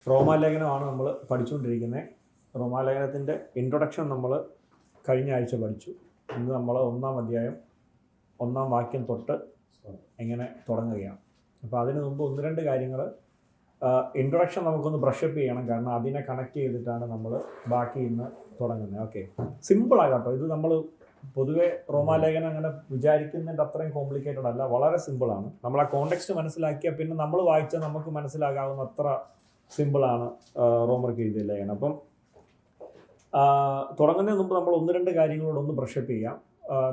റോമാലേഖനമാണ് നമ്മൾ പഠിച്ചുകൊണ്ടിരിക്കുന്നത്. റോമാലേഖനത്തിൻ്റെ ഇൻട്രൊഡക്ഷൻ നമ്മൾ കഴിഞ്ഞ ആഴ്ച പഠിച്ചു. ഇന്ന് നമ്മൾ 1-ാം അധ്യായം 1-ാം വാക്യം തൊട്ട് എങ്ങനെ തുടങ്ങുകയാണ്. അപ്പോൾ അതിന് മുമ്പ് 1-2 കാര്യങ്ങൾ ഇൻട്രൊഡക്ഷൻ നമുക്കൊന്ന് ബ്രഷപ്പ് ചെയ്യണം, കാരണം അതിനെ കണക്ട് ചെയ്തിട്ടാണ് നമ്മൾ ബാക്കി ഇന്ന് തുടങ്ങുന്നത്. ഓക്കെ, സിമ്പിളാണ് കേട്ടോ. ഇത് നമ്മൾ പൊതുവെ റോമാലേഖനം അങ്ങനെ വിചാരിക്കുന്നതിൻ്റെ അത്രയും കോംപ്ലിക്കേറ്റഡ് അല്ല, വളരെ സിമ്പിളാണ്. നമ്മൾ ആ കോണ്ടെക്സ്റ്റ് മനസ്സിലാക്കിയാൽ പിന്നെ നമ്മൾ വായിച്ചാൽ നമുക്ക് മനസ്സിലാകാവുന്ന അത്ര സിമ്പിളാണ് റോമർക്ക് എഴുതിയ ലേഖനം. അപ്പം തുടങ്ങുന്നതിന് മുമ്പ് നമ്മൾ 1-2 കാര്യങ്ങളോടൊന്ന് ബ്രഷപ്പ് ചെയ്യാം.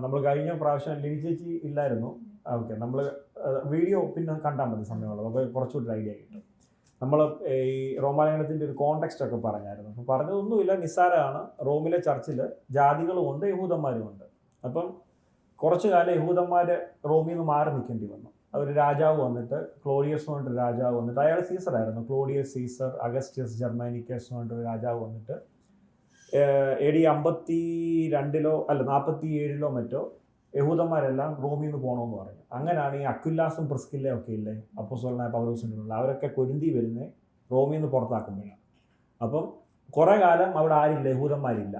നമ്മൾ കഴിഞ്ഞ പ്രാവശ്യം ലിനി ചേച്ചി ഇല്ലായിരുന്നു. ഓക്കെ, നമ്മൾ വീഡിയോ പിന്നെ കണ്ടാൽ മതി സമയമുള്ളത്, അപ്പോൾ കുറച്ചുകൂടി ഐഡിയ കിട്ടും. നമ്മൾ ഈ റോമാലേഖനത്തിൻ്റെ ഒരു കോണ്ടെക്സ്റ്റ് ഒക്കെ പറഞ്ഞായിരുന്നു. അപ്പോൾ പറഞ്ഞതൊന്നുമില്ല, നിസ്സാരമാണ്. റോമിലെ ചർച്ചിൽ ജാതികളുമുണ്ട് യഹൂദന്മാരുമുണ്ട്. അപ്പം കുറച്ചു കാലം യഹൂദന്മാർ റോമിൽ നിന്ന് മാറി നിൽക്കേണ്ടി വന്നു. ഒരു രാജാവ് വന്നിട്ട്, ക്ലോഡിയസ് എന്ന് പറഞ്ഞിട്ട് രാജാവ് വന്നിട്ട്, അയാൾ സീസറായിരുന്നു. ക്ലോഡിയസ് സീസർ, അഗസ്റ്റ്യസ് ജർമാനിക്കസ് എന്ന് പറഞ്ഞിട്ട് രാജാവ് വന്നിട്ട് AD 52 അല്ല 47 മറ്റോ യഹൂദന്മാരെല്ലാം റോമിൽ നിന്ന് പോകണമെന്ന് പറഞ്ഞു. അങ്ങനെയാണ് ഈ അക്വിലാസും പ്രിസ്കില്ലയും ഒക്കെ ഇല്ലേ, അപ്പോസ്തലനായ പൗലോസിൻ്റെ ഉള്ള, അവരൊക്കെ കൊരിന്തി വരുന്നത് റോമിൽ നിന്ന് പുറത്താക്കുമ്പോഴാണ്. അപ്പം കുറേ കാലം അവിടെ ആരില്ല, യഹൂദന്മാരില്ല.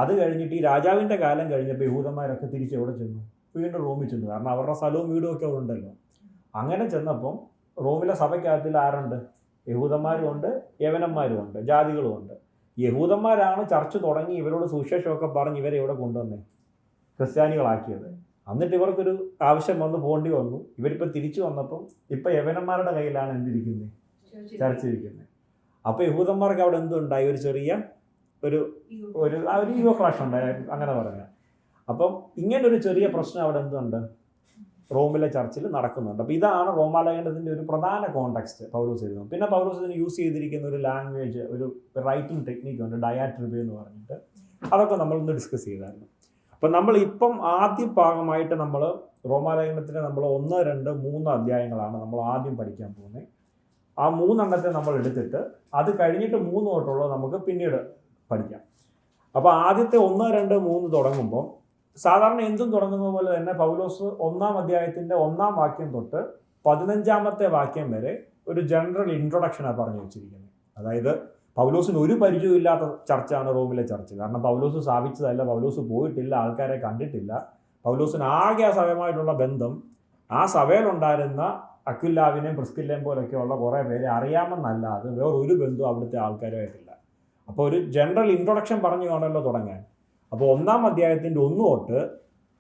അത് കഴിഞ്ഞിട്ട് ഈ രാജാവിൻ്റെ കാലം കഴിഞ്ഞപ്പോൾ യഹൂദന്മാരൊക്കെ തിരിച്ച് എവിടെ ചെന്നു? വീണ്ടും റോമിൽ ചെന്നു, കാരണം അവരുടെ സ്ഥലവും വീടും ഒക്കെ അവിടെ ഉണ്ടല്ലോ. അങ്ങനെ ചെന്നപ്പം റോമിലെ സഭയ്ക്കകത്തിൽ ആരുണ്ട്? യഹൂദന്മാരും ഉണ്ട്, യവനന്മാരും ഉണ്ട്, ജാതികളും ഉണ്ട്. യഹൂദന്മാരാണ് ചർച്ച് തുടങ്ങി ഇവരോട് സുവിശേഷമൊക്കെ പറഞ്ഞ് ഇവരെ ഇവിടെ കൊണ്ടുവന്നേ, ക്രിസ്ത്യാനികളാക്കിയത്. എന്നിട്ട് ഇവർക്കൊരു ആവശ്യം വന്ന് പോകേണ്ടി വന്നു. ഇവരിപ്പോൾ തിരിച്ചു വന്നപ്പം ഇപ്പം യവനന്മാരുടെ കയ്യിലാണ് എന്തിരിക്കുന്നത്? ചർച്ച ഇരിക്കുന്നത്. അപ്പോൾ യഹൂദന്മാർക്ക് അവിടെ എന്തുണ്ടായി? ഒരു ചെറിയ ഒരു ഈഗോ ക്ലാഷ് ഉണ്ടായി, അങ്ങനെ പറഞ്ഞാൽ. അപ്പം ഇങ്ങനൊരു ചെറിയ പ്രശ്നം അവിടെ എന്തുണ്ട്? റോമിലെ ചർച്ചിൽ നടക്കുന്നുണ്ട്. അപ്പോൾ ഇതാണ് റോമാലേഖനത്തിൻ്റെ ഒരു പ്രധാന കോണ്ടെക്സ്റ്റ് പൗലോസ് എഴുതുന്നത്. പിന്നെ പൗലോസ് ഇതിന് യൂസ് ചെയ്തിരിക്കുന്ന ഒരു ലാംഗ്വേജ്, ഒരു റൈറ്റിംഗ് ടെക്നിക്ക് ഉണ്ട്, ഡയാട്രിബ് എന്ന് പറഞ്ഞിട്ട്. അതൊക്കെ നമ്മളൊന്ന് ഡിസ്കസ് ചെയ്തായിരുന്നു. അപ്പം നമ്മളിപ്പം ആദ്യ ഭാഗമായിട്ട് നമ്മൾ റോമാലേഖനത്തിൻ്റെ നമ്മൾ 1, 2, 3 അധ്യായങ്ങളാണ് നമ്മൾ ആദ്യം പഠിക്കാൻ പോകുന്നത്. ആ 3 എണ്ണത്തെ നമ്മൾ എടുത്തിട്ട് അത് കഴിഞ്ഞിട്ട് 3 തൊട്ടുള്ളത് നമുക്ക് പിന്നീട് പഠിക്കാം. അപ്പോൾ ആദ്യത്തെ 1, 2, 3 തുടങ്ങുമ്പോൾ സാധാരണ എന്തും തുടങ്ങുന്ന പോലെ തന്നെ പൗലോസ് 1-ാം അധ്യായത്തിൻ്റെ 1-ാം വാക്യം തൊട്ട് 15-ാമത്തെ വാക്യം വരെ ഒരു ജനറൽ ഇൻട്രൊഡക്ഷനാണ് പറഞ്ഞു വെച്ചിരിക്കുന്നത്. അതായത് പൗലോസിന് ഒരു പരിചയമില്ലാത്ത ചർച്ചാണ് റോമിലെ ചർച്ച്. കാരണം പൗലോസ് സ്ഥാപിച്ചതല്ല, പൗലോസ് പോയിട്ടില്ല, ആൾക്കാരെ കണ്ടിട്ടില്ല. പൗലോസിന് ആകെ ആ സഭയുമായിട്ടുള്ള ബന്ധം ആ സഭയിലുണ്ടായിരുന്ന അക്വിലാവിനെയും പ്രിസ്കില്ലയും പോലൊക്കെയുള്ള കുറേ പേരെ അറിയാമെന്നല്ലാതെ വേറൊരു ബന്ധവും അവിടുത്തെ ആൾക്കാരുമായിട്ടില്ല. അപ്പോൾ ഒരു ജനറൽ ഇൻട്രൊഡക്ഷൻ പറഞ്ഞു വേണമല്ലോ തുടങ്ങാൻ. അപ്പോൾ 1-ാം അധ്യായത്തിൻ്റെ 1 തൊട്ട്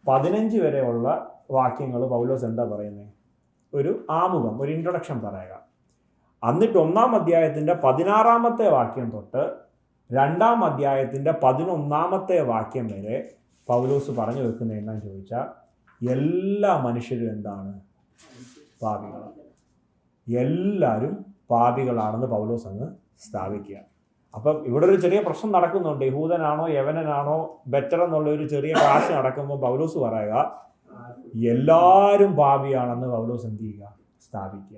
15 വരെയുള്ള വാക്യങ്ങൾ പൗലോസ് എന്താ പറയുന്നത്? ഒരു ആമുഖം, ഒരു ഇൻട്രൊഡക്ഷൻ പറയുക. എന്നിട്ട് 1-ാം അധ്യായത്തിൻ്റെ 16-ാമത്തെ വാക്യം തൊട്ട് 2-ാം അധ്യായത്തിൻ്റെ 11-ാമത്തെ വാക്യം വരെ പൗലോസ് പറഞ്ഞു വെക്കുന്നത് എന്താണെന്ന് ചോദിച്ചാൽ, എല്ലാ മനുഷ്യരും എന്താണ്? പാപികളാണ്. എല്ലാവരും പാപികളാണെന്ന് പൗലോസ് അങ്ങ് സ്ഥാപിക്കുക. അപ്പം ഇവിടെ ഒരു ചെറിയ പ്രശ്നം നടക്കുന്നുണ്ട്. യഹൂദനാണോ യവനനാണോ ബെറ്റർ എന്നുള്ള ഒരു ചെറിയ ക്ലാഷ് നടക്കുമ്പോൾ പൗലോസ് പറയുക, എല്ലാവരും പാപിയാണെന്ന് പൗലോസ് എന്ത് ചെയ്യുക? സ്ഥാപിക്കുക.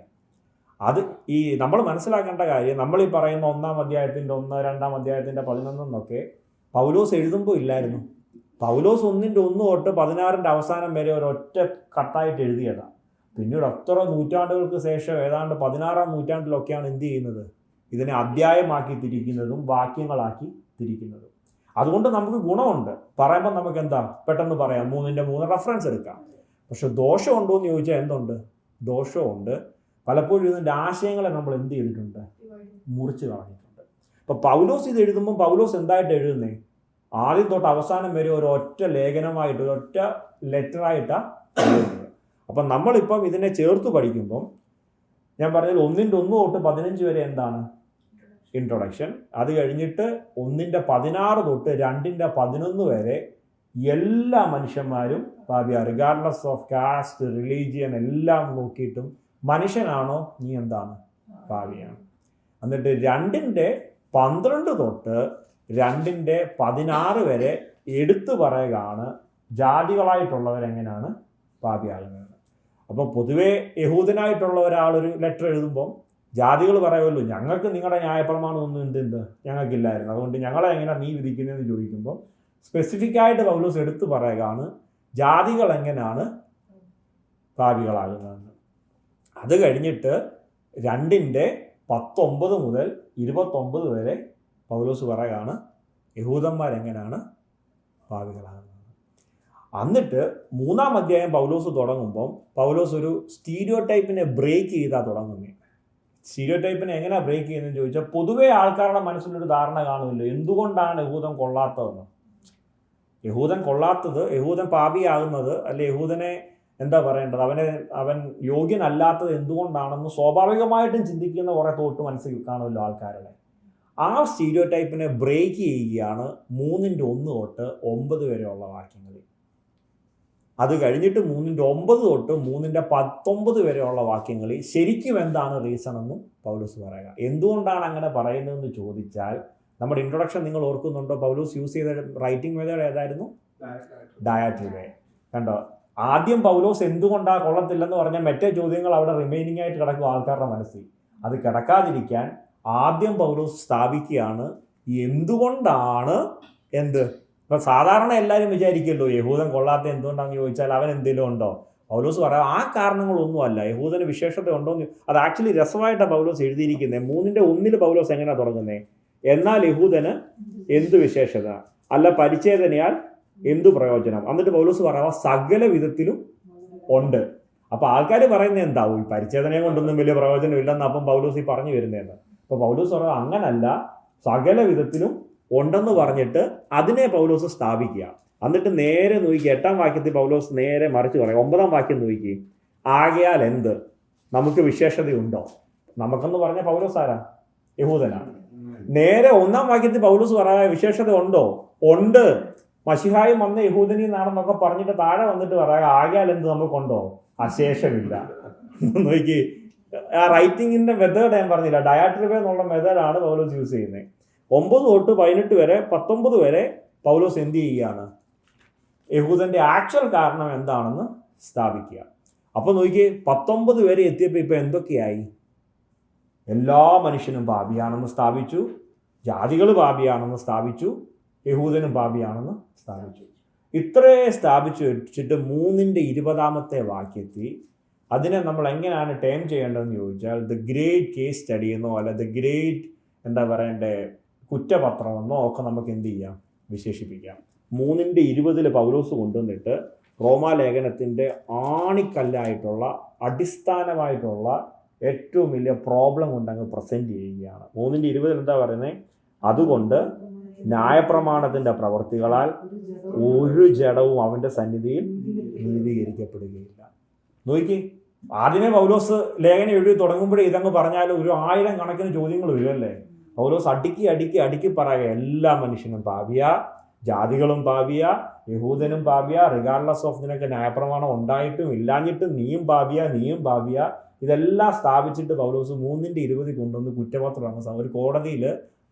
അത് ഈ നമ്മൾ മനസ്സിലാക്കേണ്ട കാര്യം, നമ്മളീ പറയുന്ന 1-ാം അധ്യായത്തിൻ്റെ 1, 2-ാം അധ്യായത്തിൻ്റെ 11 എന്നൊക്കെ പൗലോസ് എഴുതുമ്പോൾ ഇല്ലായിരുന്നു. പൗലോസ് 1-ന്റെ 1 തൊട്ട് 16-ന്റെ അവസാനം വരെ ഒരൊറ്റ കട്ടായിട്ട് എഴുതിയതാണ്. പിന്നീട് എത്ര നൂറ്റാണ്ടുകൾക്ക് ശേഷം ഏതാണ്ട് 16-ാം നൂറ്റാണ്ടിലൊക്കെയാണ് എന്ത് ചെയ്യുന്നത്? ഇതിനെ അധ്യായമാക്കി തിരിക്കുന്നതും വാക്യങ്ങളാക്കി തിരിക്കുന്നതും. അതുകൊണ്ട് നമുക്ക് ഗുണമുണ്ട്. പറയുമ്പോൾ നമുക്ക് എന്താ പെട്ടെന്ന് പറയാം, 3-ന്റെ 3 റെഫറൻസ് എടുക്കാം. പക്ഷെ ദോഷമുണ്ടോ എന്ന് ചോദിച്ചാൽ എന്തുണ്ട്? ദോഷമുണ്ട്. പലപ്പോഴും ഇതിൻ്റെ ആശയങ്ങളെ നമ്മൾ എന്ത് ചെയ്തിട്ടുണ്ട്? മുറിച്ച് കളഞ്ഞിട്ടുണ്ട്. അപ്പോൾ പൗലോസ് ഇത് എഴുതുമ്പോൾ പൗലോസ് എന്തായിട്ട് എഴുതുന്നേ? ആദ്യം തൊട്ട് അവസാനം വരെ ഒരൊറ്റ ലേഖനമായിട്ട്, ഒരൊറ്റ ലെറ്ററായിട്ടാണ് എഴുതുന്നത്. അപ്പം നമ്മളിപ്പം ഇതിനെ ചേർത്ത് പഠിക്കുമ്പം ഞാൻ പറഞ്ഞാൽ 1-ന്റെ 1 തൊട്ട് 15 വരെ എന്താണ്? ഇൻട്രൊഡക്ഷൻ. അത് കഴിഞ്ഞിട്ട് 1-ന്റെ 16 തൊട്ട് 2-ന്റെ 11 വരെ എല്ലാ മനുഷ്യന്മാരും പാപിയാണ്, റിഗാർഡ്ലെസ് ഓഫ് കാസ്റ്റ്, റിലീജിയൻ എല്ലാം നോക്കിയിട്ടും മനുഷ്യനാണോ നീ എന്താണ്? പാപിയാണ്. എന്നിട്ട് 2-ന്റെ 12 തൊട്ട് 2-ന്റെ 16 വരെ എടുത്തു പറയുകയാണ് ജാതികളായിട്ടുള്ളവരെങ്ങനെയാണ് പാപിയാകുന്നത്. അപ്പോൾ പൊതുവേ യഹൂദനായിട്ടുള്ള ഒരാളൊരു ലെറ്റർ എഴുതുമ്പം ജാതികൾ പറയുമല്ലോ, ഞങ്ങൾക്ക് നിങ്ങളുടെ ന്യായപ്രമാണം ഒന്നും എന്ത് ഞങ്ങൾക്കില്ലായിരുന്നു, അതുകൊണ്ട് ഞങ്ങളെ എങ്ങനെയാണ് നീ വിധിക്കുന്നതെന്ന് ചോദിക്കുമ്പോൾ സ്പെസിഫിക്കായിട്ട് പൗലോസ് എടുത്തു പറയുകയാണ് ജാതികൾ എങ്ങനെയാണ് പാപികളാകുന്നതെന്ന്. അത് കഴിഞ്ഞിട്ട് 2-ന്റെ 19 മുതൽ 29 വരെ പൗലോസ് പറയുകയാണ് യഹൂദന്മാരെങ്ങനെയാണ് പാപികളാകുന്നത്. എന്നിട്ട് 3-ാം അധ്യായം പൗലോസ് തുടങ്ങുമ്പം പൗലോസ് ഒരു സ്റ്റീരിയോ ടൈപ്പിനെ ബ്രേക്ക് ചെയ്താൽ തുടങ്ങുന്നത്. സ്റ്റീരിയോ ടൈപ്പിനെ എങ്ങനെയാണ് ബ്രേക്ക് ചെയ്യുന്നതെന്ന് ചോദിച്ചാൽ, പൊതുവേ ആൾക്കാരുടെ മനസ്സിലൊരു ധാരണ കാണുമല്ലോ എന്തുകൊണ്ടാണ് യഹൂദൻ കൊള്ളാത്തതെന്ന്. യഹൂദൻ കൊള്ളാത്തത്, യഹൂദൻ പാപിയാകുന്നത്, അല്ലെ യഹൂദനെ എന്താ പറയേണ്ടത്, അവൻ യോഗ്യനല്ലാത്തത് എന്തുകൊണ്ടാണെന്ന് സ്വാഭാവികമായിട്ടും ചിന്തിക്കുന്ന കുറേ തോട്ട് മനസ്സിൽ കാണുമല്ലോ ആൾക്കാരുടെ. ആ സ്റ്റീരിയോ ടൈപ്പിനെ ബ്രേക്ക് ചെയ്യുകയാണ് 3:1 തൊട്ട് 9 വരെയുള്ള വാക്യങ്ങളിൽ. അത് കഴിഞ്ഞിട്ട് 3:9 തൊട്ട് 3:19 വരെയുള്ള വാക്യങ്ങളിൽ ശരിക്കും എന്താണ് റീസൺ എന്നും പൗലോസ് പറയുക. എന്തുകൊണ്ടാണ് അങ്ങനെ പറയുന്നതെന്ന് ചോദിച്ചാൽ, നമ്മുടെ ഇൻട്രൊഡക്ഷൻ നിങ്ങൾ ഓർക്കുന്നുണ്ടോ? പൗലോസ് യൂസ് ചെയ്ത റൈറ്റിംഗ് മെത്തേഡ് ഏതായിരുന്നു? ഡയാട്രിബേ. കണ്ടോ, ആദ്യം പൗലോസ് എന്തുകൊണ്ടാണ് കൊള്ളത്തില്ലെന്ന് പറഞ്ഞാൽ മറ്റേ ചോദ്യങ്ങൾ അവിടെ റിമൈനിങ് ആയിട്ട് കിടക്കും ആൾക്കാരുടെ മനസ്സിൽ. അത് കിടക്കാതിരിക്കാൻ ആദ്യം പൗലോസ് സ്ഥാപിക്കുകയാണ് എന്തുകൊണ്ടാണ്. ഇപ്പം സാധാരണ എല്ലാവരും വിചാരിക്കുമല്ലോ യഹൂദൻ കൊള്ളാത്ത എന്തുകൊണ്ടാണെന്ന് ചോദിച്ചാൽ അവൻ എന്തെങ്കിലും ഉണ്ടോ. പൗലോസ് പറയാം ആ കാരണങ്ങളൊന്നുമല്ല, യഹൂദന് വിശേഷത ഉണ്ടോയെന്ന്. അത് ആക്ച്വലി രസമായിട്ടാണ് പൗലോസ് എഴുതിയിരിക്കുന്നത്. 3:1 പൗലോസ് എങ്ങനെയാണ് തുടങ്ങുന്നത്? എന്നാൽ യഹൂദന് എന്ത് വിശേഷത, അല്ല പരിച്ഛേദനയാൽ എന്തു പ്രയോജനം. എന്നിട്ട് പൗലോസ് പറയാം സകല വിധത്തിലും ഉണ്ട്. അപ്പൊ ആൾക്കാർ പറയുന്നത് എന്താവും, ഈ പരിച്ഛേദനയെ കൊണ്ടൊന്നും വലിയ പ്രയോജനം ഇല്ലെന്ന് അപ്പം പൗലോസ് ഈ പറഞ്ഞു വരുന്നതെന്ന്. അപ്പൊ പൗലോസ് പറയാം അങ്ങനല്ല, സകല വിധത്തിലും ഉണ്ടെന്ന് പറഞ്ഞിട്ട് അതിനെ പൗലോസ് സ്ഥാപിക്കുക. എന്നിട്ട് നേരെ നോക്കി 8-ാം വാക്യത്തിൽ പൗലോസ് നേരെ മറിച്ച് പറയാം. 9-ാം വാക്യം നോക്കി, ആകയാൽ എന്ത് നമുക്ക് വിശേഷതയുണ്ടോ. നമുക്കെന്ന് പറഞ്ഞ പൗലോസ് ആരാ? യഹൂദനാണ്. നേരെ 1-ാം വാക്യത്തിൽ പൗലോസ് പറയാ വിശേഷത ഉണ്ടോ? ഉണ്ട്, മശിഹായും വന്ന യഹൂദനിൽ നിന്നാണെന്നൊക്കെ പറഞ്ഞിട്ട് താഴെ വന്നിട്ട് പറയാം ആകയാൽ എന്ത് നമുക്കുണ്ടോ? അശേഷമില്ല. നോക്കി, ആ റൈറ്റിങ്ങിന്റെ മെത്തേഡ് ഞാൻ പറഞ്ഞില്ല, ഡയാട്രിബേ എന്നുള്ള മെത്തേഡാണ് പൗലോസ് യൂസ് ചെയ്യുന്നത്. 9 തൊട്ട് 18 വരെ 19 വരെ പൗലോസ് എന്ത് ചെയ്യുകയാണ്? യഹൂദന്റെ ആക്ച്വൽ കാരണം എന്താണെന്ന് സ്ഥാപിക്കുക. അപ്പൊ നോക്കി, 19 വരെ എത്തിയപ്പോൾ ഇപ്പൊ എന്തൊക്കെയായി? എല്ലാ മനുഷ്യനും പാപിയാണെന്ന് സ്ഥാപിച്ചു, ജാതികൾ പാപിയാണെന്ന് സ്ഥാപിച്ചു, യഹൂദനും പാപിയാണെന്ന് സ്ഥാപിച്ചു. ഇത്രയെ സ്ഥാപിച്ചു വെച്ചിട്ട് 3:20 വാക്യത്തിൽ അതിനെ നമ്മൾ എങ്ങനെയാണ് ടേം ചെയ്യേണ്ടതെന്ന് ചോദിച്ചാൽ, ദ ഗ്രേറ്റ് കേസ് സ്റ്റഡി എന്നോ അല്ല ദ ഗ്രേറ്റ് എന്താ പറയണ്ടേ കുറ്റപത്രമെന്നോ ഒക്കെ നമുക്ക് എന്ത് ചെയ്യാം, വിശേഷിപ്പിക്കാം. 3:20 പൗലോസ് കൊണ്ടുവന്നിട്ട് റോമാലേഖനത്തിൻ്റെ ആണിക്കല്ലായിട്ടുള്ള അടിസ്ഥാനമായിട്ടുള്ള ഏറ്റവും വലിയ പ്രോബ്ലം കൊണ്ടങ്ങ് പ്രസൻറ്റ് ചെയ്യുകയാണ്. 3:20 എന്താ പറയുന്നത്? അതുകൊണ്ട് ന്യായപ്രമാണത്തിൻ്റെ പ്രവർത്തികളാൽ ഒരു ജഡവും അവൻ്റെ സന്നിധിയിൽ നീതീകരിക്കപ്പെടുകയില്ല. നോക്കി, ആദ്യമേ പൗലോസ് ലേഖനം എഴുതി തുടങ്ങുമ്പോഴേ ഇതങ്ങ് പറഞ്ഞാൽ ഒരു 1000 കണക്കിന് ചോദ്യങ്ങൾ വരുമല്ലേ. പൗലോസ് അടുക്കി പറയുക എല്ലാ മനുഷ്യനും പാപിയ, ജാതികളും പാപിയ, യഹൂദനും പാപിയ, റിഗാർഡ്ലെസ് ഓഫ് നിനക്ക് ന്യായപ്രമാണം ഉണ്ടായിട്ടും ഇല്ലാഞ്ഞിട്ടും നീയും പാപിയ. ഇതെല്ലാം സ്ഥാപിച്ചിട്ട് പൗലോസ് 3:20 കൊണ്ടുവന്ന് കുറ്റപത്രം ഒരു കോടതിയിൽ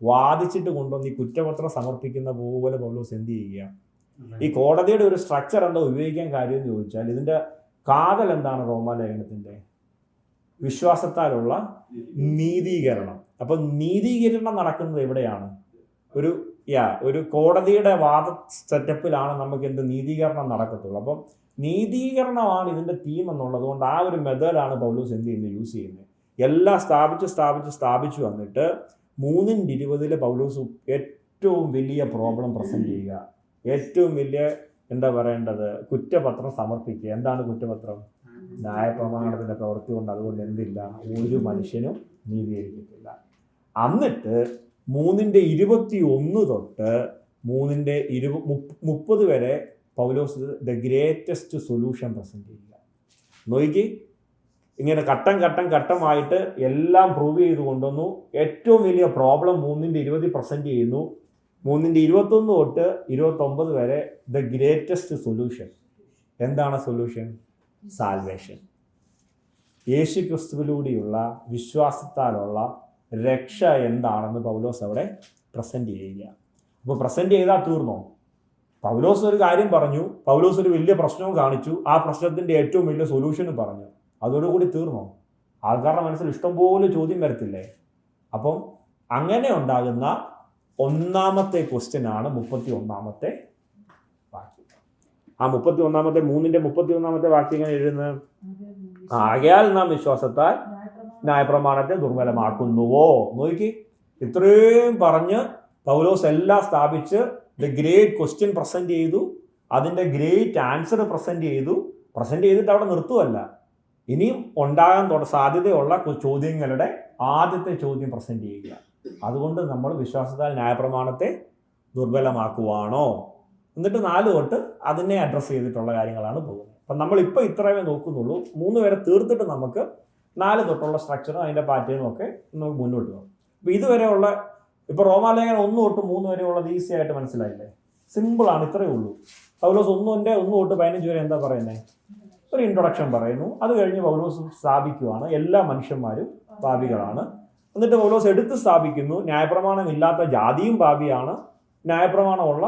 വാദിച്ചിട്ട് കൊണ്ടുവന്ന് ഈ കുറ്റപത്രം സമർപ്പിക്കുന്ന പോലെ പൗലോസ് എന്ത് ചെയ്യുക? ഈ കോടതിയുടെ ഒരു സ്ട്രക്ചർ എന്താ ഉപയോഗിക്കാൻ കാര്യം എന്ന് ചോദിച്ചാൽ, ഇതിന്റെ കാതൽ എന്താണ്? റോമാലേഖനത്തിന്റെ വിശ്വാസത്താലുള്ള നീതീകരണം. അപ്പൊ നീതീകരണം നടക്കുന്നത് എവിടെയാണ്? ഒരു കോടതിയുടെ വാദ സെറ്റപ്പിലാണ് നമുക്ക് എന്ത് നീതീകരണം നടക്കത്തുള്ളൂ. അപ്പം നീതീകരണമാണ് ഇതിന്റെ തീം എന്നുള്ളത് കൊണ്ട് ആ ഒരു മെത്തേഡാണ് പൗലോസ് എന്ത് ചെയ്യുന്നത്, യൂസ് ചെയ്യുന്നത്. എല്ലാം സ്ഥാപിച്ചു വന്നിട്ട് 3:20 പൗലോസ് ഏറ്റവും വലിയ പ്രോബ്ലം പ്രസന്റ് ചെയ്യുക, ഏറ്റവും വലിയ എന്താ പറയേണ്ടത് കുറ്റപത്രം സമർപ്പിക്കുക. എന്താണ് കുറ്റപത്രം? ന്യായപ്രമാണത്തിന്റെ പ്രവൃത്തി കൊണ്ട് അതുകൊണ്ട് എന്തില്ല, ഒരു മനുഷ്യനും നീതീകരിക്കത്തില്ല. എന്നിട്ട് 3:21 തൊട്ട് 3:30 വരെ പൗലോസ് ദ ഗ്രേറ്റസ്റ്റ് സൊല്യൂഷൻ പ്രസന്റ് ചെയ്യുക. നോക്കി, ഇങ്ങനെ ഘട്ടമായിട്ട് എല്ലാം പ്രൂവ് ചെയ്ത് കൊണ്ടുവന്നു. ഏറ്റവും വലിയ പ്രോബ്ലം 3:20 പ്രസന്റ് ചെയ്യുന്നു. 3:21 തൊട്ട് 29 വരെ ദ ഗ്രേറ്റസ്റ്റ് സൊല്യൂഷൻ. എന്താണ് സൊല്യൂഷൻ? സാൽവേഷൻ. യേശു ക്രിസ്തുവിലൂടെയുള്ള വിശ്വാസത്താലുള്ള രക്ഷ എന്താണെന്ന് പൗലോസ് അവിടെ പ്രസന്റ് ചെയ്യുക. അപ്പോൾ പ്രസന്റ് ചെയ്താൽ തീർന്നോ? പൗലോസ് ഒരു കാര്യം പറഞ്ഞു, പൗലോസ് ഒരു വലിയ പ്രശ്നവും കാണിച്ചു, ആ പ്രശ്നത്തിന്റെ ഏറ്റവും വലിയ സൊല്യൂഷനും പറഞ്ഞു. അതോടുകൂടി തീർന്നോ? ആൾക്കാരുടെ മനസ്സിൽ ഇഷ്ടംപോലെ ചോദ്യം വരത്തില്ലേ? അപ്പം അങ്ങനെ ഉണ്ടാകുന്ന ഒന്നാമത്തെ ക്വസ്റ്റ്യനാണ് 31 വാക്യം. ആ 3:31 വാക്യം എങ്ങനെ എഴുതുന്നത്? ആകയാൽ നാം വിശ്വാസത്താൽ ന്യായപ്രമാണത്തെ ദുർബലമാക്കുന്നുവോ? നോക്കി, ഇത്രയും പറഞ്ഞ് പൗലോസ് എല്ലാം സ്ഥാപിച്ച് ദ ഗ്രേറ്റ് ക്വസ്റ്റ്യൻ പ്രസന്റ് ചെയ്തു, അതിൻ്റെ ഗ്രേറ്റ് ആൻസർ പ്രസന്റ് ചെയ്തിട്ട് അവിടെ നിർത്തുവല്ല, ഇനിയും ഉണ്ടാകാൻ സാധ്യതയുള്ള ചോദ്യങ്ങളുടെ ആദ്യത്തെ ചോദ്യം പ്രസന്റ് ചെയ്യുക. അതുകൊണ്ട് നമ്മൾ വിശ്വാസത്താൽ ന്യായപ്രമാണത്തെ ദുർബലമാക്കുവാണോ? എന്നിട്ട് 4 തൊട്ട് അതിനെ അഡ്രസ്സ് ചെയ്തിട്ടുള്ള കാര്യങ്ങളാണ് പോകുന്നത്. അപ്പം നമ്മളിപ്പോൾ ഇത്രയേ നോക്കുന്നുള്ളൂ. 3 വരെ തീർത്തിട്ട് നമുക്ക് 4 തൊട്ടുള്ള സ്ട്രക്ചറും അതിൻ്റെ പാറ്റേണും ഒക്കെ നമുക്ക് മുന്നോട്ട് പോകും. അപ്പോൾ ഇതുവരെയുള്ള ഇപ്പോൾ റോമാലേഖനം 1 തൊട്ട് 3 വരെ ഉള്ളത് ഈസി ആയിട്ട് മനസ്സിലായില്ലേ? സിമ്പിളാണ്, ഇത്രയേ ഉള്ളൂ. പൗലോസ് 1 തൊട്ട് 15 വരെ എന്താ പറയുന്നത്? ഒരു ഇൻട്രൊഡക്ഷൻ പറയുന്നു. അത് കഴിഞ്ഞ് പൗലോസ് സ്ഥാപിക്കുവാണ് എല്ലാ മനുഷ്യന്മാരും പാപികളാണ്. എന്നിട്ട് പൗലോസ് എടുത്ത് സ്ഥാപിക്കുന്നു ന്യായപ്രമാണം ഇല്ലാത്ത ജാതിയും പാപിയാണ്, ന്യായപ്രമാണമുള്ള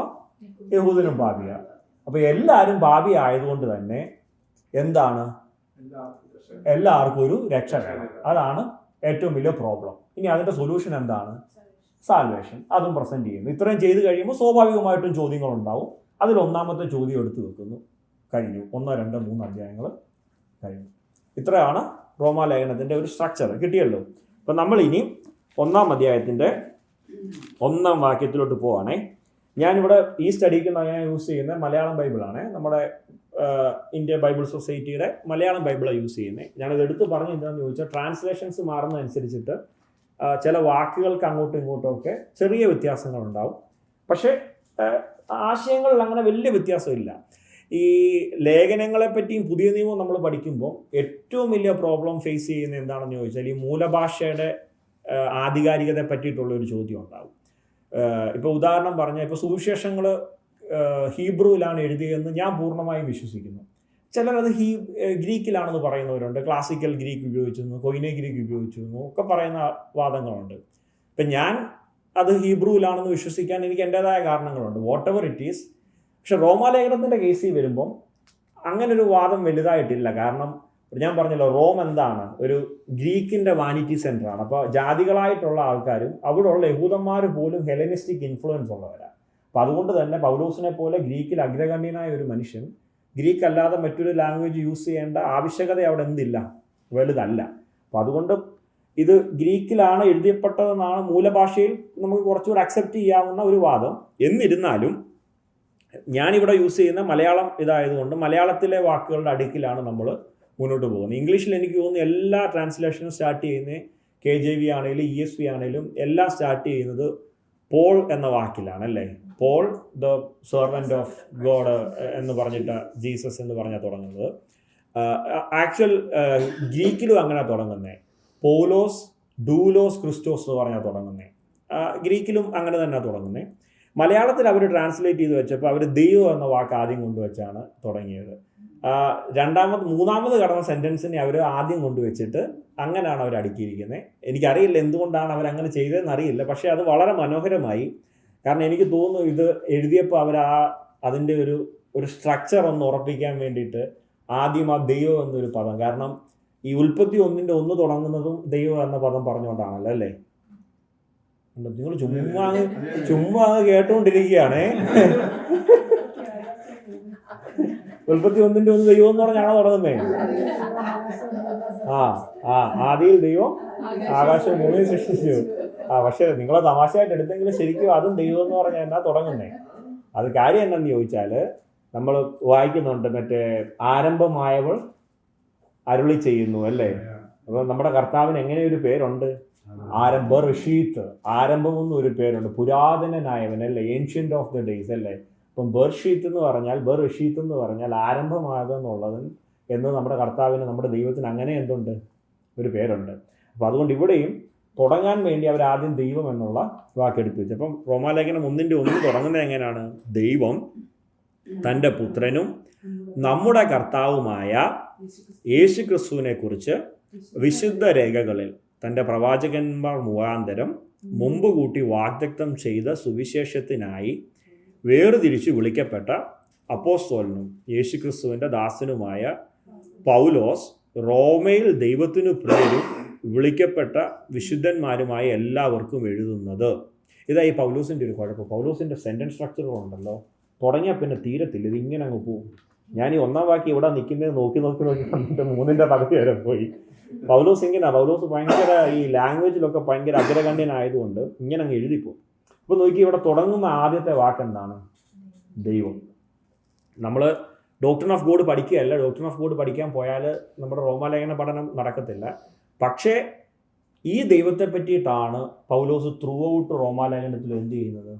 യഹൂദനും പാപിയാണ്. അപ്പോൾ എല്ലാവരും പാപി ആയതുകൊണ്ട് തന്നെ എന്താണ്? എല്ലാവർക്കും ഒരു രക്ഷ വേണം. അതാണ് ഏറ്റവും വലിയ പ്രോബ്ലം. ഇനി അതിൻ്റെ സൊല്യൂഷൻ എന്താണ്? സാൽവേഷൻ. അതും പ്രസന്റ് ചെയ്യുന്നു. ഇത്രയും ചെയ്ത് കഴിയുമ്പോൾ സ്വാഭാവികമായിട്ടും ചോദ്യങ്ങളുണ്ടാവും. അതിൽ ഒന്നാമത്തെ ചോദ്യം എടുത്തു വെക്കുന്നു. കഴിഞ്ഞു. 1, 2, 3 അധ്യായങ്ങൾ കഴിഞ്ഞു. ഇത്രയാണ് റോമാലേഖനത്തിൻ്റെ ഒരു സ്ട്രക്ചർ. കിട്ടിയല്ലോ. അപ്പം നമ്മൾ ഇനി 1-ാം അധ്യായത്തിൻ്റെ 1-ാം വാക്യത്തിലോട്ട് പോവാണേ. ഞാനിവിടെ ഈ സ്റ്റഡിക്ക് ഞാൻ യൂസ് ചെയ്യുന്ന മലയാളം ബൈബിളാണ്. നമ്മുടെ ഇന്ത്യ ബൈബിൾ സൊസൈറ്റിയുടെ മലയാളം ബൈബിളാണ് യൂസ് ചെയ്യുന്നത്. ഞാനത് എടുത്ത് പറഞ്ഞു എന്താണെന്ന് ചോദിച്ചാൽ, ട്രാൻസ്ലേഷൻസ് മാറുന്നതനുസരിച്ചിട്ട് ചില വാക്കുകൾക്ക് അങ്ങോട്ടും ഇങ്ങോട്ടും ഒക്കെ ചെറിയ വ്യത്യാസങ്ങളുണ്ടാവും. പക്ഷേ ആശയങ്ങളിൽ അങ്ങനെ വലിയ വ്യത്യാസമില്ല. ഈ ലേഖനങ്ങളെപ്പറ്റിയും പുതിയ നിയമവും നമ്മൾ പഠിക്കുമ്പോൾ ഏറ്റവും വലിയ പ്രോബ്ലം ഫേസ് ചെയ്യുന്നത് എന്താണെന്ന് ചോദിച്ചാൽ, ഈ മൂലഭാഷയുടെ ആധികാരികതയെ പറ്റിയിട്ടുള്ളൊരു ചോദ്യം ഉണ്ടാകും. ഇപ്പോൾ ഉദാഹരണം പറഞ്ഞാൽ, ഇപ്പോൾ സുവിശേഷങ്ങൾ ഹീബ്രുവിലാണ് എഴുതിയതെന്ന് ഞാൻ പൂർണ്ണമായും വിശ്വസിക്കുന്നു. ചിലരത് ഗ്രീക്കിലാണെന്ന് പറയുന്നവരുണ്ട്. ക്ലാസിക്കൽ ഗ്രീക്ക് ഉപയോഗിച്ചിരുന്നു, കൊയിനെ ഗ്രീക്ക് ഉപയോഗിച്ചിരുന്നു ഒക്കെ പറയുന്ന വാദങ്ങളുണ്ട്. ഇപ്പം ഞാൻ അത് ഹീബ്രുവിലാണെന്ന് വിശ്വസിക്കാൻ എനിക്ക് എൻ്റേതായ കാരണങ്ങളുണ്ട്. What ever it is. പക്ഷെ റോമാലേഖനത്തിൻ്റെ കേസിൽ വരുമ്പം അങ്ങനൊരു വാദം വലുതായിട്ടില്ല. കാരണം ഞാൻ പറഞ്ഞല്ലോ, റോം എന്താണ്? ഒരു ഗ്രീക്കിൻ്റെ വാനിറ്റി സെൻ്ററാണ്. അപ്പോൾ ജാതികളായിട്ടുള്ള ആൾക്കാരും അവിടെയുള്ള യഹൂദന്മാർ പോലും ഹെലനിസ്റ്റിക് ഇൻഫ്ലുവൻസ് ഉള്ളവരാണ്. അപ്പോൾ അതുകൊണ്ട് തന്നെ പൗലോസിനെ പോലെ ഗ്രീക്കിൽ അഗ്രഗണ്യനായ ഒരു മനുഷ്യൻ ഗ്രീക്ക് അല്ലാതെ മറ്റൊരു ലാംഗ്വേജ് യൂസ് ചെയ്യേണ്ട ആവശ്യകത അവിടെ എന്തില്ല, വലുതല്ല. അപ്പോൾ അതുകൊണ്ട് ഇത് ഗ്രീക്കിലാണ് എഴുതിയപ്പെട്ടതെന്നാണ് മൂലഭാഷയിൽ നമുക്ക് കുറച്ചുകൂടെ അക്സെപ്റ്റ് ചെയ്യാവുന്ന ഒരു വാദം. എന്നിരുന്നാലും ഞാനിവിടെ യൂസ് ചെയ്യുന്ന മലയാളം ഇതായതുകൊണ്ട് മലയാളത്തിലെ വാക്കുകളുടെ അടുക്കിലാണ് നമ്മൾ മുന്നോട്ട് പോകുന്നത്. ഇംഗ്ലീഷിൽ എനിക്ക് തോന്നുന്നു എല്ലാ ട്രാൻസ്ലേഷനും സ്റ്റാർട്ട് ചെയ്യുന്നത് KJV ആണെങ്കിലും ESV ആണെങ്കിലും എല്ലാം സ്റ്റാർട്ട് ചെയ്യുന്നത് പോൾ എന്ന വാക്കിലാണ് അല്ലേ? Paul the servant of God എന്ന് പറഞ്ഞിട്ട് ജീസസ് എന്ന് പറഞ്ഞാൽ തുടങ്ങുന്നത്. ആക്ച്വൽ ഗ്രീക്കിലും അങ്ങനെ തുടങ്ങുന്നത്. പൗലോസ് ഡൂലോസ് ക്രിസ്റ്റോസ് എന്ന് പറഞ്ഞാൽ തുടങ്ങുന്നത്. ഗ്രീക്കിലും അങ്ങനെ തന്നെ തുടങ്ങുന്നത്. മലയാളത്തിൽ അവർ ട്രാൻസ്ലേറ്റ് ചെയ്ത് വെച്ചപ്പോൾ അവർ ദൈവം എന്ന വാക്ക് ആദ്യം കൊണ്ടുവച്ചാണ് തുടങ്ങിയത്. മൂന്നാമത് കടന്ന സെൻറ്റൻസിനെ അവർ ആദ്യം കൊണ്ടുവച്ചിട്ട് അങ്ങനെയാണ് അവർ അടുക്കിയിരിക്കുന്നത്. എനിക്കറിയില്ല എന്തുകൊണ്ടാണ് അവരങ്ങനെ ചെയ്തതെന്ന് അറിയില്ല. പക്ഷേ അത് വളരെ മനോഹരമായി. കാരണം എനിക്ക് തോന്നുന്നു ഇത് എഴുതിയപ്പോൾ അവർ അതിൻ്റെ ഒരു സ്ട്രക്ചർ ഒന്ന് ഉറപ്പിക്കാൻ വേണ്ടിയിട്ട് ആദ്യം ആ ദൈവം എന്നൊരു പദം, കാരണം ഈ ഉൽപ്പത്തി 1 തുടങ്ങുന്നതും ദൈവം എന്ന പദം പറഞ്ഞുകൊണ്ടാണല്ലോ അല്ലേ? നിങ്ങൾ ചുമ്മാ കേട്ടുകൊണ്ടിരിക്കുകയാണേ. ഉൽപ്പത്തി 1 ദൈവം എന്ന് പറഞ്ഞാണോ തുടങ്ങുന്നേ? ആദിയിൽ ദൈവം ആകാശം ഭൂമിയെ സൃഷ്ടിച്ചു. പക്ഷെ നിങ്ങളെ തമാശയായിട്ട് എടുത്തെങ്കിലും ശരിക്കും അതും ദൈവം എന്ന് പറഞ്ഞാൽ എന്നാ തുടങ്ങുന്നേ? അത് കാര്യം എന്താന്ന് ചോദിച്ചാൽ, നമ്മൾ വായിക്കുന്നുണ്ട് മറ്റേ ആരംഭമായവൾ അരുളി ചെയ്യുന്നു അല്ലേ? അപ്പം നമ്മുടെ കർത്താവിന് എങ്ങനെ ഒരു പേരുണ്ട്? ബർഷീത്ത്. ആരംഭം എന്നും ഒരു പേരുണ്ട്. പുരാതനനായവൻ അല്ലേ? ഏൻഷ്യൻ്റ് ഓഫ് ദ ഡേയ്സ് അല്ലേ? അപ്പം ബർഷീത്ത് എന്ന് പറഞ്ഞാൽ ആരംഭമാകുന്നുള്ളത് എന്ന് നമ്മുടെ കർത്താവിന്, നമ്മുടെ ദൈവത്തിന് അങ്ങനെ എന്തുണ്ട്? ഒരു പേരുണ്ട്. അപ്പോൾ അതുകൊണ്ട് ഇവിടെയും തുടങ്ങാൻ വേണ്ടി അവർ ആദ്യം ദൈവം എന്നുള്ള വാക്കെടുത്ത് വെച്ചു. അപ്പം റോമാലേഖനം 1:1 തുടങ്ങുന്നത് എങ്ങനെയാണ്? ദൈവം തൻ്റെ പുത്രനും നമ്മുടെ കർത്താവുമായ യേശു ക്രിസ്തുവിനെ കുറിച്ച് വിശുദ്ധ രേഖകളിൽ തൻ്റെ പ്രവാചകന്മാർ മുഖാന്തരം മുമ്പ് കൂട്ടി വാഗ്ദത്തം ചെയ്ത സുവിശേഷത്തിനായി വേർതിരിച്ച് വിളിക്കപ്പെട്ട അപ്പോസ്തലനും യേശുക്രിസ്തുവിൻ്റെ ദാസനുമായ പൗലോസ്, റോമയിൽ ദൈവത്തിനു പ്രിയരും വിളിക്കപ്പെട്ട വിശുദ്ധന്മാരുമായ എല്ലാവർക്കും എഴുതുന്നത്. ഇതായി പൗലോസിൻ്റെ ഒരു കുഴപ്പം. പൗലോസിൻ്റെ സെൻറ്റൻസ് സ്ട്രക്ചറുകളുണ്ടല്ലോ, തുടങ്ങിയാൽ പിന്നെ തീരത്തില്ല. ഇതിങ്ങനെ അങ്ങ് പോകും. ഞാൻ ഈ 1-ാം വാക്യം ഇവിടെ നിൽക്കുന്നത് നോക്കി വന്നിട്ട് 3ന്റെ പകുതി വരെ പോയി. പൗലോസ് ഭയങ്കര ഈ ലാംഗ്വേജിലൊക്കെ ഭയങ്കര അഗ്രഗണ്യനായതുകൊണ്ട് ഇങ്ങനെ അങ്ങ് എഴുതിപ്പോ. അപ്പോൾ നോക്കി, ഇവിടെ തുടങ്ങുന്ന ആദ്യത്തെ വാക്ക് എന്താണ്? ദൈവം. നമ്മൾ ഡോക്ട്രിൻ ഓഫ് ഗോഡ് പഠിക്കുകയല്ല. ഡോക്ട്രിൻ ഓഫ് ഗോഡ് പഠിക്കാൻ പോയാൽ നമ്മുടെ റോമാലേഖന പഠനം നടക്കത്തില്ല. പക്ഷേ ഈ ദൈവത്തെ പറ്റിയിട്ടാണ് പൗലോസ് ത്രൂ ഔട്ട് റോമാലേഖനത്തിൽ എന്ത് ചെയ്യുന്നത്,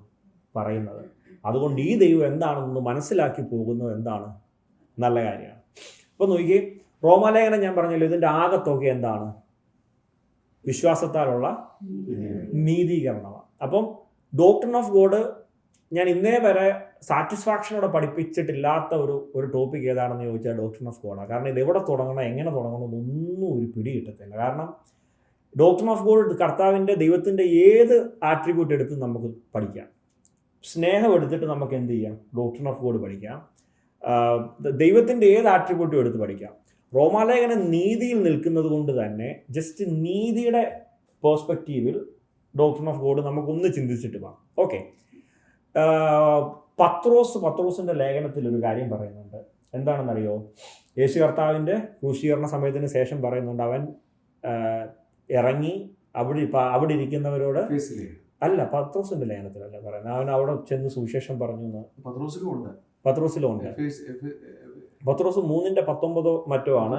പറയുന്നത്. അതുകൊണ്ട് ഈ ദൈവം എന്താണെന്ന് മനസ്സിലാക്കി പോകുന്നത് എന്താണ്, നല്ല കാര്യമാണ്. അപ്പോൾ നോക്കി, റോമാലേഖനം ഞാൻ പറഞ്ഞല്ലോ, ഇതിൻ്റെ ആകത്തൊക്കെ എന്താണ്? വിശ്വാസത്താലുള്ള നീതീകരണമാണ്. അപ്പം ഡോക്ട്രിൻ ഓഫ് ഗോഡ് ഞാൻ ഇന്നേ വരെ സാറ്റിസ്ഫാക്ഷനോടെ പഠിപ്പിച്ചിട്ടില്ലാത്ത ഒരു ടോപ്പിക് ഏതാണെന്ന് ചോദിച്ചാൽ ഡോക്ട്രിൻ ഓഫ് ഗോഡാണ്. കാരണം ഇത് എവിടെ തുടങ്ങണം, എങ്ങനെ തുടങ്ങണം എന്നൊന്നും ഒരു പിടി കിട്ടത്തില്ല. കാരണം ഡോക്ട്രിൻ ഓഫ് ഗോഡ് കർത്താവിൻ്റെ ദൈവത്തിൻ്റെ ഏത് ആട്രിബ്യൂട്ട് എടുത്ത് നമുക്ക് പഠിക്കാം. സ്നേഹം എടുത്തിട്ട് നമുക്ക് എന്ത് ചെയ്യാം, ഡോക്ട്രിൻ ഓഫ് ഗോഡ് പഠിക്കാം. ദൈവത്തിൻ്റെ ഏത് ആട്രിബ്യൂട്ടും എടുത്ത് പഠിക്കാം. റോമാലേഖനം നീതിയിൽ നിൽക്കുന്നത് കൊണ്ട് തന്നെ ജസ്റ്റ് നീതിയുടെ പേഴ്സ്പെക്റ്റീവിൽ ഡോക്ട്രിൻ ഓഫ് ഗോഡ് നമുക്കൊന്ന് ചിന്തിച്ചിട്ട് പോകാം. ഓക്കെ, പത്രോസിൻ്റെ ലേഖനത്തിൽ ഒരു കാര്യം പറയുന്നുണ്ട്. എന്താണെന്നറിയോ? യേശു കർത്താവിൻ്റെ ക്രൂശീകരണ സമയത്തിന് ശേഷം പറയുന്നുണ്ട്, അവൻ ഇറങ്ങി അവിടെ ഇരിക്കുന്നവരോട്, അല്ല പത്രോസിന്റെ ലേഖനത്തിലല്ല പറയുന്നത്, അവൻ അവിടെ ചെന്ന് സുവിശേഷം പറഞ്ഞു എന്ന്. പത്രോസിലുണ്ട്. പത്രോസ് 3:19 മറ്റോ ആണ്.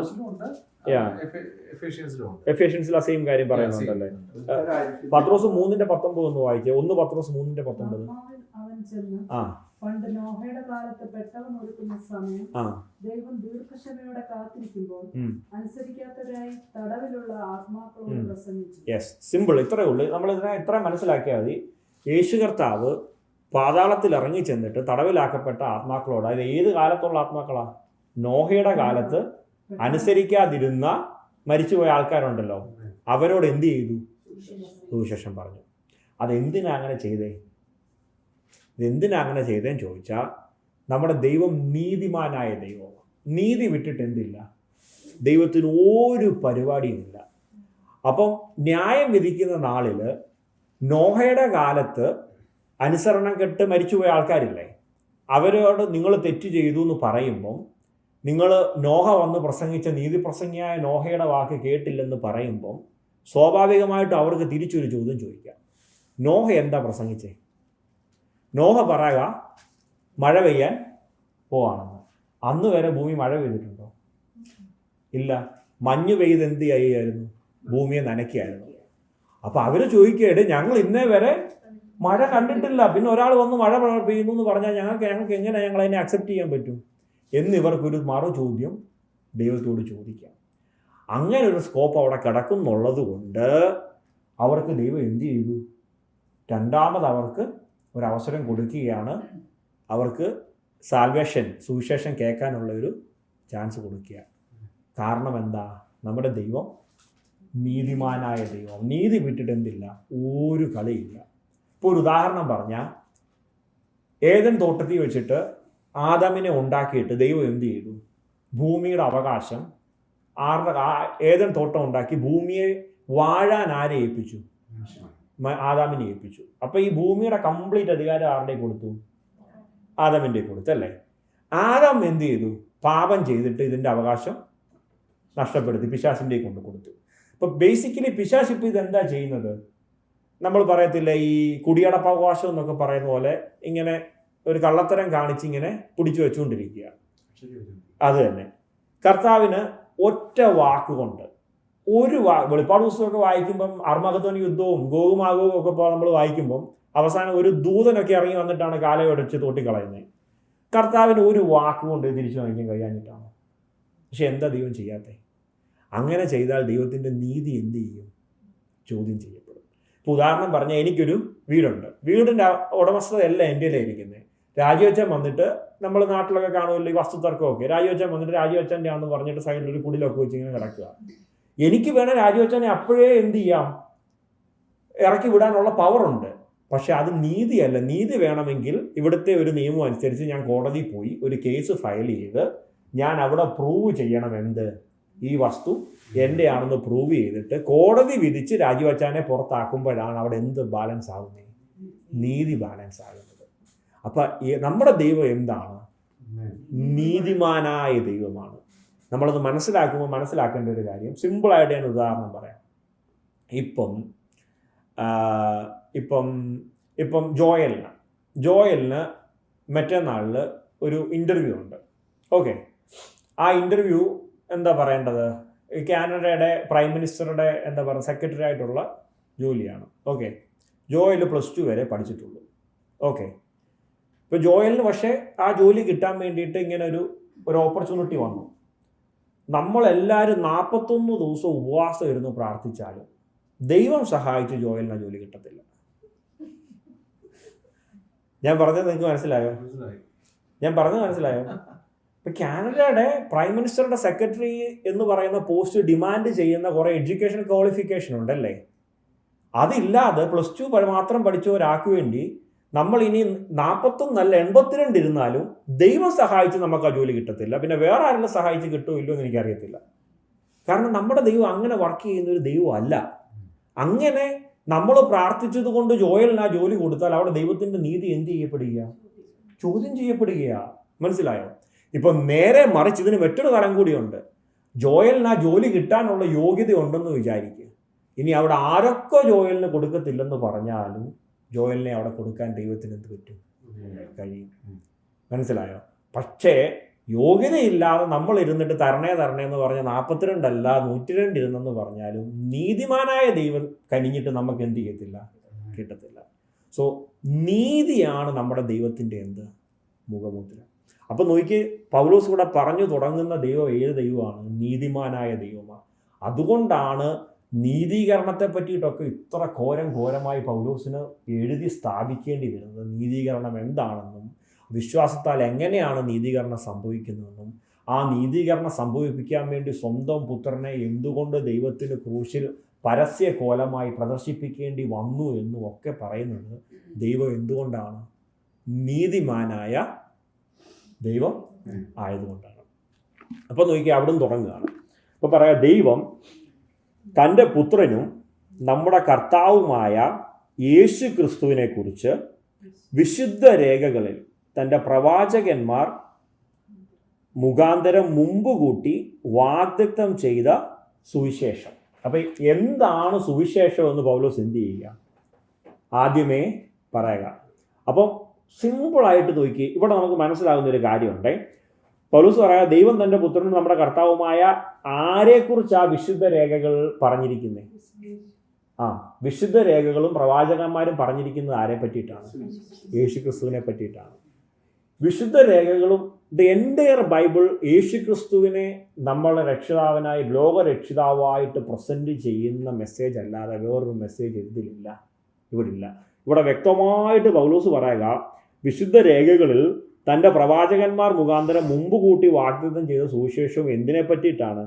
എഫേഷ്യൻസിൽ ആ സെയിം കാര്യം പറയുന്നുണ്ടല്ലേ. പത്രോസ് 3:19 ഒന്ന് വായിക്കുക. 1 പത്രോസ് 3:19. പണ്ട് നോഹയുടെ കാലത്ത് പെട്ടവൻ ഒരുക്കുന്ന സമയം ദൈവം ദീർഘക്ഷമയോടെ കാത്തിരിക്കുമ്പോൾ അനുസരിക്കാത്തവരായി തടവിലുള്ള ആത്മാക്കളോട് പ്രസംഗിച്ചു. Yes, simple. ഇത്രയേ ഉള്ളൂ. നമ്മൾ ഇതിനെ ഇത്ര മനസ്സിലാക്കിയാൽ മതി. യേശു കർത്താവ് പാതാളത്തിൽ ഇറങ്ങി ചെന്നിട്ട് തടവിലാക്കപ്പെട്ട ആത്മാക്കളോട്, അതായത് ഏത് കാലത്തുള്ള ആത്മാക്കളാ? നോഹയുടെ കാലത്ത് അനുസരിക്കാതിരുന്ന മരിച്ചുപോയ ആൾക്കാരുണ്ടല്ലോ, അവരോട് എന്ത് ചെയ്തു? സുവിശേഷം പറഞ്ഞു. അതെന്തിനാ അങ്ങനെ ചെയ്തേ? ഇതെന്തിനാ അങ്ങനെ ചെയ്തേന്ന് ചോദിച്ചാൽ, നമ്മുടെ ദൈവം നീതിമാനായ ദൈവമാണ്. നീതി വിട്ടിട്ട് എന്തില്ല? ദൈവത്തിന് ഒരു പരിപാടിയുമില്ല. അപ്പം ന്യായം വിധിക്കുന്ന നാളിൽ നോഹയുടെ കാലത്ത് അനുസരണം കെട്ട് മരിച്ചുപോയ ആൾക്കാരില്ലേ, അവരോട് നിങ്ങൾ തെറ്റ് ചെയ്തു എന്ന് പറയുമ്പം, നിങ്ങൾ നോഹ വന്ന് പ്രസംഗിച്ച നീതിപ്രസംഗിയായ നോഹയുടെ വാക്ക് കേട്ടില്ലെന്ന് പറയുമ്പം, സ്വാഭാവികമായിട്ടും അവർക്ക് തിരിച്ചൊരു ചോദ്യം ചോദിക്കാം. നോഹ എന്താ പ്രസംഗിച്ചേ? നോഹ പറയുക മഴ പെയ്യാൻ പോവാണെന്ന്. അന്ന് വരെ ഭൂമി മഴ പെയ്തിട്ടുണ്ടോ? ഇല്ല. മഞ്ഞ് പെയ്ത് എന്ത് ചെയ്യായിരുന്നു? ഭൂമിയെ നനയ്ക്കായിരുന്നു. അപ്പം അവർ ചോദിക്കുകയാണ്, ഞങ്ങൾ ഇന്നേ വരെ മഴ കണ്ടിട്ടില്ല, പിന്നെ ഒരാൾ വന്ന് മഴ പെയ്യുന്നു എന്ന് പറഞ്ഞാൽ ഞങ്ങൾക്ക് എങ്ങനെ അതിനെ അക്സെപ്റ്റ് ചെയ്യാൻ പറ്റും എന്നിവർക്കൊരു മറു ചോദ്യം ദൈവത്തോട് ചോദിക്കാം. അങ്ങനെ ഒരു സ്കോപ്പ് അവിടെ കിടക്കുന്നുള്ളത് കൊണ്ട് അവർക്ക് ദൈവം എന്ത് ചെയ്തു? രണ്ടാമത് അവർക്ക് ഒരവസരം കൊടുക്കുകയാണ്. അവർക്ക് സാൽവേഷൻ, സുവിശേഷം കേൾക്കാനുള്ള ഒരു ചാൻസ് കൊടുക്കുക. കാരണം എന്താ? നമ്മുടെ ദൈവം നീതിമാനായ ദൈവം. നീതി വിട്ടിട്ട് എന്തില്ല? ഒരു കളിയില്ല. ഇപ്പോൾ ഒരു ഉദാഹരണം പറഞ്ഞാൽ, ഏദൻ തോട്ടത്തിൽ വെച്ചിട്ട് ആദാമിനെ ഉണ്ടാക്കിയിട്ട് ദൈവം എന്ത് ചെയ്തു? ഭൂമിയുടെ അവകാശം ഏദൻ തോട്ടം ഉണ്ടാക്കി ഭൂമിയെ വാഴാൻ ആരെ ഏൽപ്പിച്ചു? ആദാമിനെ ഏൽപ്പിച്ചു. അപ്പോൾ ഈ ഭൂമിയുടെ കംപ്ലീറ്റ് അധികാരം ആരുടെ കൊടുത്തു? ആദാമിൻ്റെ കൊടുത്തല്ലേ. ആദാം എന്ത് ചെയ്തു? പാപം ചെയ്തിട്ട് ഇതിൻ്റെ അവകാശം നഷ്ടപ്പെടുത്തി പിശാചിൻ്റെ കൊണ്ട് കൊടുത്തു. അപ്പോൾ ബേസിക്കലി പിശാച് ഇപ്പോൾ ഇതെന്താ ചെയ്യുന്നത്? നമ്മൾ പറയത്തില്ല, ഈ കുടിയടപ്പാവകാശം എന്നൊക്കെ പറയുന്ന പോലെ ഇങ്ങനെ ഒരു കള്ളത്തരം കാണിച്ച് ഇങ്ങനെ പിടിച്ചു വെച്ചുകൊണ്ടിരിക്കുക. അത് തന്നെ കർത്താവിന് ഒറ്റ വാക്കുകൊണ്ട് വെളിപ്പാട് പുസ്തകമൊക്കെ വായിക്കുമ്പം അർമഗദോൻ യുദ്ധവും ഗോഗുമാഗവും ഒക്കെ നമ്മൾ വായിക്കുമ്പം അവസാനം ഒരു ദൂതനൊക്കെ ഇറങ്ങി വന്നിട്ടാണ് കാലം ഒടച്ച് തോട്ടിക്കളയുന്നത്. കർത്താവിന് ഒരു വാക്കുകൊണ്ട് തിരിച്ചു വാങ്ങിക്കാൻ കഴിയാഞ്ഞിട്ടാണ്. പക്ഷെ എന്താ ദൈവം ചെയ്യാത്തേ? അങ്ങനെ ചെയ്താൽ ദൈവത്തിൻ്റെ നീതി എന്ത് ചെയ്യും? ചോദ്യം ചെയ്യപ്പെടും. ഇപ്പോൾ ഉദാഹരണം പറഞ്ഞാൽ, എനിക്കൊരു വീടുണ്ട്. വീടിൻ്റെ ഉടമസ്ഥതയല്ല എൻ്റെ ഇരിക്കുന്നത്. രാജിവെച്ചാൻ വന്നിട്ട്, നമ്മൾ നാട്ടിലൊക്കെ കാണുമല്ലോ ഈ വസ്തുതർക്കമൊക്കെ, രാജിവെച്ചാൻ വന്നിട്ട് രാജിവെച്ചാൻ്റെ ആണെന്ന് പറഞ്ഞിട്ട് സൈഡിലൊരു കുടിലൊക്കെ വെച്ച് ഇങ്ങനെ കിടക്കുക. എനിക്ക് വേണേൽ രാജിവെച്ചാനെ അപ്പോഴേ എന്ത് ചെയ്യാം? ഇറക്കി വിടാനുള്ള പവറുണ്ട്. പക്ഷെ അത് നീതിയല്ല. നീതി വേണമെങ്കിൽ ഇവിടുത്തെ ഒരു നിയമം അനുസരിച്ച് ഞാൻ കോടതിയിൽ പോയി ഒരു കേസ് ഫയൽ ചെയ്ത് ഞാൻ അവിടെ പ്രൂവ് ചെയ്യണം എന്ത്? ഈ വസ്തു എൻ്റെ ആണെന്ന് പ്രൂവ് ചെയ്തിട്ട് കോടതി വിധിച്ച് രാജിവെച്ചാനെ പുറത്താക്കുമ്പോഴാണ് അവിടെ എന്ത് ബാലൻസ് ആകുന്നത്? നീതി ബാലൻസ് ആകുന്നത്. അപ്പം നമ്മുടെ ദൈവം എന്താണ്? നീതിമാനായ ദൈവമാണ്. നമ്മളത് മനസ്സിലാക്കേണ്ട ഒരു കാര്യം, സിമ്പിളായിട്ട് ഞാൻ ഉദാഹരണം പറയാം. ഇപ്പം ജോയലിന് മറ്റന്നാളിൽ ഒരു ഇൻ്റർവ്യൂ ഉണ്ട്. ഓക്കെ, ആ ഇൻ്റർവ്യൂ എന്താ പറയേണ്ടത്, കാനഡയുടെ പ്രൈം മിനിസ്റ്ററുടെ എന്താ പറയുക സെക്രട്ടറി ആയിട്ടുള്ള ജോലിയാണ്. ഓക്കെ, ജോയൽ +2 വരെ പഠിച്ചിട്ടുള്ളൂ. ഓക്കെ, ഇപ്പോൾ ജോയലിന് പക്ഷേ ആ ജോലി കിട്ടാൻ വേണ്ടിയിട്ട് ഇങ്ങനെ ഒരു ഓപ്പർച്യൂണിറ്റി വന്നു. നമ്മളെല്ലാവരും 41 ദിവസം ഉപവാസം ഇരുന്ന് പ്രാർത്ഥിച്ചാലും ദൈവം സഹായിച്ച് ജോയലിന് ആ ജോലി കിട്ടത്തില്ല. ഞാൻ പറഞ്ഞത് നിങ്ങൾക്ക് മനസ്സിലായോ? ഇപ്പം കാനഡയുടെ പ്രൈം മിനിസ്റ്ററുടെ സെക്രട്ടറി എന്ന് പറയുന്ന പോസ്റ്റ് ഡിമാൻഡ് ചെയ്യുന്ന കുറേ എഡ്യൂക്കേഷൻ ക്വാളിഫിക്കേഷൻ ഉണ്ടല്ലേ. അതില്ലാതെ +2 മാത്രം പഠിച്ച ഒരാൾക്ക് വേണ്ടി നമ്മൾ ഇനി 41 അല്ല 82 ഇരുന്നാലും ദൈവം സഹായിച്ച് നമുക്ക് ആ ജോലി കിട്ടത്തില്ല. പിന്നെ വേറെ ആരെങ്കിലും സഹായിച്ച് കിട്ടുമോ ഇല്ലോ എന്ന് എനിക്കറിയത്തില്ല. കാരണം നമ്മുടെ ദൈവം അങ്ങനെ വർക്ക് ചെയ്യുന്ന ഒരു ദൈവമല്ല. അങ്ങനെ നമ്മൾ പ്രാർത്ഥിച്ചത് കൊണ്ട് ജോയലിന് ആ ജോലി കൊടുത്താൽ അവിടെ ദൈവത്തിൻ്റെ നീതി എന്ത് ചെയ്യപ്പെടുക? ചോദ്യം ചെയ്യപ്പെടുകയാ. മനസ്സിലായോ? ഇപ്പം നേരെ മറിച്ച് ഇതിന് മറ്റൊരു തലം കൂടിയുണ്ട്. ജോയലിന് ആ ജോലി കിട്ടാനുള്ള യോഗ്യത ഉണ്ടെന്ന് വിചാരിക്കുക. ഇനി അവിടെ ആരൊക്കെ ജോയലിന് കൊടുക്കത്തില്ലെന്ന് പറഞ്ഞാലും ജോയലിനെ അവിടെ കൊടുക്കാൻ ദൈവത്തിന് എന്ത് പറ്റും? കഴിയും. മനസ്സിലായോ? പക്ഷേ യോഗ്യതയില്ലാതെ നമ്മൾ ഇരുന്നിട്ട് തരണേ എന്ന് പറഞ്ഞാൽ 42 അല്ല 102 ഇരുന്നെന്ന് പറഞ്ഞാലും നീതിമാനായ ദൈവം കനിഞ്ഞിട്ട് നമുക്ക് എന്ത് ചെയ്യത്തില്ല? കിട്ടത്തില്ല. സോ നീതിയാണ് നമ്മുടെ ദൈവത്തിൻ്റെ മുഖമുദ്ര. അപ്പം നോക്കി, പൗലോസ് കൂടെ പറഞ്ഞു തുടങ്ങുന്ന ദൈവം ഏത് ദൈവമാണ്? നീതിമാനായ ദൈവമാണ്. അതുകൊണ്ടാണ് നീതീകരണത്തെ പറ്റിയിട്ടൊക്കെ ഇത്ര ഘോരമായി പൗലോസിന് എഴുതി സ്ഥാപിക്കേണ്ടി വരുന്നത്. നീതീകരണം എന്താണെന്നും വിശ്വാസത്താൽ എങ്ങനെയാണ് നീതീകരണം സംഭവിക്കുന്നതെന്നും ആ നീതീകരണം സംഭവിപ്പിക്കാൻ വേണ്ടി സ്വന്തം പുത്രനെ എന്തുകൊണ്ട് ദൈവത്തിന് ക്രൂശിൽ പരസ്യ കോലമായി പ്രദർശിപ്പിക്കേണ്ടി വന്നു എന്നും ഒക്കെ പറയുന്നത് ദൈവം എന്തുകൊണ്ടാണ്? നീതിമാനായ ദൈവം ആയതുകൊണ്ടാണ്. അപ്പോൾ നോക്കി, അവിടുന്ന് തുടങ്ങുകയാണ്. അപ്പോൾ പറയാം, ദൈവം തൻ്റെ പുത്രനും നമ്മുടെ കർത്താവുമായ യേശു ക്രിസ്തുവിനെ കുറിച്ച് വിശുദ്ധ രേഖകളിൽ തൻ്റെ പ്രവാചകന്മാർ മുഖാന്തരം മുമ്പ് കൂട്ടി വാഗ്ദത്തം ചെയ്ത സുവിശേഷം. അപ്പം എന്താണ് സുവിശേഷം എന്ന് പൗലോസ് എന്ത് ചെയ്യുക? ആദ്യമേ പറയുക. അപ്പം സിമ്പിളായിട്ട് നോക്കി ഇവിടെ നമുക്ക് മനസ്സിലാകുന്ന ഒരു കാര്യമുണ്ട്. പൗലോസ് പറയാം, ദൈവം തൻ്റെ പുത്രനും നമ്മുടെ കർത്താവുമായ ആരെക്കുറിച്ച് ആ വിശുദ്ധ രേഖകൾ പറഞ്ഞിരിക്കുന്നത്? വിശുദ്ധ രേഖകളും പ്രവാചകന്മാരും പറഞ്ഞിരിക്കുന്നത് ആരെ പറ്റിയിട്ടാണ്? യേശു ക്രിസ്തുവിനെ പറ്റിയിട്ടാണ്. വിശുദ്ധ രേഖകളും ദ എൻ്റയർ ബൈബിൾ യേശു ക്രിസ്തുവിനെ നമ്മളെ രക്ഷിതാവിനായി ലോകരക്ഷിതാവായിട്ട് പ്രസൻറ്റ് ചെയ്യുന്ന മെസ്സേജ് അല്ലാതെ വേറൊരു മെസ്സേജ് ഇതിലില്ല, ഇവിടില്ല. ഇവിടെ വ്യക്തമായിട്ട് പൗലോസ് പറയുക, വിശുദ്ധ രേഖകളിൽ തൻ്റെ പ്രവാചകന്മാർ മുഖാന്തരം മുമ്പ് കൂട്ടി വാഗ്ദത്തം ചെയ്ത സുവിശേഷം എന്തിനെ പറ്റിയിട്ടാണ്?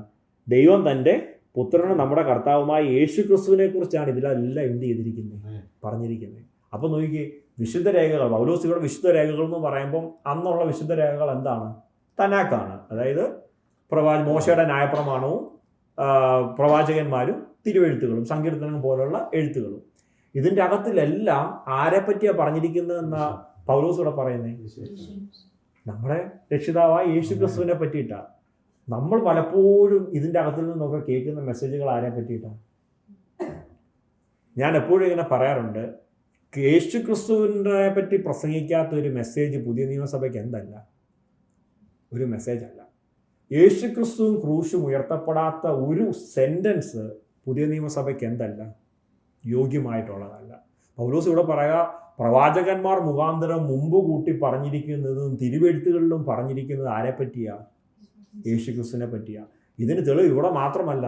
ദൈവം തൻ്റെ പുത്രന് നമ്മുടെ കർത്താവുമായ യേശു ക്രിസ്തുവിനെ കുറിച്ചാണ് ഇതിലെല്ലാം എന്ത് ചെയ്തിരിക്കുന്നത്? പറഞ്ഞിരിക്കുന്നത്. അപ്പോൾ നോക്കി, വിശുദ്ധ രേഖകൾ, പൗലോസ് ഇവിടെ വിശുദ്ധ രേഖകൾ എന്ന് പറയുമ്പം അന്നുള്ള വിശുദ്ധ രേഖകൾ എന്താണ്? തനാക്കാണ്. അതായത് മോശയുടെ ന്യായപ്രമാണവും പ്രവാചകന്മാരും തിരുവെഴുത്തുകളും സങ്കീർത്തനം പോലുള്ള എഴുത്തുകളും. ഇതിൻ്റെ അകത്തിലെല്ലാം ആരെ പറ്റിയാണ് പറഞ്ഞിരിക്കുന്നതെന്ന പൗലോസ് ഇവിടെ പറയുന്നത്? നമ്മുടെ രക്ഷിതാവായ യേശു ക്രിസ്തുവിനെ പറ്റിയിട്ടാണ്. നമ്മൾ പലപ്പോഴും ഇതിൻ്റെ അകത്തിൽ നിന്നൊക്കെ കേൾക്കുന്ന മെസ്സേജുകൾ ആരെ പറ്റിയിട്ടാണ്? ഞാൻ എപ്പോഴും ഇങ്ങനെ പറയാറുണ്ട്, യേശു ക്രിസ്തുവിനെ പറ്റി പ്രസംഗിക്കാത്ത ഒരു മെസ്സേജ് പുതിയ നിയമസഭയ്ക്ക് എന്തല്ല? ഒരു മെസ്സേജ് അല്ല. യേശു ക്രിസ്തുവും ക്രൂശും ഉയർത്തപ്പെടാത്ത ഒരു സെൻറ്റൻസ് പുതിയ നിയമസഭയ്ക്ക് എന്തല്ല? യോഗ്യമായിട്ടുള്ളതല്ല. പൗലോസ് ഇവിടെ പറയുക, പ്രവാചകന്മാർ മുഖാന്തരം മുമ്പ് കൂട്ടി പറഞ്ഞിരിക്കുന്നതും തിരുവെഴുത്തുകളിലും പറഞ്ഞിരിക്കുന്നത് ആരെ പറ്റിയാണ്? യേശു ക്രിസ്തുവിനെ പറ്റിയാണ്. ഇതിന് തെളിവ് ഇവിടെ മാത്രമല്ല,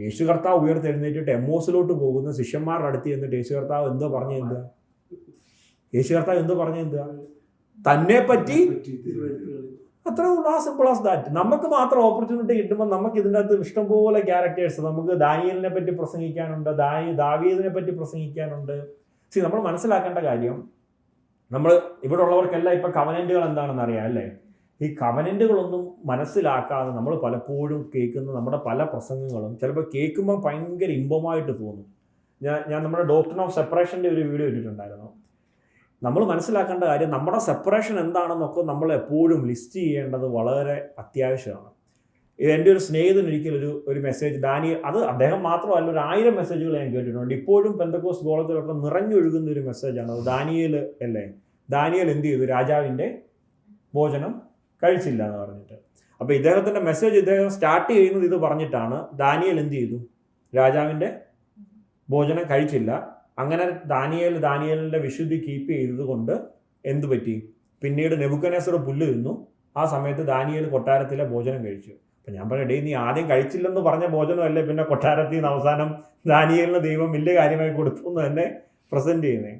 യേശു കർത്താവ് ഉയർത്തെഴുന്നേറ്റിട്ട് എമ്മോസിലോട്ട് പോകുന്ന ശിഷ്യന്മാരുടെ അടുത്ത് ചെന്നിട്ട് യേശു കർത്താവ് എന്തോ പറഞ്ഞു എന്താ? തന്നെ പറ്റി. അത്ര സിമ്പിൾ ആസ് ദാറ്റ്. നമുക്ക് മാത്രം ഓപ്പർച്യൂണിറ്റി കിട്ടുമ്പോൾ നമുക്ക് ഇതിൻ്റെ അകത്ത് ഇഷ്ടംപോലെ ക്യാരക്ടേഴ്സ്, നമുക്ക് ദാനിയേലിനെ പറ്റി പ്രസംഗിക്കാനുണ്ട്, ദാവീദിനെ പറ്റി പ്രസംഗിക്കാനുണ്ട്. നമ്മൾ മനസ്സിലാക്കേണ്ട കാര്യം, നമ്മൾ ഇവിടെ ഉള്ളവർക്കെല്ലാം ഇപ്പം കവനൻറ്റുകൾ എന്താണെന്ന് അറിയാം അല്ലേ? ഈ കവനൻറ്റുകളൊന്നും മനസ്സിലാക്കാതെ നമ്മൾ പലപ്പോഴും കേൾക്കുന്ന നമ്മുടെ പല പ്രസംഗങ്ങളും ചിലപ്പോൾ കേൾക്കുമ്പോൾ ഭയങ്കര ഇമ്പമായിട്ട് തോന്നും. ഞാൻ നമ്മുടെ ഡോക്ട്രിൻ ഓഫ് സെപ്പറേഷൻ്റെ ഒരു വീഡിയോ ഇട്ടിട്ടുണ്ടായിരുന്നു. നമ്മൾ മനസ്സിലാക്കേണ്ട കാര്യം, നമ്മുടെ സെപ്പറേഷൻ എന്താണെന്നൊക്കെ നമ്മൾ എപ്പോഴും ലിസ്റ്റ് ചെയ്യേണ്ടത് വളരെ അത്യാവശ്യമാണ്. എൻ്റെ ഒരു സ്നേഹിതൻ ഒരിക്കലും ഒരു മെസ്സേജ് ഡാനിയൽ, അത് അദ്ദേഹം മാത്രമല്ല, 1000 മെസ്സേജുകൾ ഞാൻ കേട്ടിട്ടുണ്ട്. ഇപ്പോഴും പെന്തക്കോസ്റ്റ് ഗോളത്തിലൊക്കെ നിറഞ്ഞൊഴുകുന്ന ഒരു മെസ്സേജാണ് അത്. ദാനിയേൽ അല്ലേ, ദാനിയേൽ എന്ത് ചെയ്തു? രാജാവിൻ്റെ ഭോജനം കഴിച്ചില്ല എന്ന് പറഞ്ഞിട്ട്. അപ്പോൾ ഇദ്ദേഹത്തിൻ്റെ മെസ്സേജ് ഇദ്ദേഹം സ്റ്റാർട്ട് ചെയ്യുന്നത് ഇത് പറഞ്ഞിട്ടാണ്. ദാനിയേൽ എന്ത് ചെയ്തു? രാജാവിൻ്റെ ഭോജനം കഴിച്ചില്ല. അങ്ങനെ ദാനിയേലിൻ്റെ വിശുദ്ധി കീപ്പ് ചെയ്തത് കൊണ്ട് എന്ത് പറ്റി? പിന്നീട് നെബൂഖദ്നേസർ പുല്ല് തിന്നു. ആ സമയത്ത് ദാനിയേൽ കൊട്ടാരത്തിലെ ഭോജനം കഴിച്ചു. അപ്പം ഞാൻ പറഞ്ഞു, നീ ആദ്യം കഴിച്ചില്ലെന്ന് പറഞ്ഞ ഭോജനമല്ലേ പിന്നെ കൊട്ടാരത്തിൽ നിന്ന് അവസാനം ദാനിയേലിന് ദൈവം വലിയ കാര്യമായി കൊടുത്തു എന്ന് തന്നെ പ്രസൻറ്റ് ചെയ്യുന്നത്.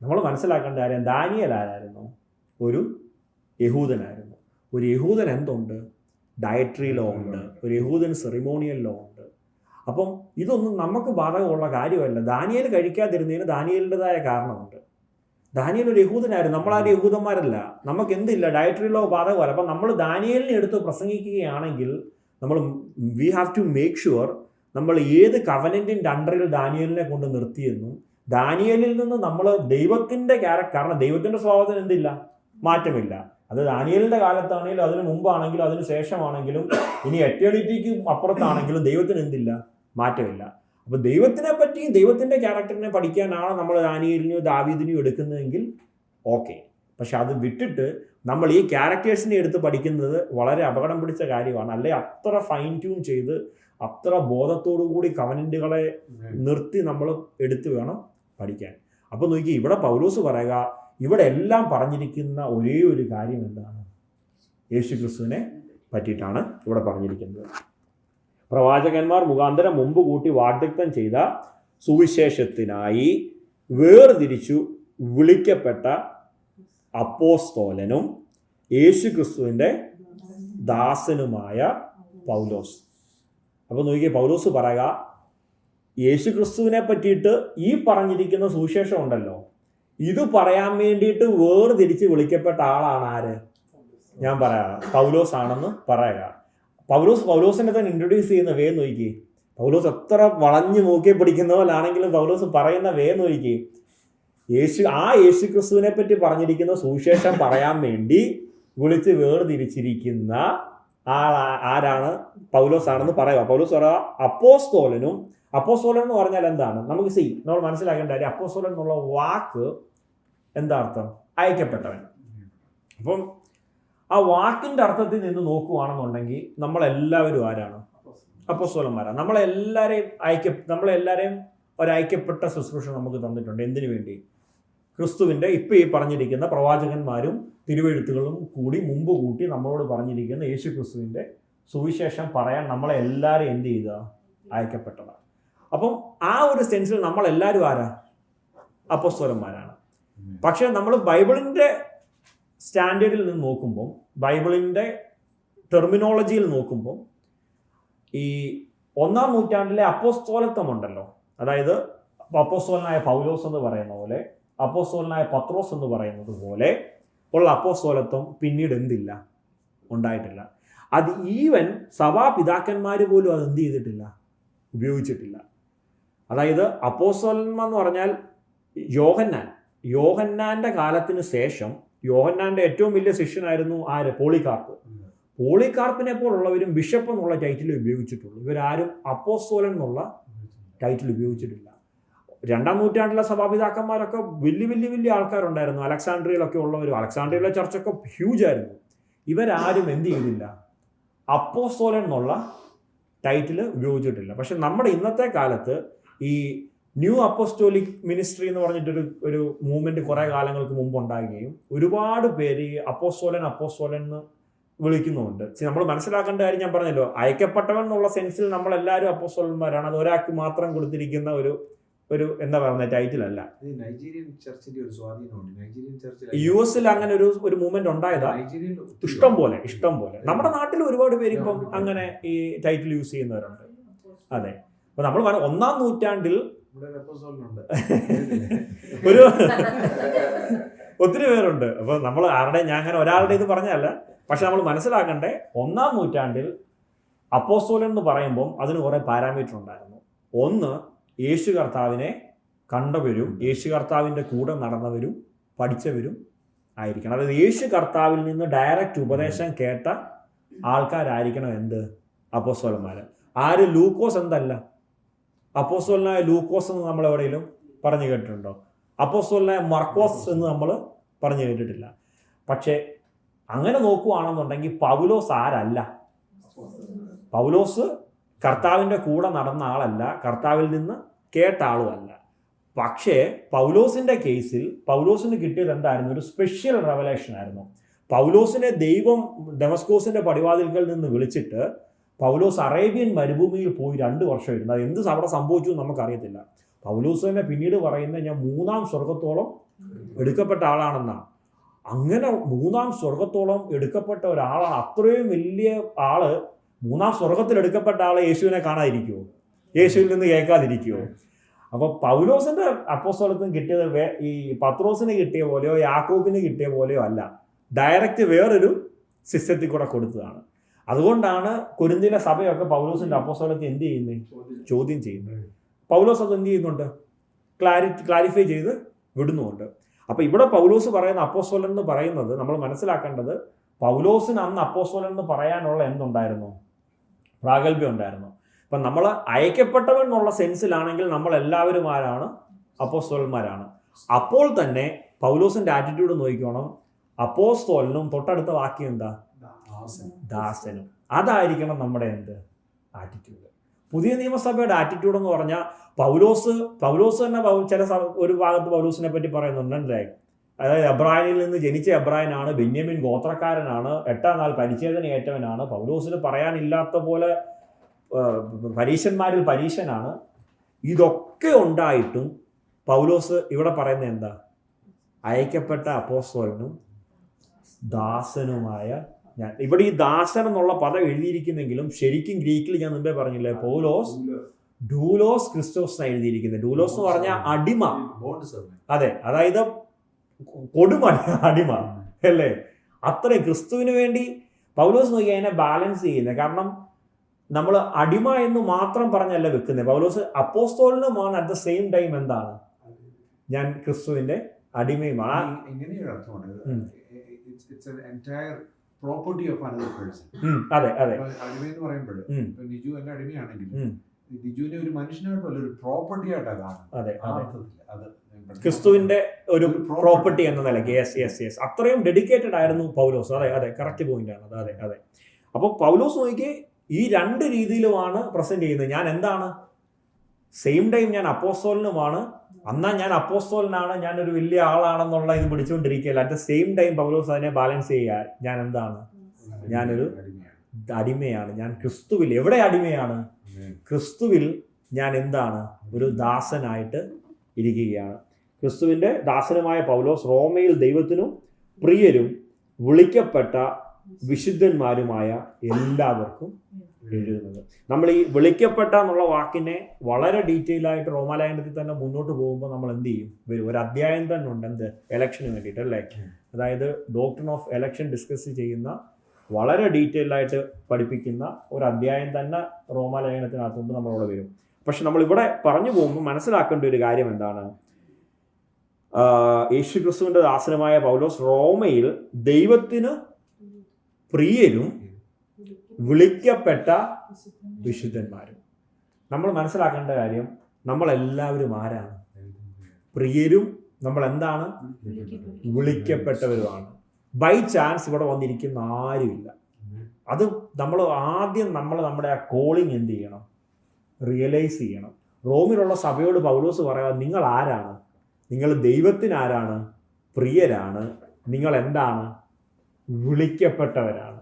നമ്മൾ മനസ്സിലാക്കേണ്ട കാര്യം, ദാനിയേൽ ആരായിരുന്നു? ഒരു യഹൂദനായിരുന്നു. ഒരു യഹൂദൻ എന്തുണ്ട്? ഡയറ്ററി ലോ ഉണ്ട്. ഒരു യഹൂദൻ സെറിമോണിയൽ ലോ ഉണ്ട്. അപ്പം ഇതൊന്നും നമുക്ക് ബാധകമുള്ള കാര്യമല്ല. ദാനിയേൽ കഴിക്കാതിരുന്നതിന് ദാനിയേലിൻ്റെതായ കാരണമുണ്ട്. ദാനിയേൽ ഒരു യഹൂദനായിരുന്നു. നമ്മളാരും യഹൂദന്മാരല്ല. നമുക്ക് എന്തില്ല? ഡയറ്ററി ലോ ബാധകമല്ല. അപ്പം നമ്മൾ ദാനിയേലിനെ എടുത്ത് പ്രസംഗിക്കുകയാണെങ്കിൽ we have to make sure നമ്മൾ ഏത് കവനൻറ്റിൻ്റെ അണ്ടറിൽ ദാനിയേലിനെ കൊണ്ട് നിർത്തിയെന്നും ദാനിയേലിൽ നിന്ന് നമ്മൾ ദൈവത്തിൻ്റെ കാരണം ദൈവത്തിൻ്റെ സ്വഭാവത്തിന് എന്തില്ല? മാറ്റമില്ല. അത് ദാനിയേലിൻ്റെ കാലത്താണെങ്കിലും അതിന് മുമ്പാണെങ്കിലും അതിന് ശേഷമാണെങ്കിലും ഇനി എറ്റേണിറ്റിക്ക് അപ്പുറത്താണെങ്കിലും ദൈവത്തിന് എന്തില്ല? മാറ്റമില്ല. അപ്പോൾ ദൈവത്തിനെ പറ്റിയും ദൈവത്തിൻ്റെ ക്യാരക്ടറിനെ പഠിക്കാനാണ് നമ്മൾ ദാനിയേലിനെയോ ദാവീദിനെയോ എടുക്കുന്നതെങ്കിൽ ഓക്കെ. പക്ഷെ അത് വിട്ടിട്ട് നമ്മൾ ഈ ക്യാരക്ടേഴ്സിനെ എടുത്ത് പഠിക്കുന്നത് വളരെ അപകടം പിടിച്ച കാര്യമാണ്. അല്ലെ അത്ര ഫൈൻ ട്യൂൺ ചെയ്ത് അത്ര ബോധത്തോടു കൂടി കവനൻറ്റുകളെ നിർത്തി നമ്മൾ എടുത്ത് വേണം പഠിക്കാൻ. അപ്പോൾ നോക്കി, ഇവിടെ പൗലോസ് പറയുക, ഇവിടെ എല്ലാം പറഞ്ഞിരിക്കുന്ന ഒരേ ഒരു കാര്യം എന്താണ്? യേശു ക്രിസ്തുവിനെ പറ്റിയിട്ടാണ് ഇവിടെ പറഞ്ഞിരിക്കുന്നത്. പ്രവാചകന്മാർ മുഖാന്തരം മുമ്പ് കൂട്ടി വാഗ്ദത്തം ചെയ്ത സുവിശേഷത്തിനായി വേർതിരിച്ചു വിളിക്കപ്പെട്ട അപ്പോസ്തോലനും യേശു ക്രിസ്തുവിൻ്റെ ദാസനുമായ പൗലോസ്. അപ്പോൾ നോക്കിയേ, പൗലോസ് പറയുക, യേശു ക്രിസ്തുവിനെ പറ്റിയിട്ട് ഈ പറഞ്ഞിരിക്കുന്ന സുവിശേഷം ഉണ്ടല്ലോ, ഇത് പറയാൻ വേണ്ടിയിട്ട് വേർതിരിച്ച് വിളിക്കപ്പെട്ട ആളാണ് ആര്? ഞാൻ പറയാം, പൗലോസ് ആണെന്ന് പറയുക. പൗലോസിനെ തന്നെ ഇൻട്രൊഡ്യൂസ് ചെയ്യുന്ന വേ നോക്കി. പൗലോസ് എത്ര വളഞ്ഞു നോക്കി പിടിക്കുന്ന പോലാണെങ്കിലും പൗലോസ് പറയുന്ന വേ നോക്കി. യേശു ക്രിസ്തുവിനെ പറ്റി പറഞ്ഞിരിക്കുന്ന സുവിശേഷം പറയാൻ വേണ്ടി വിളിച്ച് വേർതിരിച്ചിരിക്കുന്ന ആരാണ്? പൗലോസ് ആണെന്ന് പറയുക. പൗലോസ് പറയുക അപ്പോസ്തോലനും. അപ്പോസ്തോലൻ എന്ന് പറഞ്ഞാൽ എന്താണ്? നമുക്ക് നമ്മൾ മനസ്സിലാക്കേണ്ട കാര്യം, അപ്പോസ്തോലൻ എന്നുള്ള വാക്ക് എന്താ അർത്ഥം? അയക്കപ്പെട്ടവൻ. അപ്പം ആ വാക്കിൻ്റെ അർത്ഥത്തിൽ നിന്ന് നോക്കുകയാണെന്നുണ്ടെങ്കിൽ നമ്മളെല്ലാവരും ആരാണ്? അപ്പോസ്തലന്മാരാണ്. നമ്മളെല്ലാവരെയും ഒരയക്കപ്പെട്ട ശുശ്രൂഷ നമുക്ക് തന്നിട്ടുണ്ട്. എന്തിനു വേണ്ടി? ക്രിസ്തുവിൻ്റെ ഇപ്പോൾ ഈ പറഞ്ഞിരിക്കുന്ന പ്രവാചകന്മാരും തിരുവെഴുത്തുകളും കൂടി മുമ്പ് കൂട്ടി നമ്മളോട് പറഞ്ഞിരിക്കുന്ന യേശു ക്രിസ്തുവിൻ്റെ സുവിശേഷം പറയാൻ നമ്മളെല്ലാവരും എന്ത് ചെയ്യുക? അയക്കപ്പെട്ടതാണ്. അപ്പം ആ ഒരു സെൻസിൽ നമ്മളെല്ലാവരും ആരാ? അപ്പോസ്തലന്മാരാണ്. പക്ഷേ നമ്മൾ ബൈബിളിൻ്റെ സ്റ്റാൻഡേർഡിൽ നിന്ന് നോക്കുമ്പം, ബൈബിളിൻ്റെ ടെർമിനോളജിയിൽ നോക്കുമ്പം, ഈ 1-ാം നൂറ്റാണ്ടിലെ അപ്പോസ്തോലത്വം ഉണ്ടല്ലോ, അതായത് അപ്പോസ്തോലനായ പൗലോസ് എന്ന് പറയുന്ന പോലെ, അപ്പോസ്തോലനായ പത്രോസ് എന്ന് പറയുന്നത് പോലെ ഉള്ള അപ്പോസ്തോലത്വം പിന്നീട് എന്തില്ല? ഉണ്ടായിട്ടില്ല. അത് ഈവൻ സഭാപിതാക്കന്മാർ പോലും അത് എന്ത് ചെയ്തിട്ടില്ല? ഉപയോഗിച്ചിട്ടില്ല. അതായത് അപ്പോസ്തലന്മാർ എന്ന് പറഞ്ഞാൽ യോഹന്നാൻ്റെ കാലത്തിന് ശേഷം യോഹന്നാൻ്റെ ഏറ്റവും വലിയ ശിഷ്യനായിരുന്നു ആര്? പോളികാർപ്പ്. പോളികാർപ്പിനെ പോലുള്ളവരും ബിഷപ്പ് എന്നുള്ള ടൈറ്റിൽ ഉപയോഗിച്ചിട്ടുള്ളൂ. ഇവരാരും അപ്പോസ്തലൻ എന്നുള്ള ടൈറ്റിൽ ഉപയോഗിച്ചിട്ടില്ല. 2-ാം നൂറ്റാണ്ടിലെ സഭാപിതാക്കന്മാരൊക്കെ വലിയ ആൾക്കാരുണ്ടായിരുന്നു. അലക്സാണ്ട്രിയയിലൊക്കെ ഉള്ളവരും. അലക്സാണ്ട്രിയയിലെ ചർച്ചൊക്കെ ഹ്യൂജ് ആയിരുന്നു. ഇവരാരും എന്ത് ചെയ്തില്ല? അപ്പോസ്തലൻ എന്നുള്ള ടൈറ്റിൽ ഉപയോഗിച്ചിട്ടില്ല. പക്ഷെ നമ്മുടെ ഇന്നത്തെ കാലത്ത് ഈ ന്യൂ അപ്പോസ്റ്റോലിക് മിനിസ്ട്രി എന്ന് പറഞ്ഞിട്ടൊരു മൂവ്മെൻറ്റ് കുറേ കാലങ്ങൾക്ക് മുമ്പ് ഉണ്ടാകുകയും ഒരുപാട് പേര് ഈ അപ്പോസ്തലൻ എന്ന് വിളിക്കുന്നുമുണ്ട്. നമ്മൾ മനസ്സിലാക്കേണ്ട കാര്യം ഞാൻ പറഞ്ഞല്ലോ, അയക്കപ്പെട്ടവൻ എന്നുള്ള സെൻസിൽ നമ്മളെല്ലാവരും അപ്പോസ്തലന്മാരാണ്. അത് ഒരാൾക്ക് മാത്രം കൊടുത്തിരിക്കുന്ന ഒരു എന്താ പറയുന്ന ടൈറ്റിലല്ല. US അങ്ങനെ ഒരു മൂവ്മെന്റ് ഉണ്ടായതാ. ഇഷ്ടം പോലെ നമ്മുടെ നാട്ടിൽ ഒരുപാട് പേര് ഇപ്പം അങ്ങനെ ഈ ടൈറ്റിൽ യൂസ് ചെയ്യുന്നവരുണ്ട്. അതെ. അപ്പൊ നമ്മൾ 1-ാം നൂറ്റാണ്ടിൽ ഒത്തിരി പേരുണ്ട്. അപ്പൊ നമ്മൾ ഞാൻ അങ്ങനെ ഒരാളുടെ ഇത് പറഞ്ഞല്ല. പക്ഷെ നമ്മൾ മനസ്സിലാക്കണ്ടേ, 1-ാം നൂറ്റാണ്ടിൽ അപ്പോസ്തലൻ എന്ന് പറയുമ്പം അതിന് കുറെ പാരാമീറ്റർ ഉണ്ടായിരുന്നു. ഒന്ന്, യേശു കർത്താവിനെ കണ്ടവരും യേശു കർത്താവിൻ്റെ കൂടെ നടന്നവരും പഠിച്ചവരും ആയിരിക്കണം. അതായത് യേശു കർത്താവിൽ നിന്ന് ഡയറക്റ്റ് ഉപദേശം കേട്ട ആൾക്കാരായിരിക്കണം എന്ത്? അപ്പോസ്തലന്മാർ. ആര്? ലൂക്കോസ് എന്തല്ല? അപ്പോസ്തലനായ ലൂക്കോസ് എന്ന് നമ്മൾ എവിടെയെങ്കിലും പറഞ്ഞു കേട്ടിട്ടുണ്ടോ? അപ്പോസ്തലനായ മർക്കോസ് എന്ന് നമ്മൾ പറഞ്ഞു കേട്ടിട്ടില്ല. പക്ഷേ അങ്ങനെ നോക്കുകയാണെന്നുണ്ടെങ്കിൽ പൗലോസ് ആരല്ല? പൗലോസ് കർത്താവിൻ്റെ കൂടെ നടന്ന ആളല്ല, കർത്താവിൽ നിന്ന് കേട്ട ആളുമല്ല. പക്ഷേ പൗലോസിൻ്റെ കേസിൽ പൗലോസിന് കിട്ടിയത് എന്തായിരുന്നു? ഒരു സ്പെഷ്യൽ റെവലേഷൻ ആയിരുന്നു. പൗലോസിനെ ദൈവം ഡെമസ്കോസിൻ്റെ പടിവാതിൽക്കൽ നിന്ന് വിളിച്ചിട്ട് പൗലോസ് അറേബ്യൻ മരുഭൂമിയിൽ പോയി 2 വർഷം ഇരുന്നു. അത് എന്ത് അവിടെ സംഭവിച്ചു എന്ന് നമുക്കറിയത്തില്ല. പൗലോസ് തന്നെ പിന്നീട് പറയുന്നത് ഞാൻ 3-ാം സ്വർഗത്തോളം എടുക്കപ്പെട്ട ആളാണെന്നാണ്. അങ്ങനെ 3-ാം സ്വർഗത്തോളം എടുക്കപ്പെട്ട ഒരാളാണ്. അത്രയും വലിയ ആള് 3-ാം സ്വർഗത്തിൽ എടുക്കപ്പെട്ട ആളെ യേശുവിനെ കാണാതിരിക്കുമോ? യേശുവിൽ നിന്ന് കേൾക്കാതിരിക്കുമോ? അപ്പോൾ പൗലോസിന്റെ അപ്പോസ്തലത്തിന് കിട്ടിയത് ഈ പത്രോസിന് കിട്ടിയ പോലെയോ യാക്കോബിന് കിട്ടിയ പോലെയോ അല്ല, ഡയറക്റ്റ് വേറൊരു സിസ്റ്റത്തിൽ കൂടെ കൊടുത്തതാണ്. അതുകൊണ്ടാണ് കൊരിന്തിലെ സഭയൊക്കെ പൗലോസിന്റെ അപ്പോസ്തലത്തെ എന്ത് ചെയ്യുന്നത്? ചോദ്യം ചെയ്യുന്നത്. പൗലോസ് അത് എന്ത് ചെയ്യുന്നുണ്ട്? ക്ലാരിഫൈ ചെയ്ത് വിടുന്നുമുണ്ട്. അപ്പോൾ ഇവിടെ പൗലോസ് പറയുന്ന അപ്പോസ്തലൻ എന്ന് പറയുന്നത് നമ്മൾ മനസ്സിലാക്കേണ്ടത്, പൗലോസിന് അന്ന് അപ്പോസ്തലൻ എന്ന് പറയാനുള്ള എന്തുണ്ടായിരുന്നു? പ്രാഗൽഭ്യം ഉണ്ടായിരുന്നു. അപ്പം നമ്മൾ അയക്കപ്പെട്ടവൻ എന്നുള്ള സെൻസിലാണെങ്കിൽ നമ്മൾ എല്ലാവരും ആരാണ്? അപ്പോസ്തലന്മാരാണ്. അപ്പോൾ തന്നെ പൗലോസിന്റെ ആറ്റിറ്റ്യൂഡ് നോക്കിക്കോണം. അപ്പോസ്തലനും തൊട്ടടുത്ത വാക്യം എന്താ? ദാസനും. അതായിരിക്കണം നമ്മുടെ ആറ്റിറ്റ്യൂഡ്. പുതിയ നിയമസഭയുടെ ആറ്റിറ്റ്യൂഡ് എന്ന് പറഞ്ഞാൽ പൗലോസ് തന്നെ ചില ഒരു ഭാഗത്ത് പൗലോസിനെ പറ്റി പറയുന്നുണ്ടല്ലേ. അതായത് എബ്രായനിൽ നിന്ന് ജനിച്ച എബ്രായനാണ്, ബെന്യാമിൻ ഗോത്രക്കാരനാണ്, 8-ാം നാൾ പരിച്ഛേദന ഏറ്റവനാണ്, പൗലോസിന് പറയാനില്ലാത്ത പോലെ പരീശന്മാരിൽ പരീശനാണ്. ഇതൊക്കെ ഉണ്ടായിട്ടും പൗലോസ് ഇവിടെ പറയുന്നത് എന്താ? അയക്കപ്പെട്ട അപ്പോസ്തലനും ദാസനുമായ ഞാൻ. ഇവിടെ ഈ ദാസൻ എന്നുള്ള പദം എഴുതിയിരിക്കുന്നെങ്കിലും ശരിക്കും ഗ്രീക്കിൽ ഞാൻ മുമ്പേ പറഞ്ഞില്ലേ, പൗലോസ് ഡൂലോസ് ക്രിസ്റ്റോസ് എന്നാണ് എഴുതിയിരിക്കുന്നത്. ഡൂലോസ് എന്ന് പറഞ്ഞാൽ അടിമ. അതെ, അതായത് അടിമ അല്ലേ? അത്രയും ക്രിസ്തുവിന് വേണ്ടി പൗലോസ് നോക്കി അതിനെ ബാലൻസ് ചെയ്യുന്നത്. കാരണം നമ്മൾ അടിമ എന്ന് മാത്രം പറഞ്ഞല്ല വെക്കുന്നത്. പൗലോസ് അപ്പോസ്തലനുമാണ്, അറ്റ് ദ സെയിം ടൈം എന്താണ്? ഞാൻ ക്രിസ്തുവിന്റെ അടിമയുമാണ്. Property of another person. അതെ അതെ. അടിമയെന്ന് പറയുമ്പോൾ നിജു എന്റെ അടിമയാണെങ്കിൽ നിജുവിനെ ഒരു മനുഷ്യനായിട്ടല്ല, ഒരു പ്രോപ്പർട്ടി ആയിട്ടാണ് കാണുന്നത്. അത് ക്രിസ്തുവിന്റെ ഒരു പ്രോപ്പർട്ടി എന്ന നിലയ്ക്ക്. യെസ്. അത്രയും ഡെഡിക്കേറ്റഡ് ആയിരുന്നു പൗലോസ്. അതെ അതെ, കറക്റ്റ് പോയിന്റ് ആണ്. അതെ അതെ. അപ്പോൾ പൗലോസ് നോക്കി ഈ 2 രീതിയിലുമാണ് പ്രസന്റ് ചെയ്യുന്നത്. ഞാൻ എന്താണ്? സെയിം ടൈം ഞാൻ അപ്പോസ്തലനുമാണ്. അന്നാ ഞാൻ അപ്പോസ്തലനാണ്, ഞാനൊരു വലിയ ആളാണെന്നുള്ള ഇത് പിടിച്ചുകൊണ്ടിരിക്കുകയല്ല. അറ്റ് ദ സെയിം ടൈം പൗലോസ് അതിനെ ബാലൻസ് ചെയ്യാൻ ഞാൻ എന്താണ്? ഞാനൊരു അടിമയാണ്. ഞാൻ ക്രിസ്തുവിൽ. എവിടെ അടിമയാണ്? ക്രിസ്തുവിൽ ഞാൻ എന്താണ്? ഒരു ദാസനായിട്ട് ഇരിക്കുകയാണ്. ക്രിസ്തുവിന്റെ ദാസനുമായ പൗലോസ് റോമയിൽ ദൈവത്തിനും പ്രിയരും വിളിക്കപ്പെട്ട വിശുദ്ധന്മാരുമായ എല്ലാവർക്കും എഴുതുന്നത്. നമ്മൾ ഈ വിളിക്കപ്പെട്ട എന്നുള്ള വാക്കിനെ വളരെ ഡീറ്റെയിൽ ആയിട്ട് റോമാലേഖനത്തിൽ തന്നെ മുന്നോട്ട് പോകുമ്പോൾ നമ്മൾ എന്ത് ചെയ്യും? ഒരു അധ്യായം തന്നെ ഉണ്ട് എലക്ഷന് വേണ്ടിയിട്ട് അല്ലേ? അതായത് ഡോക്ട്രിൻ ഓഫ് എലക്ഷൻ ഡിസ്കസ് ചെയ്യുന്ന, വളരെ ഡീറ്റെയിൽ ആയിട്ട് പഠിപ്പിക്കുന്ന ഒരു അധ്യായം തന്നെ റോമാലേഖനത്തിനകത്തുകൊണ്ട് നമ്മളവിടെ വരും. പക്ഷെ നമ്മളിവിടെ പറഞ്ഞു പോകുമ്പോൾ മനസ്സിലാക്കേണ്ട ഒരു കാര്യം എന്താണ്? യേശു ക്രിസ്തുവിന്റെ ദാസനുമായ പൗലോസ് റോമയിൽ ദൈവത്തിന് പ്രിയരും വിളിക്കപ്പെട്ട വിശുദ്ധന്മാരും. നമ്മൾ മനസ്സിലാക്കേണ്ട കാര്യം, നമ്മളെല്ലാവരും ആരാണ്? പ്രിയരും നമ്മൾ എന്താണ്? വിളിക്കപ്പെട്ടവരുമാണ്. ബൈ ചാൻസ് ഇവിടെ വന്നിരിക്കുന്ന ആരുമില്ല. അത് നമ്മൾ ആദ്യം നമ്മുടെ ആ കോളിംഗ് എന്ത് ചെയ്യണം? റിയലൈസ് ചെയ്യണം. റോമിലുള്ള സഭയോട് പൗലോസ് പറയാം, നിങ്ങൾ ആരാണ്? നിങ്ങൾ ദൈവത്തിന് ആരാണ്? പ്രിയരാണ്. നിങ്ങൾ എന്താണ്? വിളിക്കപ്പെട്ടവരാണ്.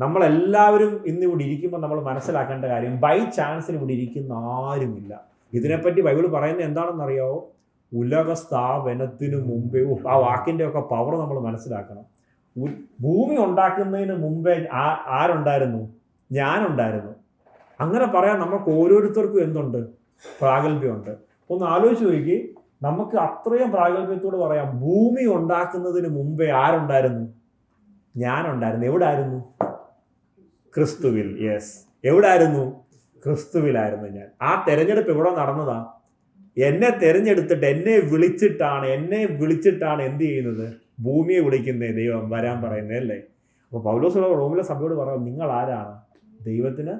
നമ്മളെല്ലാവരും ഇന്നിവിടെ ഇരിക്കുമ്പോൾ നമ്മൾ മനസ്സിലാക്കേണ്ട കാര്യം, ബൈ ചാൻസിൽ ഇവിടെ ഇരിക്കുന്ന ആരുമില്ല. ഇതിനെപ്പറ്റി ബൈബിൾ പറയുന്നത് എന്താണെന്നറിയാവോ? ഉലക സ്ഥാപനത്തിനു മുമ്പേ. ആ വാക്കിൻ്റെ ഒക്കെ പവർ നമ്മൾ മനസ്സിലാക്കണം. ഭൂമി ഉണ്ടാക്കുന്നതിന് മുമ്പേ ആരുണ്ടായിരുന്നു? ഞാനുണ്ടായിരുന്നു. അങ്ങനെ പറയാൻ നമുക്ക് ഓരോരുത്തർക്കും എന്തുണ്ട്? പ്രാഗൽഭ്യമുണ്ട്. ഒന്ന് ആലോചിച്ച് നോക്കി, നമുക്ക് അത്രയും പ്രാഗൽഭ്യത്തോട് പറയാം, ഭൂമി ഉണ്ടാക്കുന്നതിന് മുമ്പേ ആരുണ്ടായിരുന്നു? ഞാനുണ്ടായിരുന്നു. എവിടായിരുന്നു? ക്രിസ്തുവിൽ. യെസ്, എവിടായിരുന്നു? ക്രിസ്തുവിലായിരുന്നു ഞാൻ. ആ തെരഞ്ഞെടുപ്പ് എവിടെ നടന്നതാ? എന്നെ തെരഞ്ഞെടുത്തിട്ട് എന്നെ വിളിച്ചിട്ടാണ് എന്ത് ചെയ്യുന്നത്? ഭൂമിയെ വിളിക്കുന്നേ ദൈവം വരാൻ പറയുന്നത് അല്ലേ? അപ്പോൾ പൗലോസ് റോമിലെ സഭയോട് പറയാം, നിങ്ങൾ ആരാണ്? ദൈവത്തിന്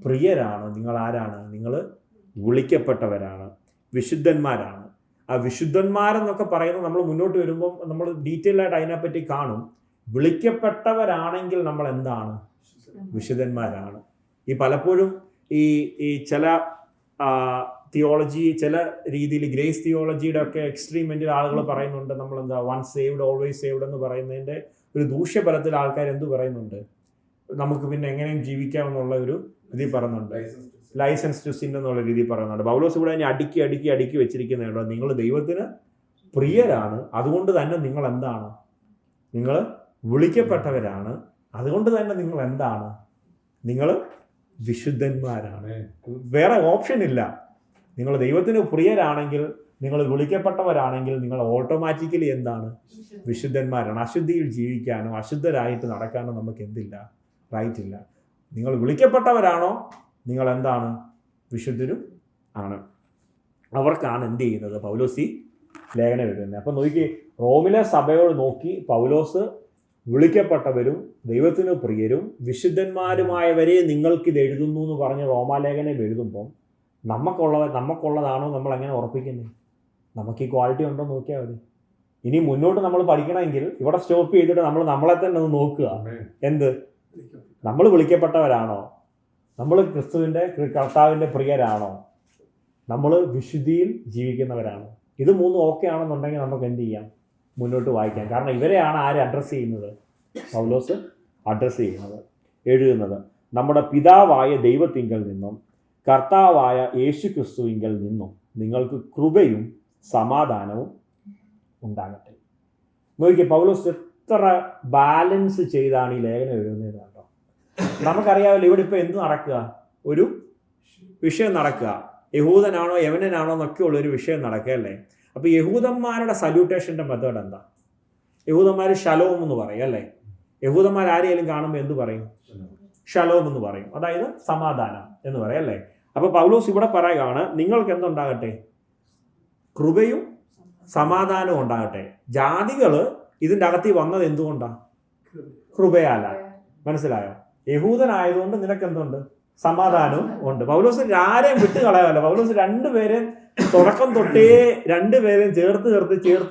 പ്രിയരാണ്. നിങ്ങൾ ആരാണ്? നിങ്ങൾ വിളിക്കപ്പെട്ടവരാണ്, വിശുദ്ധന്മാരാണ്. ആ വിശുദ്ധന്മാരെന്നൊക്കെ പറയുന്നത് നമ്മൾ മുന്നോട്ട് വരുമ്പോൾ നമ്മൾ ഡീറ്റെയിൽ ആയിട്ട് അതിനെപ്പറ്റി കാണും. വിളിക്കപ്പെട്ടവരാണെങ്കിൽ നമ്മൾ എന്താണ്? വിശുദ്ധന്മാരാണ്. ഈ പലപ്പോഴും ഈ ചില തിയോളജി, ചില രീതിയിൽ ഗ്രേസ് തിയോളജിയുടെ ഒക്കെ എക്സ്ട്രീമെന്റിൽ ആളുകൾ പറയുന്നുണ്ട് നമ്മൾ എന്താ വൺസ് സേവ്ഡ് ഓൾവേസ് സേവ്ഡ് എന്ന് പറയുന്നതിൻ്റെ ഒരു ദൂഷ്യഫലത്തിൽ ആൾക്കാർ എന്ത് പറയുന്നുണ്ട്? നമുക്ക് പിന്നെ എങ്ങനെയും ജീവിക്കാമെന്നുള്ള ഒരു രീതി പറയുന്നുണ്ട്. ലൈസൻസ് ടു സിൻ എന്നുള്ള രീതി പറയുന്നുണ്ട്. പൗലോസ് ഇവിടെ അതിനെ അടുക്കി വെച്ചിരിക്കുന്നുണ്ടോ? നിങ്ങൾ ദൈവത്തിന് പ്രിയരാണ്, അതുകൊണ്ട് തന്നെ നിങ്ങൾ എന്താണ്? നിങ്ങൾ വിളിക്കപ്പെട്ടവരാണ്, അതുകൊണ്ട് തന്നെ നിങ്ങൾ എന്താണ്? നിങ്ങൾ വിശുദ്ധന്മാരാണ്. വേറെ ഓപ്ഷൻ ഇല്ല. നിങ്ങൾ ദൈവത്തിന് പ്രിയരാണെങ്കിൽ, നിങ്ങൾ വിളിക്കപ്പെട്ടവരാണെങ്കിൽ, നിങ്ങൾ ഓട്ടോമാറ്റിക്കലി എന്താണ്? വിശുദ്ധന്മാരാണ്. അശുദ്ധിയിൽ ജീവിക്കാനോ അശുദ്ധരായിട്ട് നടക്കാനോ നമുക്ക് എന്തില്ല? റൈറ്റ് ഇല്ല. നിങ്ങൾ വിളിക്കപ്പെട്ടവരാണോ, നിങ്ങൾ എന്താണ്? വിശുദ്ധരും ആണ്. അവർക്കാണ് എന്ത് ചെയ്യുന്നത്? പൗലോസ് ലേഖനം എഴുതുന്നത്. അപ്പം നോക്കി, റോമിലെ സഭയോട് നോക്കി പൗലോസ് വിളിക്കപ്പെട്ടവരും ദൈവത്തിന് പ്രിയരും വിശുദ്ധന്മാരുമായവരെ നിങ്ങൾക്കിത് എഴുതുന്നു എന്ന് പറഞ്ഞ് റോമാലേഖനം എഴുതുമ്പം നമുക്കുള്ളതാണോ നമ്മൾ എങ്ങനെ ഉറപ്പിക്കുന്നത്? നമുക്ക് ഈ ക്വാളിറ്റി ഉണ്ടോ നോക്കിയാൽ മതി. ഇനി മുന്നോട്ട് നമ്മൾ പഠിക്കണമെങ്കിൽ ഇവിടെ സ്റ്റോപ്പ് ചെയ്തിട്ട് നമ്മളെ തന്നെ ഒന്ന് നോക്കുക. എന്ത്? നമ്മൾ വിളിക്കപ്പെട്ടവരാണോ? നമ്മൾ കർത്താവിൻ്റെ പ്രിയരാണോ? നമ്മൾ വിശുദ്ധിയിൽ ജീവിക്കുന്നവരാണോ? ഇത് മൂന്നും ഓക്കെ ആണെന്നുണ്ടെങ്കിൽ നമുക്ക് എന്ത് ചെയ്യാം? മുന്നോട്ട് വായിക്കാം. കാരണം ഇവരെയാണ് ആര് അഡ്രസ്സ് ചെയ്യുന്നത്? പൗലോസ് അഡ്രസ്സ് ചെയ്യുന്നത്, എഴുതുന്നത്. നമ്മുടെ പിതാവായ ദൈവത്തിങ്കൽ നിന്നും കർത്താവായ യേശു ക്രിസ്തുവിങ്കൽ നിന്നും നിങ്ങൾക്ക് കൃപയും സമാധാനവും ഉണ്ടാകട്ടെ. നോക്കിയേ, പൗലോസ് എത്ര ബാലൻസ് ചെയ്താണ് ഈ ലേഖനം എഴുതുന്നത് കേട്ടോ. നമുക്കറിയാമല്ലോ ഇവിടെ ഇപ്പോൾ എന്ത് നടക്കുക? ഒരു വിഷയം നടക്കുക. യഹൂദനാണോ യവനനാണോ എന്നൊക്കെ ഉള്ളൊരു വിഷയം നടക്കുക അല്ലേ. അപ്പോൾ യഹൂദന്മാരുടെ സല്യൂട്ടേഷൻ്റെ മെത്തേഡ് എന്താ? യഹൂദന്മാർ ഷലോം എന്ന് പറയും അല്ലേ. യഹൂദന്മാർ ആരെയും കാണുമ്പോൾ എന്ത് പറയും? ഷലോം എന്ന് പറയും, അതായത് സമാധാനം എന്ന് പറയും അല്ലേ. അപ്പോൾ പൗലോസ് ഇവിടെ പറയുകയാണ്, നിങ്ങൾക്ക് എന്തുണ്ടാകട്ടെ? കൃപയും സമാധാനവും ഉണ്ടാകട്ടെ. ജാതികൾ ഇതിൻ്റെ അകത്ത് വന്നത് എന്തുകൊണ്ടാണ്? കൃപയാല. മനസ്സിലായോ? യഹൂദനായതുകൊണ്ട് നിനക്ക് എന്തുണ്ട്? സമാധാനവും ഉണ്ട്. പൗലോസ് ആരെയും വിട്ട് കളയാമല്ലോ. പൗലോസ് രണ്ടുപേരെയും തുടക്കം തൊട്ടേ രണ്ടുപേരെയും ചേർത്ത്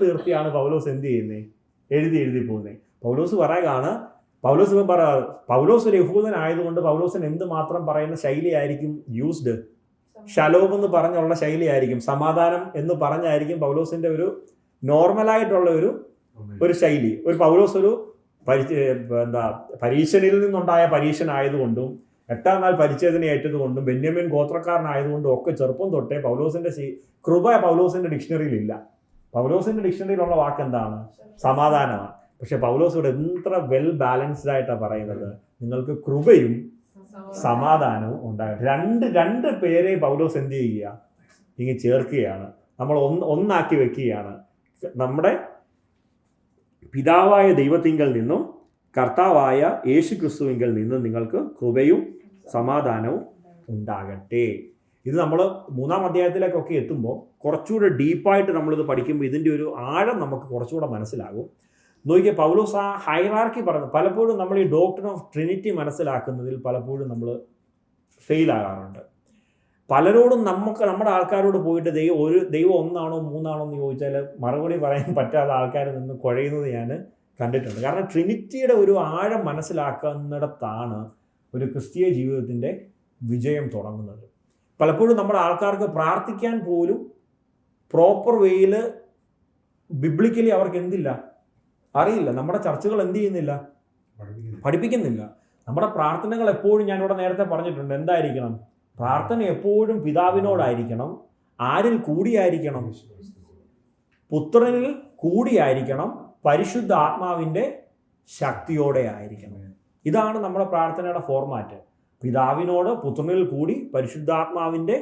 നിർത്തിയാണ് പൗലോസ് എന്ത് ചെയ്യുന്നത്? എഴുതി പോകുന്നത്. പൗലോസ് പറയുകയാണ്, പൗലോസ് ഒരു യഹൂദനായതുകൊണ്ട് പൗലോസിന് എന്ത് മാത്രം പറയുന്ന ശൈലിയായിരിക്കും യൂസ്ഡ്? ഷലോം എന്ന് പറഞ്ഞുള്ള ശൈലിയായിരിക്കും, സമാധാനം എന്ന് പറഞ്ഞായിരിക്കും പൗലോസിന്റെ ഒരു നോർമലായിട്ടുള്ള ഒരു ശൈലി. ഒരു പൗലോസ് ഒരു പരീക്ഷനിൽ നിന്നുണ്ടായ പരീക്ഷനായതുകൊണ്ടും 8ാം നാൾ പരിച്ഛേദന ഏറ്റതുകൊണ്ടും ബെന്യാമിൻ ഗോത്രക്കാരനായതുകൊണ്ടും ഒക്കെ ചെറുപ്പം തൊട്ടേ പൗലോസിന്റെ കൃപ പൗലോസിന്റെ ഡിക്ഷണറിയിൽ ഇല്ല. പൗലോസിന്റെ ഡിക്ഷണറിയിലുള്ള വാക്ക് എന്താണ്? സമാധാനമാണ്. പക്ഷെ പൗലോസ് ഇവിടെ എത്ര വെൽ ബാലൻസ്ഡ് ആയിട്ടാണ് പറയുന്നത്, നിങ്ങൾക്ക് കൃപയും സമാധാനവും ഉണ്ടാകട്ടെ. രണ്ട് പേരെ പൗലോസ് എന്ത് ചെയ്യുക? ഇങ്ങനെ ചേർക്കുകയാണ്, നമ്മൾ ഒന്നാക്കി വെക്കുകയാണ്. നമ്മുടെ പിതാവായ ദൈവത്തിങ്കൽ നിന്നും കർത്താവായ യേശു ക്രിസ്തുവിങ്കൽ നിന്നും നിങ്ങൾക്ക് കൃപയും സമാധാനവും ഉണ്ടാകട്ടെ. ഇത് നമ്മൾ 3-ാം അധ്യായത്തിലേക്കൊക്കെ എത്തുമ്പോൾ കുറച്ചുകൂടെ ഡീപ്പായിട്ട് നമ്മളിത് പഠിക്കുമ്പോൾ ഇതിൻ്റെ ഒരു ആഴം നമുക്ക് കുറച്ചുകൂടെ മനസ്സിലാകും. നോക്കിയാൽ പൗലോസ് ആ ഹൈറാർക്കി പറഞ്ഞു. പലപ്പോഴും നമ്മൾ ഈ ഡോക്ട്രിൻ ഓഫ് ട്രിനിറ്റി മനസ്സിലാക്കുന്നതിൽ പലപ്പോഴും നമ്മൾ ഫെയിൽ ആകാറുണ്ട്. പലരോടും നമ്മുടെ ആൾക്കാരോട് പോയിട്ട് ദൈവം ഒന്നാണോ മൂന്നാണോ എന്ന് ചോദിച്ചാൽ മറുപടി പറയാൻ പറ്റാത്ത ആൾക്കാരിൽ നിന്ന് കുഴയുന്നത് ഞാൻ കണ്ടിട്ടുണ്ട്. കാരണം ട്രിനിറ്റിയുടെ ഒരു ആഴം മനസ്സിലാക്കുന്നിടത്താണ് ഒരു ക്രിസ്തീയ ജീവിതത്തിൻ്റെ വിജയം തുടങ്ങുന്നത്. പലപ്പോഴും നമ്മുടെ ആൾക്കാർക്ക് പ്രാർത്ഥിക്കാൻ പോലും പ്രോപ്പർ വേയിൽ ബിബ്ലിക്കലി അവർക്ക് എന്തില്ല, അറിയില്ല. നമ്മുടെ ചർച്ചകൾ എന്ത് ചെയ്യുന്നില്ല, പഠിപ്പിക്കുന്നില്ല. നമ്മുടെ പ്രാർത്ഥനകൾ എപ്പോഴും, ഞാനിവിടെ നേരത്തെ പറഞ്ഞിട്ടുണ്ട്, എന്തായിരിക്കണം? പ്രാർത്ഥന എപ്പോഴും പിതാവിനോടായിരിക്കണം. ആരിൽ കൂടിയായിരിക്കണം? പുത്രനിൽ കൂടിയായിരിക്കണം. പരിശുദ്ധ ആത്മാവിൻ്റെ ശക്തിയോടെ ആയിരിക്കണം. ഇതാണ് നമ്മുടെ പ്രാർത്ഥനയുടെ ഫോർമാറ്റ്. പിതാവിനോട്, പുത്രനിൽ കൂടി, പരിശുദ്ധാത്മാവിൻ്റെ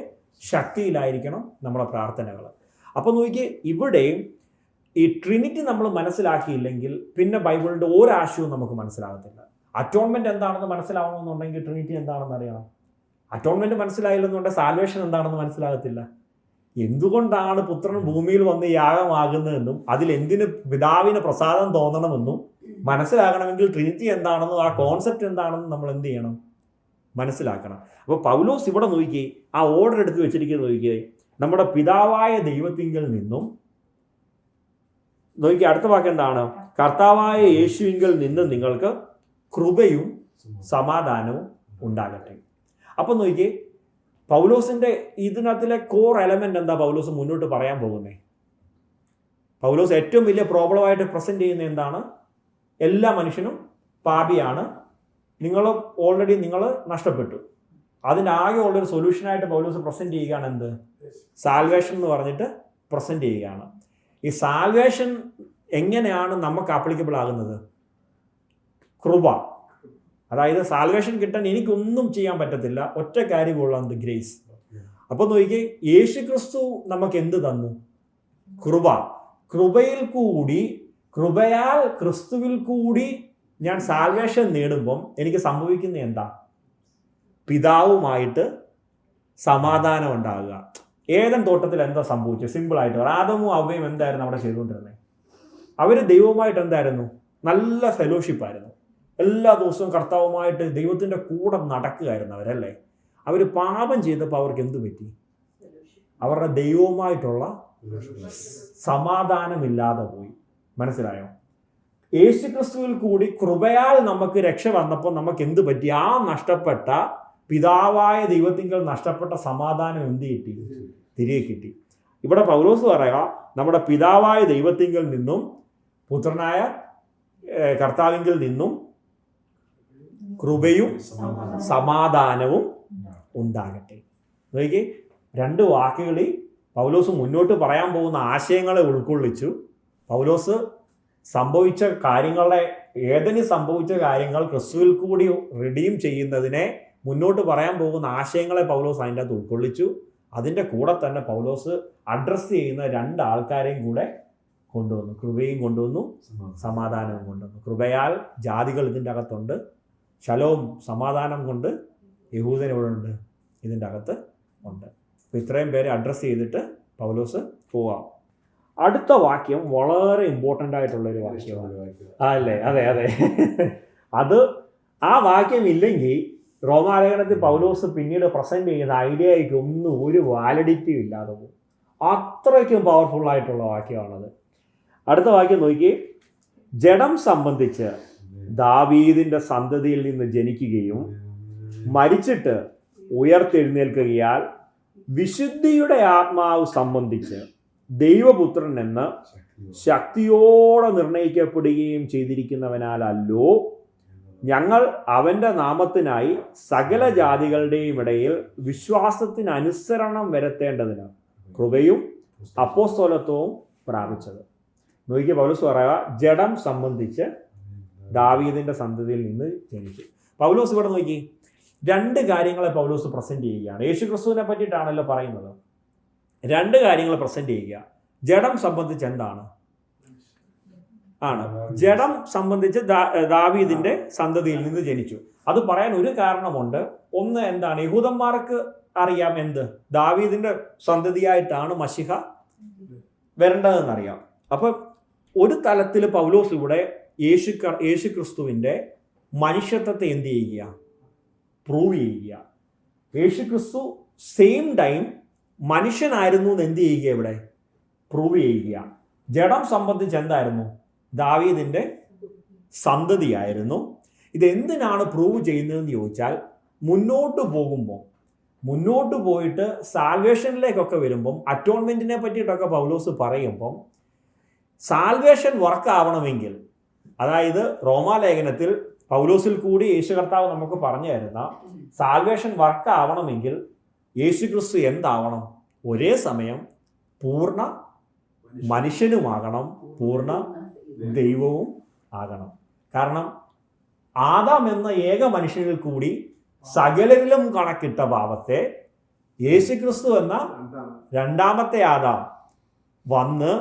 ശക്തിയിലായിരിക്കണം നമ്മുടെ പ്രാർത്ഥനകൾ. അപ്പോൾ നോക്കിയേ, ഇവിടെയും ഈ ട്രിനിറ്റി നമ്മൾ മനസ്സിലാക്കിയില്ലെങ്കിൽ പിന്നെ ബൈബിളിൻ്റെ ഒരാശയവും നമുക്ക് മനസ്സിലാകത്തില്ല. അറ്റോൺമെൻറ്റ് എന്താണെന്ന് മനസ്സിലാവണമെന്നുണ്ടെങ്കിൽ ട്രിനിറ്റി എന്താണെന്ന് അറിയണം. അറ്റോൺമെൻറ്റ് മനസ്സിലായില്ലെന്നുണ്ടെങ്കിൽ സാൽവേഷൻ എന്താണെന്ന് മനസ്സിലാകത്തില്ല. എന്തുകൊണ്ടാണ് പുത്രൻ ഭൂമിയിൽ വന്ന് യാഗമാകുന്നതെന്നും അതിൽ എന്തിന് പിതാവിന് പ്രസാദം തോന്നണമെന്നും മനസ്സിലാകണമെങ്കിൽ ട്രിനിറ്റി എന്താണെന്നും ആ കോൺസെപ്റ്റ് എന്താണെന്നും നമ്മൾ എന്ത് ചെയ്യണം? മനസ്സിലാക്കണം. അപ്പോൾ പൗലോസ് ഇവിടെ നോക്കി ആ ഓർഡർ എടുത്ത് വെച്ചിരിക്കുന്നത് നോക്കിയേ, നമ്മുടെ പിതാവായ ദൈവത്തിങ്കിൽ നിന്നും നോക്കി. അടുത്ത വാക്ക് എന്താണ്? കർത്താവായ യേശുവിങ്കിൽ നിന്ന് നിങ്ങൾക്ക് കൃപയും സമാധാനവും ഉണ്ടാകട്ടെ. അപ്പം നോക്കി, പൗലോസിന്റെ ഇതിനകത്തിലെ കോർ എലമെന്റ് എന്താ പൗലോസ് മുന്നോട്ട് പറയാൻ പോകുന്നത്? പൗലോസ് ഏറ്റവും വലിയ പ്രോബ്ലമായിട്ട് പ്രസന്റ് ചെയ്യുന്ന എന്താണ്? എല്ലാ മനുഷ്യനും പാപിയാണ്, ഓൾറെഡി നിങ്ങൾ നഷ്ടപ്പെട്ടു. അതിനാകെ ഉള്ളൊരു സൊല്യൂഷനായിട്ട് പൗലോസ് പ്രസന്റ് ചെയ്യുകയാണ് എന്ത്? സാൽവേഷൻ എന്ന് പറഞ്ഞിട്ട് പ്രസന്റ് ചെയ്യുകയാണ്. ഈ സാൽവേഷൻ എങ്ങനെയാണ് നമുക്ക് ആപ്ലിക്കബിൾ ആകുന്നത്? കൃപ. അതായത് സാൽവേഷൻ കിട്ടാൻ എനിക്കൊന്നും ചെയ്യാൻ പറ്റത്തില്ല, ഒറ്റ കാര്യമുള്ള എന്ത്? ഗ്രേസ്. അപ്പോൾ നോക്കി, യേശു ക്രിസ്തു നമുക്ക് എന്ത് തന്നു? കൃപ. കൃപയിൽ കൂടി, കൃപയാൽ ക്രിസ്തുവിൽ കൂടി ഞാൻ സാൽവേഷൻ നേടുമ്പം എനിക്ക് സംഭവിക്കുന്ന എന്താ? പിതാവുമായിട്ട് സമാധാനം ഉണ്ടാകുക. ഏദൻ തോട്ടത്തിൽ എന്താ സംഭവിച്ചത്? സിമ്പിളായിട്ട് ആദമും അവയും എന്തായിരുന്നു അവിടെ ചെയ്തുകൊണ്ടിരുന്നത്? അവർ ദൈവവുമായിട്ട് എന്തായിരുന്നു? നല്ല ഫെലോഷിപ്പായിരുന്നു. എല്ലാ ദിവസവും കർത്താവുമായിട്ട് ദൈവത്തിൻ്റെ കൂടെ നടക്കുകയായിരുന്നു അവരല്ലേ. അവർ പാപം ചെയ്തപ്പോൾ അവർക്ക് എന്ത് പറ്റി? അവരുടെ ദൈവവുമായിട്ടുള്ള സമാധാനമില്ലാതെ പോയി. മനസ്സിലായോ? യേശു ക്രിസ്തുവിൽ കൂടി കൃപയാൽ നമുക്ക് രക്ഷ വന്നപ്പോൾ നമുക്ക് എന്ത് പറ്റി? ആ നഷ്ടപ്പെട്ട പിതാവായ ദൈവത്തിങ്കൽ നഷ്ടപ്പെട്ട സമാധാനം എന്ത് കിട്ടി? തിരികെ കിട്ടി. ഇവിടെ പൗലോസ് പറയുക, നമ്മുടെ പിതാവായ ദൈവത്തിങ്കൽ നിന്നും പുത്രനായ കർത്താവിങ്കിൽ നിന്നും കൃപയും സമാധാനവും ഉണ്ടാകട്ടെ. നോക്കി, രണ്ട് വാക്കുകളിൽ പൗലോസ് മുന്നോട്ട് പറയാൻ പോകുന്ന ആശയങ്ങളെ ഉൾക്കൊള്ളിച്ചു. പൗലോസ് സംഭവിച്ച കാര്യങ്ങളെ, ഏതിന് സംഭവിച്ച കാര്യങ്ങൾ ക്രിസ്തുവിൽ കൂടി റിഡീം ചെയ്യുന്നതിനെ മുന്നോട്ട് പറയാൻ പോകുന്ന ആശയങ്ങളെ പൗലോസ് അതിൻ്റെ അകത്ത് ഉൾക്കൊള്ളിച്ചു. അതിൻ്റെ കൂടെ തന്നെ പൗലോസ് അഡ്രസ്സ് ചെയ്യുന്ന രണ്ട് ആൾക്കാരെയും കൂടെ കൊണ്ടുവന്നു. കൃപയും കൊണ്ടുവന്നു, സമാധാനവും കൊണ്ടുവന്നു. കൃപയാൽ ജാതികൾ ഇതിൻ്റെ അകത്തുണ്ട്, ശലോം സമാധാനം കൊണ്ട് യഹൂദൻ ഇവിടെ ഉണ്ട്, ഇതിൻ്റെ അകത്ത് ഉണ്ട്. അപ്പോൾ ഇത്രയും പേരെ അഡ്രസ്സ് ചെയ്തിട്ട് പൗലോസ് പോവാം. അടുത്ത വാക്യം വളരെ ഇമ്പോർട്ടൻ്റ് ആയിട്ടുള്ളൊരു വാക്യമാണ്. അല്ലേ? അതെ അതെ. അത് ആ വാക്യം ഇല്ലെങ്കിൽ റോമാലേഖനത്തിൽ പൗലോസ് പിന്നീട് പ്രസന്റ് ചെയ്യുന്ന ഐഡിയയ്ക്ക് ഒന്നും ഒരു വാലിഡിറ്റിയും ഇല്ലാതെ പോകും. അത്രയ്ക്കും പവർഫുൾ ആയിട്ടുള്ള വാക്യമാണത്. അടുത്ത വാക്യം നോക്കി, ജഡം സംബന്ധിച്ച് ദാവീദിന്റെ സന്തതിയിൽ നിന്ന് ജനിക്കുകയും മരിച്ചിട്ട് ഉയർത്തെഴുന്നേൽക്കുകയാൽ വിശുദ്ധിയുടെ ആത്മാവ് സംബന്ധിച്ച് ദൈവപുത്രൻ എന്ന് ശക്തിയോടെ നിർണയിക്കപ്പെടുകയും ചെയ്തിരിക്കുന്നവനാലല്ലോ ഞങ്ങൾ അവൻ്റെ നാമത്തിനായി സകല ജാതികളുടെയും ഇടയിൽ വിശ്വാസത്തിന് അനുസരണം വരുത്തേണ്ടതിന് കൃപയും അപ്പോസ്തലത്വവും പ്രാപിച്ചത്. നോക്കിയ പൗലോസ് പറയുക, ജഡം സംബന്ധിച്ച് ദാവീദിന്റെ സന്തതിയിൽ നിന്ന് ജനിച്ചു. പൗലോസ് ഇവിടെ നോക്കി രണ്ട് കാര്യങ്ങളെ പൗലോസ് പ്രസന്റ് ചെയ്യുകയാണ്. യേശു ക്രിസ്തുവിനെ പറ്റിയിട്ടാണല്ലോ പറയുന്നത്. രണ്ട് കാര്യങ്ങൾ പ്രസന്റ് ചെയ്യുക. ജഡം സംബന്ധിച്ച് എന്താണ്? ജഡം സംബന്ധിച്ച് ദാവീദിന്റെ സന്തതിയിൽ നിന്ന് ജനിച്ചു. അത് പറയാൻ ഒരു കാരണമുണ്ട്. ഒന്ന് എന്താണ്? യഹൂദന്മാർക്ക് അറിയാം എന്ത്? ദാവീദിന്റെ സന്തതിയായിട്ടാണ് മശിഹ വരേണ്ടതെന്നറിയാം. അപ്പം ഒരു തലത്തിൽ പൗലോസ് ഇവിടെ യേശു ക്രിസ്തുവിൻ്റെ മനുഷ്യത്വത്തെ എന്ത് ചെയ്യുക? പ്രൂവ് ചെയ്യുക. യേശു ക്രിസ്തു സെയിം ടൈം മനുഷ്യനായിരുന്നു എന്ന് എന്ത് ചെയ്യുക? ഇവിടെ പ്രൂവ് ചെയ്യുക. ജഡം സംബന്ധിച്ച് എന്തായിരുന്നു? ദാവീദിന്റെ സന്തതിയായിരുന്നു. ഇതെന്തിനാണ് പ്രൂവ് ചെയ്യുന്നതെന്ന് ചോദിച്ചാൽ, മുന്നോട്ട് പോയിട്ട് സാൽവേഷനിലേക്കൊക്കെ വരുമ്പം, അറ്റോൺമെന്റിനെ പറ്റിയിട്ടൊക്കെ പൗലോസ് പറയുമ്പം, സാൽവേഷൻ വർക്ക് ആവണമെങ്കിൽ, അതായത് റോമാലേഖനത്തിൽ പൗലോസിൽ കൂടി യേശു കർത്താവ് നമുക്ക് പറഞ്ഞു തരുന്ന സാൽവേഷൻ വർക്ക് ആവണമെങ്കിൽ യേശു ക്രിസ്തു എന്താവണം? ഒരേ സമയം പൂർണ്ണ മനുഷ്യനുമാകണം, പൂർണ്ണ ദൈവവും ആകണം. കാരണം ആദാം എന്ന ഏക മനുഷ്യനിൽ കൂടി സകലരിലും കണക്കിട്ട പാപത്തെ യേശു ക്രിസ്തു എന്ന രണ്ടാമത്തെ ആദാം വന്ന്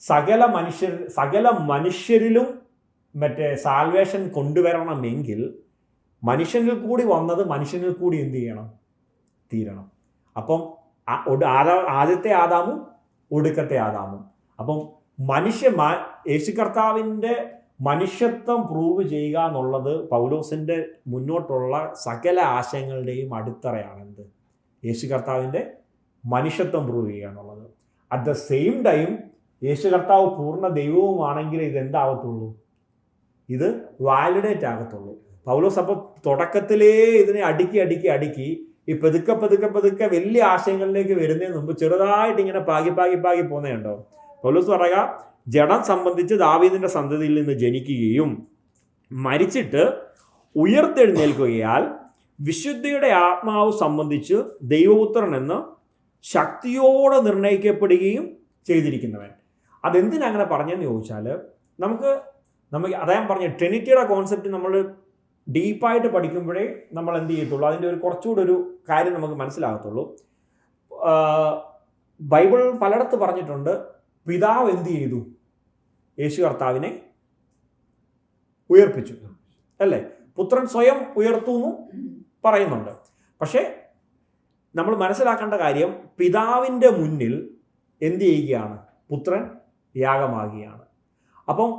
സകല മനുഷ്യരിലും സാൽവേഷൻ കൊണ്ടുവരണമെങ്കിൽ മനുഷ്യനിൽ കൂടി വന്നത് മനുഷ്യനിൽ കൂടി എന്ത് ചെയ്യണം? തീരണം. അപ്പം ആദ്യത്തെ ആദാമും ഒടുക്കത്തെ ആദാമും. അപ്പം യേശു കർത്താവിൻ്റെ മനുഷ്യത്വം പ്രൂവ് ചെയ്യുക എന്നുള്ളത് പൗലോസിൻ്റെ മുന്നോട്ടുള്ള സകല ആശയങ്ങളുടെയും അടിത്തറയാണ്. എന്ത്? യേശു കർത്താവിൻ്റെ മനുഷ്യത്വം പ്രൂവ് ചെയ്യുക എന്നുള്ളത്. അറ്റ് ദ സെയിം ടൈം യേശു കർത്താവ് പൂർണ്ണ ദൈവവുമാണെങ്കിൽ ഇതെന്താകത്തുള്ളൂ? ഇത് വാലിഡേറ്റ് ആകത്തുള്ളൂ. പൗലോസ് അപ്പോൾ തുടക്കത്തിലേ ഇതിനെ അടുക്കി ഈ പതുക്കെ വലിയ ആശയങ്ങളിലേക്ക് വരുന്നതിന് മുമ്പ് ചെറുതായിട്ട് ഇങ്ങനെ പാകി പോകുന്നതുണ്ടോ? പൗലോസ് പറയുക, ജഡം സംബന്ധിച്ച് ദാവീദിന്റെ സന്തതിയിൽ നിന്ന് ജനിക്കുകയും മരിച്ചിട്ട് ഉയർത്തെഴുന്നേൽക്കുകയാൽ വിശുദ്ധിയുടെ ആത്മാവ് സംബന്ധിച്ച് ദൈവപുത്രൻ എന്ന് ശക്തിയോടെ നിർണയിക്കപ്പെടുകയും ചെയ്തിരിക്കുന്നവൻ. അതെന്തിനങ്ങനെ പറഞ്ഞെന്ന് ചോദിച്ചാൽ നമുക്ക് അദ്ദേഹം പറഞ്ഞ ട്രിനിറ്റിയുടെ കോൺസെപ്റ്റ് നമ്മൾ ഡീപ്പായിട്ട് പഠിക്കുമ്പോഴേ നമ്മൾ എന്ത് ചെയ്യത്തുള്ളൂ, അതിൻ്റെ ഒരു കുറച്ചുകൂടെ ഒരു കാര്യം നമുക്ക് മനസ്സിലാകത്തുള്ളൂ. ബൈബിൾ പലയിടത്ത് പറഞ്ഞിട്ടുണ്ട്, പിതാവ് എന്ത് ചെയ്തു? യേശു കർത്താവിനെ ഉയർപ്പിച്ചു, അല്ലേ? പുത്രൻ സ്വയം ഉയർത്തു എന്നും പറയുന്നുണ്ട്. പക്ഷേ നമ്മൾ മനസ്സിലാക്കേണ്ട കാര്യം, പിതാവിൻ്റെ മുന്നിൽ എന്ത് ചെയ്യുകയാണ്? പുത്രൻ യാഗമാകുകയാണ്. അപ്പം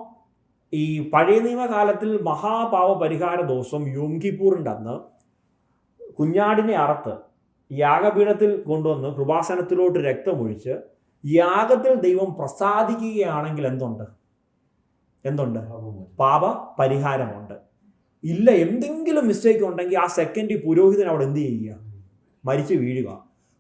ഈ പഴയ നിയമകാലത്തിൽ മഹാപാവ പരിഹാര ദിവസം യോം കിപ്പൂറിൻ്റെ അന്ന് കുഞ്ഞാടിനെ അറുത്ത് യാഗപീഠത്തിൽ കൊണ്ടുവന്ന് കൃപാസനത്തിലോട്ട് രക്തമൊഴിച്ച് യാഗത്തിൽ ദൈവം പ്രസാദിക്കുകയാണെങ്കിൽ എന്തുണ്ട്? പാപ പരിഹാരമുണ്ട്. ഇല്ല, എന്തെങ്കിലും മിസ്റ്റേക്ക് ഉണ്ടെങ്കിൽ ആ സെക്കൻഡ് പുരോഹിതൻ അവിടെ എന്ത് ചെയ്യുക? മരിച്ചു വീഴുക.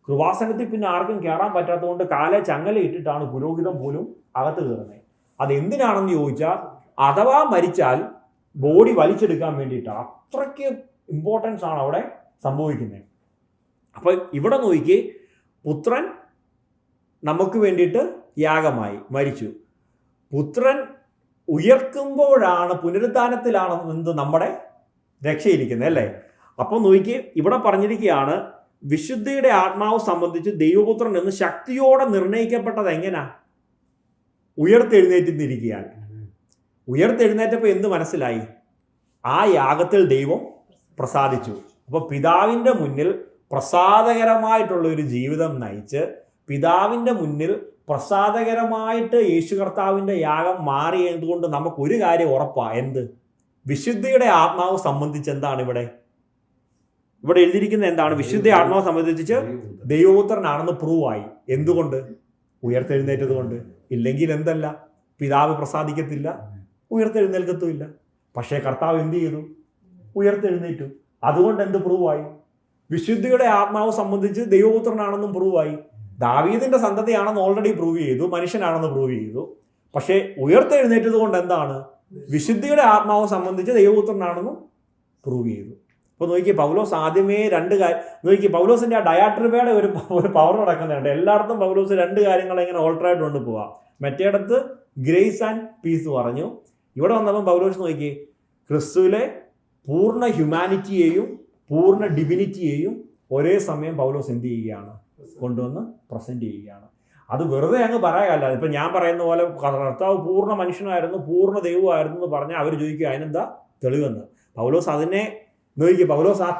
കൃപാസനത്തിൽ പിന്നെ ആർക്കും കയറാൻ പറ്റാത്തതുകൊണ്ട് കാലെ ചങ്ങല ഇട്ടിട്ടാണ് പുരോഹിതൻ പോലും അകത്ത് കയറുന്നത്. അതെന്തിനാണെന്ന് ചോദിച്ചാൽ, അഥവാ മരിച്ചാൽ ബോഡി വലിച്ചെടുക്കാൻ വേണ്ടിയിട്ടാണ്. അത്രയ്ക്ക് ഇമ്പോർട്ടൻസ് ആണ് അവിടെ സംഭവിക്കുന്നത്. അപ്പോൾ ഇവിടെ നോക്കി, പുത്രൻ നമുക്ക് വേണ്ടിയിട്ട് യാഗമായി മരിച്ചു. പുത്രൻ ഉയർക്കുമ്പോഴാണ്, പുനരുദ്ധാനത്തിലാണ് എന്ത് നമ്മുടെ രക്ഷയിരിക്കുന്നത്, അല്ലേ? അപ്പോൾ നോക്കി, ഇവിടെ പറഞ്ഞിരിക്കുകയാണ്, വിശുദ്ധിയുടെ ആത്മാവ് സംബന്ധിച്ച് ദൈവപുത്രൻ എന്ന് ശക്തിയോടെ നിർണയിക്കപ്പെട്ടത് എങ്ങനെയാ? ഉയർത്തെഴുന്നേറ്റിരിക്കുകയാണ്. ഉയർത്തെഴുന്നേറ്റപ്പോൾ എന്ത് മനസ്സിലായി? ആ യാഗത്തിൽ ദൈവം പ്രസാദിച്ചു. അപ്പോൾ പിതാവിൻ്റെ മുന്നിൽ പ്രസാദകരമായിട്ടുള്ള ഒരു ജീവിതം നയിച്ച്, പിതാവിൻ്റെ മുന്നിൽ പ്രസാദകരമായിട്ട് യേശു കർത്താവിൻ്റെ യാഗം മാറിയതുകൊണ്ട് നമുക്കൊരു കാര്യം ഉറപ്പാണ്. എന്ത്? വിശുദ്ധിയുടെ ആത്മാവ് സംബന്ധിച്ച് എന്താണ് ഇവിടെ എഴുതിയിരിക്കുന്നത്? എന്താണ്? വിശുദ്ധ ആത്മാവ് സംബന്ധിച്ച് ദൈവപുത്രനാണെന്ന് പ്രൂവായി. എന്തുകൊണ്ട്? ഉയർത്തെഴുന്നേറ്റത് കൊണ്ട്. ഇല്ലെങ്കിൽ എന്തല്ല, പിതാവ് പ്രസാദിക്കത്തില്ല, ഉയർത്തെഴുന്നേൽക്കത്തുമില്ല. പക്ഷേ കർത്താവ് എന്ത് ചെയ്തു? ഉയർത്തെഴുന്നേറ്റു. അതുകൊണ്ട് എന്ത് പ്രൂവായി? വിശുദ്ധിയുടെ ആത്മാവ് സംബന്ധിച്ച് ദൈവപുത്രനാണെന്നും പ്രൂവായി. ദാവീദിന്റെ സന്തതിയാണെന്ന് ഓൾറെഡി പ്രൂവ് ചെയ്തു, മനുഷ്യനാണെന്ന് പ്രൂവ് ചെയ്തു. പക്ഷേ ഉയർത്തെഴുന്നേറ്റത് കൊണ്ട് എന്താണ്? വിശുദ്ധിയുടെ ആത്മാവ് സംബന്ധിച്ച് ദൈവപുത്രനാണെന്നും പ്രൂവ് ചെയ്തു. അപ്പോൾ നോക്കി, പൗലോസ് ആദ്യമേ രണ്ട് കാര്യം നോക്കി, പൗലോസിന്റെ ആ ഡയാട്രിബയുടെ ഒരു പവർ നടക്കുന്നുണ്ട്. എല്ലായിടത്തും പൗലോസ് രണ്ട് കാര്യങ്ങൾ ഇങ്ങനെ ഓൾട്ടറായിട്ട് കൊണ്ട് പോവാം. മറ്റേടത്ത് ഗ്രേസ് ആൻഡ് പീസ് പറഞ്ഞു. ഇവിടെ വന്നപ്പം പൗലോസ് നോക്കി, ക്രിസ്തുവിലെ പൂർണ്ണ ഹ്യൂമാനിറ്റിയെയും പൂർണ്ണ ഡിവിനിറ്റിയെയും ഒരേ സമയം പൗലോസ് എന്ത് ചെയ്യുകയാണ്? കൊണ്ടുവന്ന് പ്രസന്റ് ചെയ്യുകയാണ്. അത് വെറുതെ അങ്ങ് പറയാല്ല. ഇപ്പം ഞാൻ പറയുന്ന പോലെ കർത്താവ് പൂർണ്ണ മനുഷ്യനായിരുന്നു, പൂർണ്ണ ദൈവമായിരുന്നു എന്ന് പറഞ്ഞാൽ അവർ ചോദിക്കുക അതിനെന്താ തെളിവെന്ന്. പൗലോസ് അതിനെ നോക്കിക്കുക, പൗലോസ് ആ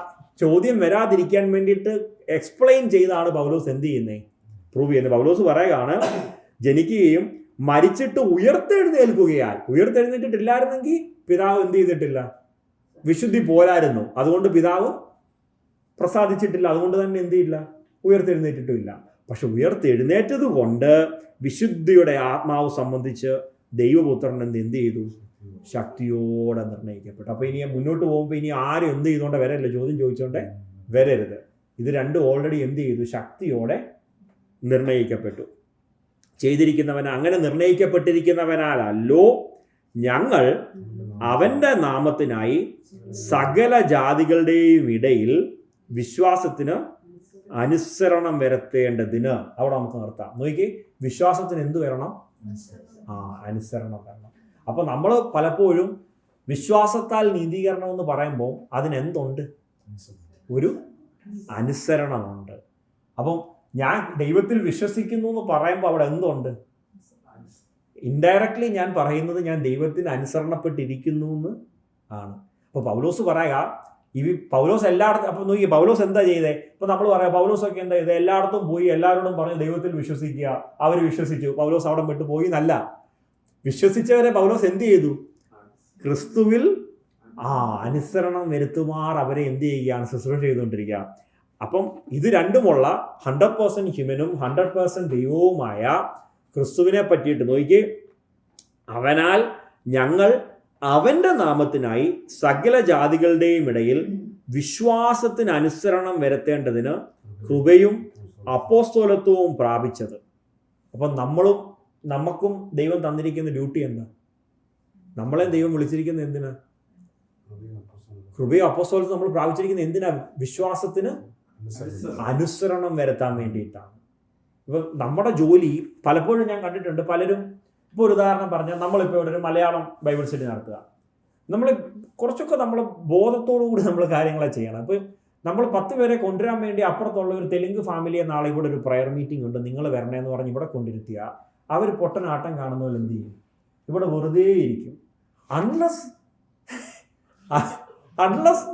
ചോദ്യം വരാതിരിക്കാൻ വേണ്ടിയിട്ട് എക്സ്പ്ലെയിൻ ചെയ്താണ് പൗലോസ് എന്ത് ചെയ്യുന്നത്? പ്രൂവ് ചെയ്യുന്നത്. പൗലോസ് പറയുകയാണ്, ജനിക്കുകയും മരിച്ചിട്ട് ഉയർത്തെഴുന്നേൽക്കുകയാൽ. ഉയർത്തെഴുന്നേറ്റിട്ടില്ലായിരുന്നെങ്കിൽ പിതാവ് എന്ത് ചെയ്തിട്ടില്ല? വിശുദ്ധി പോരായിരുന്നു. അതുകൊണ്ട് പിതാവ് പ്രസാദിച്ചിട്ടില്ല. അതുകൊണ്ട് തന്നെ എന്ത് ചെയ്യില്ല? ഉയർത്തെഴുന്നേറ്റിട്ടുമില്ല. പക്ഷെ ഉയർത്തെഴുന്നേറ്റത് കൊണ്ട് വിശുദ്ധിയുടെ ആത്മാവ് സംബന്ധിച്ച് ദൈവപുത്രൻ എന്ത് ചെയ്തു? ശക്തിയോടെ നിർണ്ണയിക്കപ്പെട്ടു. അപ്പോൾ ഇനി മുന്നോട്ട് പോകുമ്പോൾ ഇനി ആരും എന്ത് ചെയ്തുകൊണ്ട് വരല്ല, ചോദ്യം ചോദിച്ചുകൊണ്ട് വരരുത്. ഇത് രണ്ടും ഓൾറെഡി എന്ത് ചെയ്തു? ശക്തിയോടെ നിർണ്ണയിക്കപ്പെട്ടു. ചെയ്തിരിക്കുന്നവൻ അങ്ങനെ നിർണ്ണയിക്കപ്പെട്ടിരിക്കുന്നവനാലല്ലോ ഞങ്ങൾ അവൻ്റെ നാമത്തിനായി സകല ജാതികളുടെയും ഇടയിൽ വിശ്വാസത്തിന് അനുസരണം വരുത്തേണ്ടതിന്. അവിടെ നമുക്ക് നിർത്താം. നോക്കി, വിശ്വാസത്തിന് എന്ത് വരണം? അനുസരണം വരണം. അപ്പോൾ നമ്മൾ പലപ്പോഴും വിശ്വാസത്താൽ നീതീകരണം എന്ന് പറയുമ്പോൾ അതിനെന്തുണ്ട്? ഒരു അനുസരണമുണ്ട്. അപ്പം ഞാൻ ദൈവത്തിൽ വിശ്വസിക്കുന്നു എന്ന് പറയുമ്പോൾ അവിടെ എന്തുണ്ട്? ഇൻഡയറക്ട്ലി ഞാൻ പറയുന്നത് ഞാൻ ദൈവത്തിന് അനുസരണപ്പെട്ടിരിക്കുന്നു എന്ന് ആണ്. അപ്പോൾ പൗലോസ് പറയുക, പൗലോസ് എല്ലായിടത്തും, അപ്പോൾ നോക്കി പൗലോസ് എന്താ ചെയ്തേ? ഇപ്പോൾ നമ്മൾ പറയാം, പൗലോസൊക്കെ എന്താ ചെയ്തത്? എല്ലായിടത്തും പോയി എല്ലാവരോടും പറഞ്ഞു ദൈവത്തിൽ വിശ്വസിക്കുക. അവർ വിശ്വസിച്ചു. പൗലോസ് അവിടെ വിട്ടു പോയി എന്നല്ല. വിശ്വസിച്ചവരെ പൗലോസ് എന്ത് ചെയ്തു? ക്രിസ്തുവിൽ അനുസരണം വരുത്തുമാർ അവരെ എന്ത് ചെയ്യുകയാണ്? ശുശ്രൂഷ ചെയ്തുകൊണ്ടിരിക്കുക. അപ്പം ഇത് രണ്ടുമുള്ള 100% ഹ്യൂമനും 100% ദൈവവുമായ ക്രിസ്തുവിനെ പറ്റിയിട്ട് നോക്കി, അവനാൽ ഞങ്ങൾ അവൻ്റെ നാമത്തിനായി സകല ജാതികളുടെയും ഇടയിൽ വിശ്വാസത്തിന് അനുസരണം വരുത്തേണ്ടതിന് കൃപയും അപ്പോസ്തലത്വവും പ്രാപിച്ചത്. അപ്പം നമുക്കും ദൈവം തന്നിരിക്കുന്ന ഡ്യൂട്ടി എന്താ? നമ്മളെ ദൈവം വിളിച്ചിരിക്കുന്നത് എന്തിനാ? കൃപയും അപ്പോസ്തലത്വവും നമ്മൾ പ്രാപിച്ചിരിക്കുന്നത് എന്തിനാ? വിശ്വാസത്തിന് അനുസരണം വരുത്താൻ വേണ്ടിയിട്ടാണ്. ഇപ്പം നമ്മുടെ ജോലി പലപ്പോഴും ഞാൻ കണ്ടിട്ടുണ്ട്, പലരും ഇപ്പോൾ ഒരു ഉദാഹരണം പറഞ്ഞാൽ, നമ്മളിപ്പോൾ ഇവിടെ ഒരു മലയാളം ബൈബിൾ സ്റ്റഡി നടത്തുക, നമ്മൾ കുറച്ചൊക്കെ നമ്മൾ ബോധത്തോടു കൂടി നമ്മൾ കാര്യങ്ങളെ ചെയ്യണം. ഇപ്പം നമ്മൾ 10 പേരെ കൊണ്ടുവരാൻ വേണ്ടി അപ്പുറത്തുള്ള ഒരു തെലുങ്ക് ഫാമിലിയെ നാളെ ഇവിടെ ഒരു പ്രയർ മീറ്റിംഗ് ഉണ്ട്, നിങ്ങൾ വരണേന്ന് പറഞ്ഞ് ഇവിടെ കൊണ്ടിരുത്തിയ അവർ പൊട്ടനാട്ടം കാണുന്ന പോലെ എന്ത് ചെയ്യും? ഇവിടെ വെറുതെ ഇരിക്കും. അൺലസ്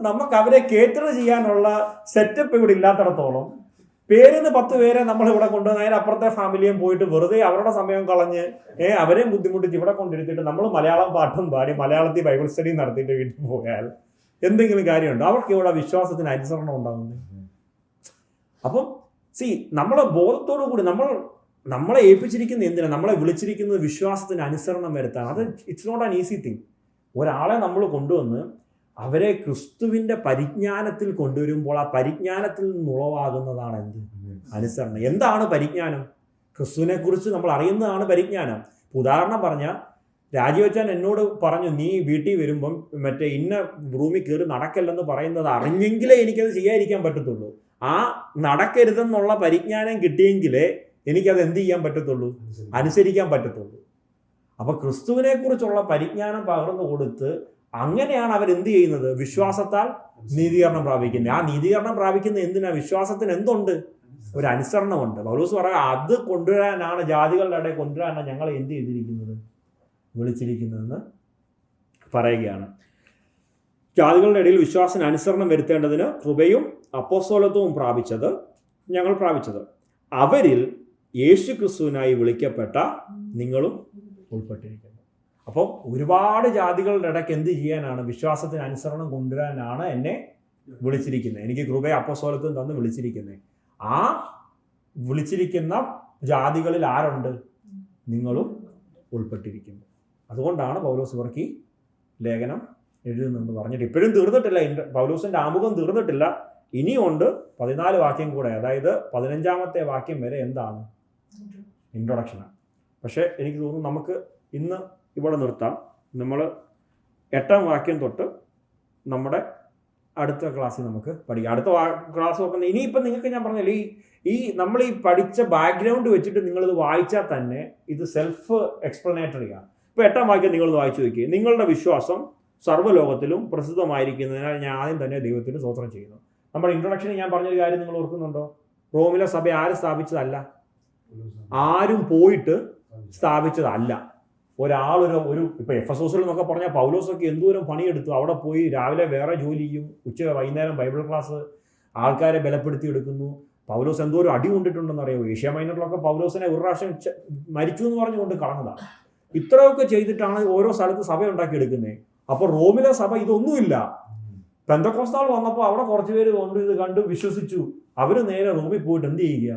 നമുക്ക് അവരെ കേറ്റർ ചെയ്യാനുള്ള സെറ്റപ്പ് ഇവിടെ ഇല്ലാത്തിടത്തോളം പേരിന് 10 പേരെ നമ്മൾ ഇവിടെ കൊണ്ടുവന്ന് അതിന് അപ്പുറത്തെ ഫാമിലിയും പോയിട്ട് വെറുതെ അവരുടെ സമയം കളഞ്ഞ് അവരെയും ബുദ്ധിമുട്ടിച്ച് ഇവിടെ കൊണ്ടിരുത്തിയിട്ട് നമ്മൾ മലയാളം പാട്ടും പാടി മലയാളത്തിൽ ബൈബിൾ സ്റ്റഡി നടത്തിയിട്ട് വീട്ടിൽ പോയാൽ എന്തെങ്കിലും കാര്യമുണ്ടോ? അവർക്ക് ഇവിടെ വിശ്വാസത്തിന് അനുസരണം ഉണ്ടാകുന്നത്. അപ്പം നമ്മൾ ബോധത്തോടു കൂടി നമ്മളെ ഏൽപ്പിച്ചിരിക്കുന്നത് എന്തിനാ? നമ്മളെ വിളിച്ചിരിക്കുന്നത് വിശ്വാസത്തിന് അനുസരണം വരുത്താൻ. അത് it's not an easy thing. ഒരാളെ നമ്മൾ കൊണ്ടുവന്ന് അവരെ ക്രിസ്തുവിൻ്റെ പരിജ്ഞാനത്തിൽ കൊണ്ടുവരുമ്പോൾ ആ പരിജ്ഞാനത്തിൽ നിന്നുളവാകുന്നതാണ് എന്ത്? അനുസരണം. എന്താണ് പരിജ്ഞാനം? ക്രിസ്തുവിനെ കുറിച്ച് നമ്മൾ അറിയുന്നതാണ് പരിജ്ഞാനം. ഉദാഹരണം പറഞ്ഞാൽ, രാജിവെച്ചാൻ എന്നോട് പറഞ്ഞു, നീ വീട്ടിൽ വരുമ്പം മറ്റേ ഇന്ന റൂമിൽ കയറി നടക്കല്ലെന്ന് പറയുന്നത് അറിഞ്ഞെങ്കിലേ എനിക്കത് ചെയ്യാതിരിക്കാൻ പറ്റത്തുള്ളൂ. ആ നടക്കരുതെന്നുള്ള പരിജ്ഞാനം കിട്ടിയെങ്കിലേ എനിക്കത് എന്ത് ചെയ്യാൻ പറ്റത്തുള്ളൂ? അനുസരിക്കാൻ പറ്റത്തുള്ളൂ. അപ്പോൾ ക്രിസ്തുവിനെ കുറിച്ചുള്ള പരിജ്ഞാനം പകർന്നു കൊടുത്ത് അങ്ങനെയാണ് അവരെന്ത് ചെയ്യുന്നത്? വിശ്വാസത്താൽ നീതീകരണം പ്രാപിക്കുന്നത്. ആ നീതീകരണം പ്രാപിക്കുന്ന എന്തിനാ? വിശ്വാസത്തിന് എന്തുണ്ട്? ഒരു അനുസരണമുണ്ട്. പൗലോസ് പറയാം, അത് കൊണ്ടുവരാനാണ്, ജാതികളുടെ ഇടയിൽ കൊണ്ടുവരാനാണ് ഞങ്ങൾ എന്ത് ചെയ്തിരിക്കുന്നത്? വിളിച്ചിരിക്കുന്നതെന്ന് പറയുകയാണ്. ജാതികളുടെ ഇടയിൽ വിശ്വാസത്തിന് അനുസരണം വരുത്തേണ്ടതിന് കൃപയും അപ്പോസ്തലത്വവും ഞങ്ങൾ പ്രാപിച്ചത് അവരിൽ യേശു ക്രിസ്തുവിനായി വിളിക്കപ്പെട്ട നിങ്ങളും ഉൾപ്പെട്ടിരിക്കുന്നു. അപ്പം ഒരുപാട് ജാതികളുടെ ഇടയ്ക്ക് എന്ത് ചെയ്യാനാണ്? വിശ്വാസത്തിന് അനുസരണം കൊണ്ടുവരാനാണ് എന്നെ വിളിച്ചിരിക്കുന്നത്. എനിക്ക് കൃപയും അപ്പോസ്തലത്വവും തന്ന് വിളിച്ചിരിക്കുന്നത്. ആ വിളിച്ചിരിക്കുന്ന ജാതികളിൽ ആരുണ്ട്? നിങ്ങളും ഉൾപ്പെട്ടിരിക്കുന്നു. അതുകൊണ്ടാണ് പൗലോസ് ഇവർക്ക് ഈ ലേഖനം എഴുതുന്നതെന്ന് പറഞ്ഞിട്ട് ഇപ്പോഴും തീർന്നിട്ടില്ല. പൗലോസിൻ്റെ ആമുഖം തീർന്നിട്ടില്ല. ഇനിയുണ്ട് 14 വാക്യം കൂടെ. അതായത് 15ാമത്തെ വാക്യം വരെ എന്താണ്? ഇൻട്രൊഡക്ഷനാണ്. പക്ഷേ എനിക്ക് തോന്നുന്നു നമുക്ക് ഇന്ന് ഇവിടെ നിർത്താം. നമ്മൾ 8ാം വാക്യം തൊട്ട് നമ്മുടെ അടുത്ത ക്ലാസ്സിൽ നമുക്ക് പഠിക്കാം. അടുത്ത ക്ലാസ് നോക്കുന്നത് ഇനിയിപ്പം നിങ്ങൾക്ക് ഞാൻ പറഞ്ഞില്ല, ഈ നമ്മൾ ഈ പഠിച്ച ബാക്ക്ഗ്രൗണ്ട് വെച്ചിട്ട് നിങ്ങളിത് വായിച്ചാൽ തന്നെ ഇത് സെൽഫ് എക്സ്പ്ലനേറ്ററിയാണ്. ഇപ്പോൾ 8ാം വാക്യം നിങ്ങളത് വായിച്ചു നോക്കിയേ. നിങ്ങളുടെ വിശ്വാസം സർവ്വലോകത്തിലും പ്രസിദ്ധമായിരിക്കുന്നതിനാൽ ഞാൻ ആദ്യം തന്നെ ദൈവത്തിന് സ്തോത്രം ചെയ്യുന്നു. നമ്മുടെ ഇൻട്രൊഡക്ഷനിൽ ഞാൻ പറഞ്ഞൊരു കാര്യം നിങ്ങൾ ഓർക്കുന്നുണ്ടോ? റോമിലെ സഭ ആരും സ്ഥാപിച്ചതല്ല, ആരും പോയിട്ട് സ്ഥാപിച്ചതല്ല. ഒരു ഇപ്പോൾ എഫെസോസിൽ എന്നൊക്കെ പറഞ്ഞാൽ പൗലോസൊക്കെ എന്തോരം പണിയെടുത്തു. അവിടെ പോയി രാവിലെ വേറെ ജോലി ചെയ്യും, വൈകുന്നേരം ബൈബിൾ ക്ലാസ്, ആൾക്കാരെ ബലപ്പെടുത്തി എടുക്കുന്നു. പൗലോസ് എന്തോരം അടി കൊണ്ടിട്ടുണ്ടെന്ന് അറിയാമോ? ഏഷ്യ മൈനറിലൊക്കെ പൗലോസിനെ ഒരു പ്രാവശ്യം മരിച്ചു എന്ന് പറഞ്ഞുകൊണ്ട് കളഞ്ഞതാണ്. ഇത്രയൊക്കെ ചെയ്തിട്ടാണ് ഓരോ സ്ഥലത്ത് സഭ ഉണ്ടാക്കിയെടുക്കുന്നത്. അപ്പോൾ റോമിലെ സഭ ഇതൊന്നുമില്ല. പെന്തക്കോസ്താൾ വന്നപ്പോൾ അവിടെ കുറച്ച് പേര് കൊണ്ട് ഇത് കണ്ട് വിശ്വസിച്ചു. അവർ നേരെ റോമിൽ പോയിട്ട് എന്ത് ചെയ്യുക?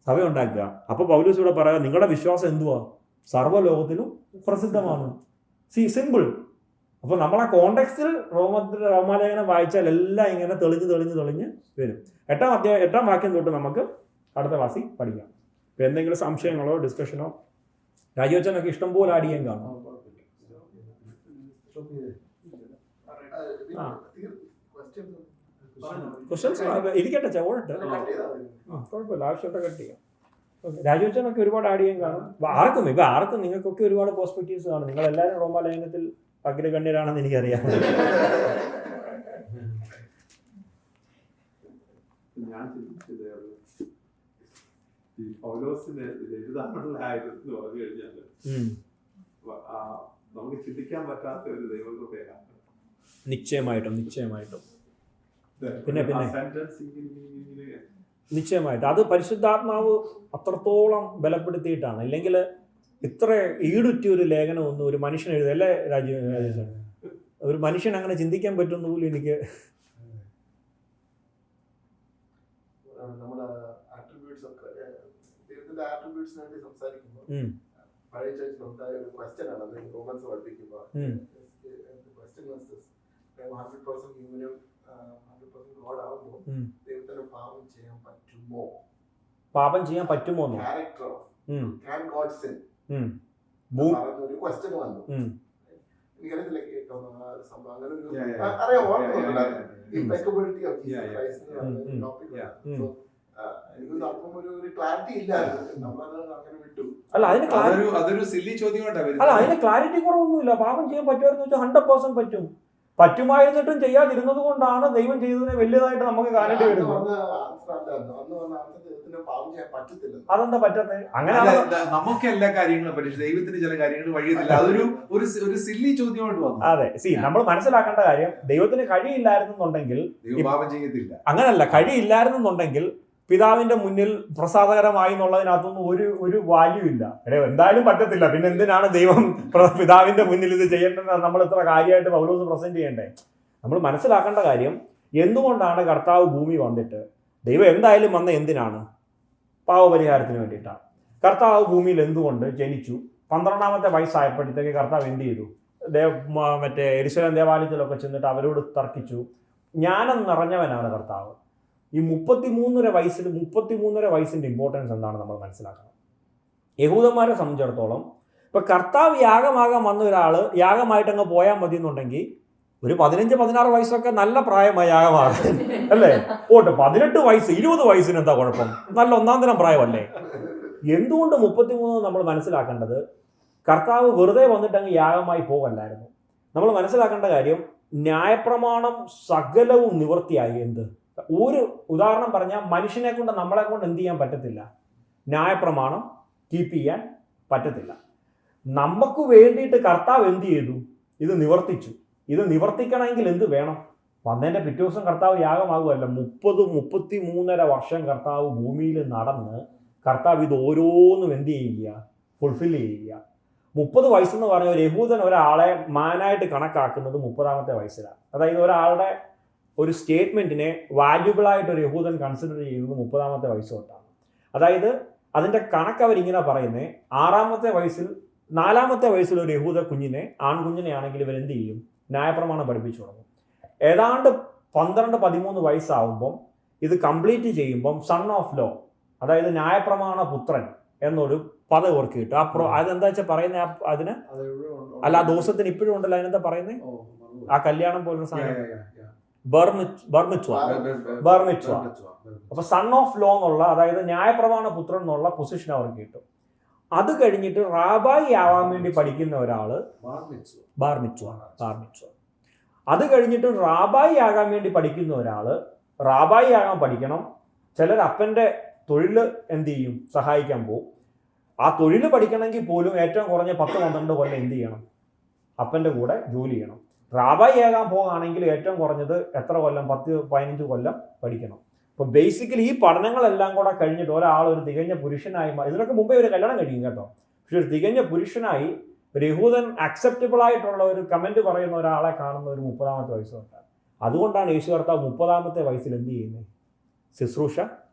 സഭ ഉണ്ടാക്കുക. അപ്പോൾ പൗലോസ് ഇവിടെ പറയാം, നിങ്ങളുടെ വിശ്വാസം എന്തുവാ? സർവ്വലോകത്തിലും പ്രസിദ്ധമാണ്. സിമ്പിൾ. അപ്പോൾ നമ്മളെ കോണ്ടെക്സ്റ്റിൽ റോമാലേഖനം വായിച്ചാൽ എല്ലാം ഇങ്ങനെ തെളിഞ്ഞ് വരും. 8ാം വാക്യം തൊട്ട് നമുക്ക് അടുത്ത ക്ലാസ്സിൽ പഠിക്കാം. ഇപ്പം എന്തെങ്കിലും സംശയങ്ങളോ ഡിസ്കഷനോ രാജിവെച്ചനൊക്കെ ഇഷ്ടംപോലെ ആഡ് ചെയ്യാൻ കാണും. ക്വസ്റ്റ്യൻസ് ഇരിക്കട്ടെ, ഓടട്ടെ, കുഴപ്പമില്ല, ആവശ്യമായിട്ട് കട്ട് ചെയ്യാം. രാജിവെച്ചനൊക്കെ ഒരുപാട് ആഡ് ചെയ്യാൻ കാണും. ആർക്കും നിങ്ങൾക്കൊക്കെ ഒരുപാട് പെർസ്പെക്റ്റീവ്സ് കാണും. നിങ്ങളെല്ലാവരും റോമാലേഖനത്തിൽ അഗ്രഗണ്യരാണെന്ന് എനിക്കറിയാം. ഞാൻ ചിന്തിച്ചത് ഈ പൗലോസിന് എഴുതാനുള്ള ആയിരുന്നു പറഞ്ഞു കഴിഞ്ഞാൽ നമുക്ക് ചിന്തിക്കാൻ പറ്റാത്ത ഒരു ദൈവകൃപയാണ്. നിശ്ചയമായിട്ടും പിന്നെ നിശ്ചയമായിട്ടും അത് പരിശുദ്ധാത്മാവ് അത്രത്തോളം ബലപ്പെടുത്തിയിട്ടാണ്. അല്ലെങ്കിൽ ഇത്ര ഈടുറ്റിയ ഒരു ലേഖനം ഒന്നും ഒരു മനുഷ്യൻ എഴുതല്ലേ രാജേഷ്? ഒരു മനുഷ്യൻ അങ്ങനെ ചിന്തിക്കാൻ പറ്റുമെന്ന് പോലും എനിക്ക് നമ്മുടെ ആട്രിബ്യൂട്ട്സ് ഒക്കെ ദൈവത്തിന്റെ ആട്രിബ്യൂട്ട്സിനെ വേണ്ടി സംസാരിക്കുമ്പോൾ പഴയ ചർച്ചിലുണ്ടായ ഒരു ക്വസ്റ്റ്യൻ ആണ് അത് റോമൻസ് പഠിപ്പിക്കുമ്പോൾ ക്വസ്റ്റ്യൻ വാസ് ദിസ് 100% ഹ്യൂമനും 100% ഗോഡ് ആവുമ്പോൾ ദൈവത്തിന് പാപം ചെയ്യാൻ പറ്റുമോ? പാപം ചെയ്യാൻ പറ്റുമോ? ക്യാരക്ടർ ക്യാൻ ഗോഡ് സിൻ ഒരു ക്വസ്റ്റ്യൻ വന്നു. എനിക്കറിയത്തില്ല സംഭവം അങ്ങനെ ഒരു അറിയാം ഓർമ്മ ഇംപെക്കബിലിറ്റി ഓഫ് ജീസസ് ക്രൈസ്റ്റ് എന്ന ടോപ്പിക്. എനിക്ക് അപ്പം ഒരു ക്ലാരിറ്റി ഇല്ല, നമ്മളത് അങ്ങനെ വിട്ടു. അല്ല അതൊരു സില്ലി ചോദ്യമായിട്ടാണ്. അല്ല അതിന് ക്ലാരിറ്റി കുറവൊന്നുമില്ല. പാപം ചെയ്യാൻ പറ്റുമായിരുന്നു വെച്ചാൽ 100% പറ്റും. പറ്റുമായിരുന്നിട്ടും ചെയ്യാതിരുന്നത് കൊണ്ടാണ് ദൈവം ചെയ്തതിനെ വലിയതായിട്ട് നമുക്ക് കാണേണ്ടി വരുന്നത്. അതെന്താ പറ്റാത്ത? അങ്ങനെ നമുക്ക് എല്ലാ കാര്യങ്ങളും പറ്റും, ദൈവത്തിന് ചില കാര്യങ്ങൾ വഴിയത്തില്ല. അതൊരു ഒരു സില്ലി ചോദ്യമായിട്ട് വന്നു. അതെ, നമ്മൾ മനസ്സിലാക്കേണ്ട കാര്യം, ദൈവത്തിന് കഴിയില്ലായിരുന്നുണ്ടെങ്കിൽ പാപം ചെയ്യത്തില്ല. അങ്ങനല്ല, കഴിയില്ലായിരുന്നുണ്ടെങ്കിൽ പിതാവിന്റെ മുന്നിൽ പ്രസാദകരമായി എന്നുള്ളതിനകത്തൊന്നും ഒരു വാല്യൂ ഇല്ല. എന്തായാലും പറ്റത്തില്ല, പിന്നെ എന്തിനാണ് ദൈവം പിതാവിന്റെ മുന്നിൽ ഇത് ചെയ്യേണ്ടത്? നമ്മൾ ഇത്ര കാര്യമായിട്ട് പൗലോസ് പ്രസന്റ് ചെയ്യണ്ടേ? നമ്മൾ മനസ്സിലാക്കേണ്ട കാര്യം, എന്തുകൊണ്ടാണ് കർത്താവ് ഭൂമി വന്നിട്ട്? ദൈവം എന്തായാലും വന്ന എന്തിനാണ്? പാവപരിഹാരത്തിന് വേണ്ടിയിട്ടാണ്. കർത്താവ് ഭൂമിയിൽ എന്തുകൊണ്ട് ജനിച്ചു? 12ാമത്തെ വയസ്സായപ്പോഴത്തേക്ക് കർത്താവ് എന്ത് ചെയ്തു? മറ്റേ യെരൂശലേം ദേവാലയത്തിലൊക്കെ ചെന്നിട്ട് അവരോട് തർക്കിച്ചു. ജ്ഞാനം നിറഞ്ഞവനാണ് കർത്താവ്. ഈ 33.5 വയസ്സിന്റെ ഇമ്പോർട്ടൻസ് എന്താണ് നമ്മൾ മനസ്സിലാക്കണം. യഹൂദന്മാരെ സംബന്ധിച്ചിടത്തോളം ഇപ്പൊ കർത്താവ് യാഗമാകാൻ വന്ന ഒരാള് യാഗമായിട്ട് അങ്ങ് പോയാൽ മതി എന്നുണ്ടെങ്കിൽ ഒരു 15-16 വയസ്സൊക്കെ നല്ല പ്രായമായി യാഗമാകാൻ, അല്ലേ? പോട്ടെ, 18 വയസ്സ് 20 വയസ്സിന് എന്താ കുഴപ്പം? നല്ല ഒന്നാന്തരം പ്രായമല്ലേ? എന്തുകൊണ്ട് 33 നമ്മൾ മനസ്സിലാക്കേണ്ടത്? കർത്താവ് വെറുതെ വന്നിട്ട് അങ്ങ് യാഗമായി പോകല്ലായിരുന്നു. നമ്മൾ മനസ്സിലാക്കേണ്ട കാര്യം, ന്യായപ്രമാണം സകലവും നിവൃത്തിയായി. എന്ത്? ഒരു ഉദാഹരണം പറഞ്ഞാൽ, മനുഷ്യനെ കൊണ്ട് നമ്മളെ കൊണ്ട് എന്ത് ചെയ്യാൻ പറ്റത്തില്ല? ന്യായപ്രമാണം കീപ്പ് ചെയ്യാൻ പറ്റത്തില്ല. നമുക്ക് വേണ്ടിയിട്ട് കർത്താവ് എന്ത് ചെയ്തു? ഇത് നിവർത്തിച്ചു. ഇത് നിവർത്തിക്കണമെങ്കിൽ എന്ത് വേണം? വന്നതിൻ്റെ പിറ്റേ ദിവസം കർത്താവ് യാഗമാകുമല്ല. 33.5 വർഷം കർത്താവ് ഭൂമിയിൽ നടന്ന് കർത്താവ് ഇത് ഓരോന്നും എന്ത് ചെയ്യുക? ഫുൾഫിൽ ചെയ്യുക. 30 വയസ്സെന്ന് പറഞ്ഞ ഒരു യഹൂദൻ ഒരാളെ മാനായിട്ട് കണക്കാക്കുന്നത് 30ാമത്തെ വയസ്സിലാണ്. അതായത് ഒരാളുടെ ഒരു സ്റ്റേറ്റ്മെന്റിനെ വാല്യുബിളായിട്ട് ഒരു യഹൂദൻ കൺസിഡർ ചെയ്യുന്നത് 30ാമത്തെ വയസ്സ് തൊട്ടാണ്. അതായത് അതിൻ്റെ കണക്ക് അവരിങ്ങനെ പറയുന്നത്, 4ാമത്തെ വയസ്സിൽ ഒരു യഹൂദ കുഞ്ഞിനെ, ആൺകുഞ്ഞിനെ ആണെങ്കിൽ ഇവരെന്ത് ചെയ്യും? ന്യായപ്രമാണം പഠിപ്പിച്ചു തുടങ്ങും. ഏതാണ്ട് 12-13 വയസ്സാവുമ്പം ഇത് കംപ്ലീറ്റ് ചെയ്യുമ്പം സൺ ഓഫ് ലോ, അതായത് ന്യായപ്രമാണ പുത്രൻ എന്നൊരു പദം ഓർക്ക് കിട്ടും. അതെന്താ വെച്ചാൽ പറയുന്നത് അതിന്? അല്ല, ആ ദിവസത്തിന് ഇപ്പോഴും ഉണ്ടല്ലോ. അതിനെന്താ പറയുന്നത്? ആ കല്യാണം പോലൊരു സാധനം, ബർമിച്വ. അപ്പൊ സൺ ഓഫ് ലോ എന്നുള്ള, അതായത് ന്യായപ്രമാണ പുത്രൻ എന്നുള്ള പൊസിഷൻ അവർക്ക് കിട്ടും. അത് കഴിഞ്ഞിട്ട് റാബായി ആവാൻ വേണ്ടി പഠിക്കുന്ന ഒരാള് ബാർമിച്വ. അത് കഴിഞ്ഞിട്ട് റാബായി ആകാൻ വേണ്ടി പഠിക്കുന്ന ഒരാള് റാബായി ആകാൻ പഠിക്കണം. ചിലർ അപ്പൻ്റെ തൊഴിൽ എന്ത് ചെയ്യും? സഹായിക്കാൻ പോകും. ആ തൊഴിൽ പഠിക്കണമെങ്കിൽ പോലും ഏറ്റവും കുറഞ്ഞ 10-12 കൊല്ലം എന്ത് ചെയ്യണം? അപ്പൻ്റെ കൂടെ ജോലി ചെയ്യണം. റാബായി ആകാൻ പോകുകയാണെങ്കിൽ ഏറ്റവും കുറഞ്ഞത് എത്ര കൊല്ലം? 10-15 കൊല്ലം പഠിക്കണം. അപ്പോൾ ബേസിക്കലി ഈ പഠനങ്ങളെല്ലാം കൂടെ കഴിഞ്ഞിട്ട് ഒരാൾ ഒരു തികഞ്ഞ പുരുഷനായി, ഇതിനൊക്കെ മുമ്പേ ഒരു കല്യാണം കഴിയും കേട്ടോ, പക്ഷെ ഒരു തികഞ്ഞ പുരുഷനായി ഒരു യഹൂദൻ അക്സെപ്റ്റബിൾ ആയിട്ടുള്ള ഒരു കമൻറ്റ് പറയുന്ന ഒരാളെ കാണുന്ന ഒരു 30ാമത്തെ വയസ്സ് തൊട്ടാണ്. അതുകൊണ്ടാണ് യേശു കർത്താവ് 30ാമത്തെ വയസ്സിൽ എന്ത് ചെയ്യുന്നത്? ശുശ്രൂഷ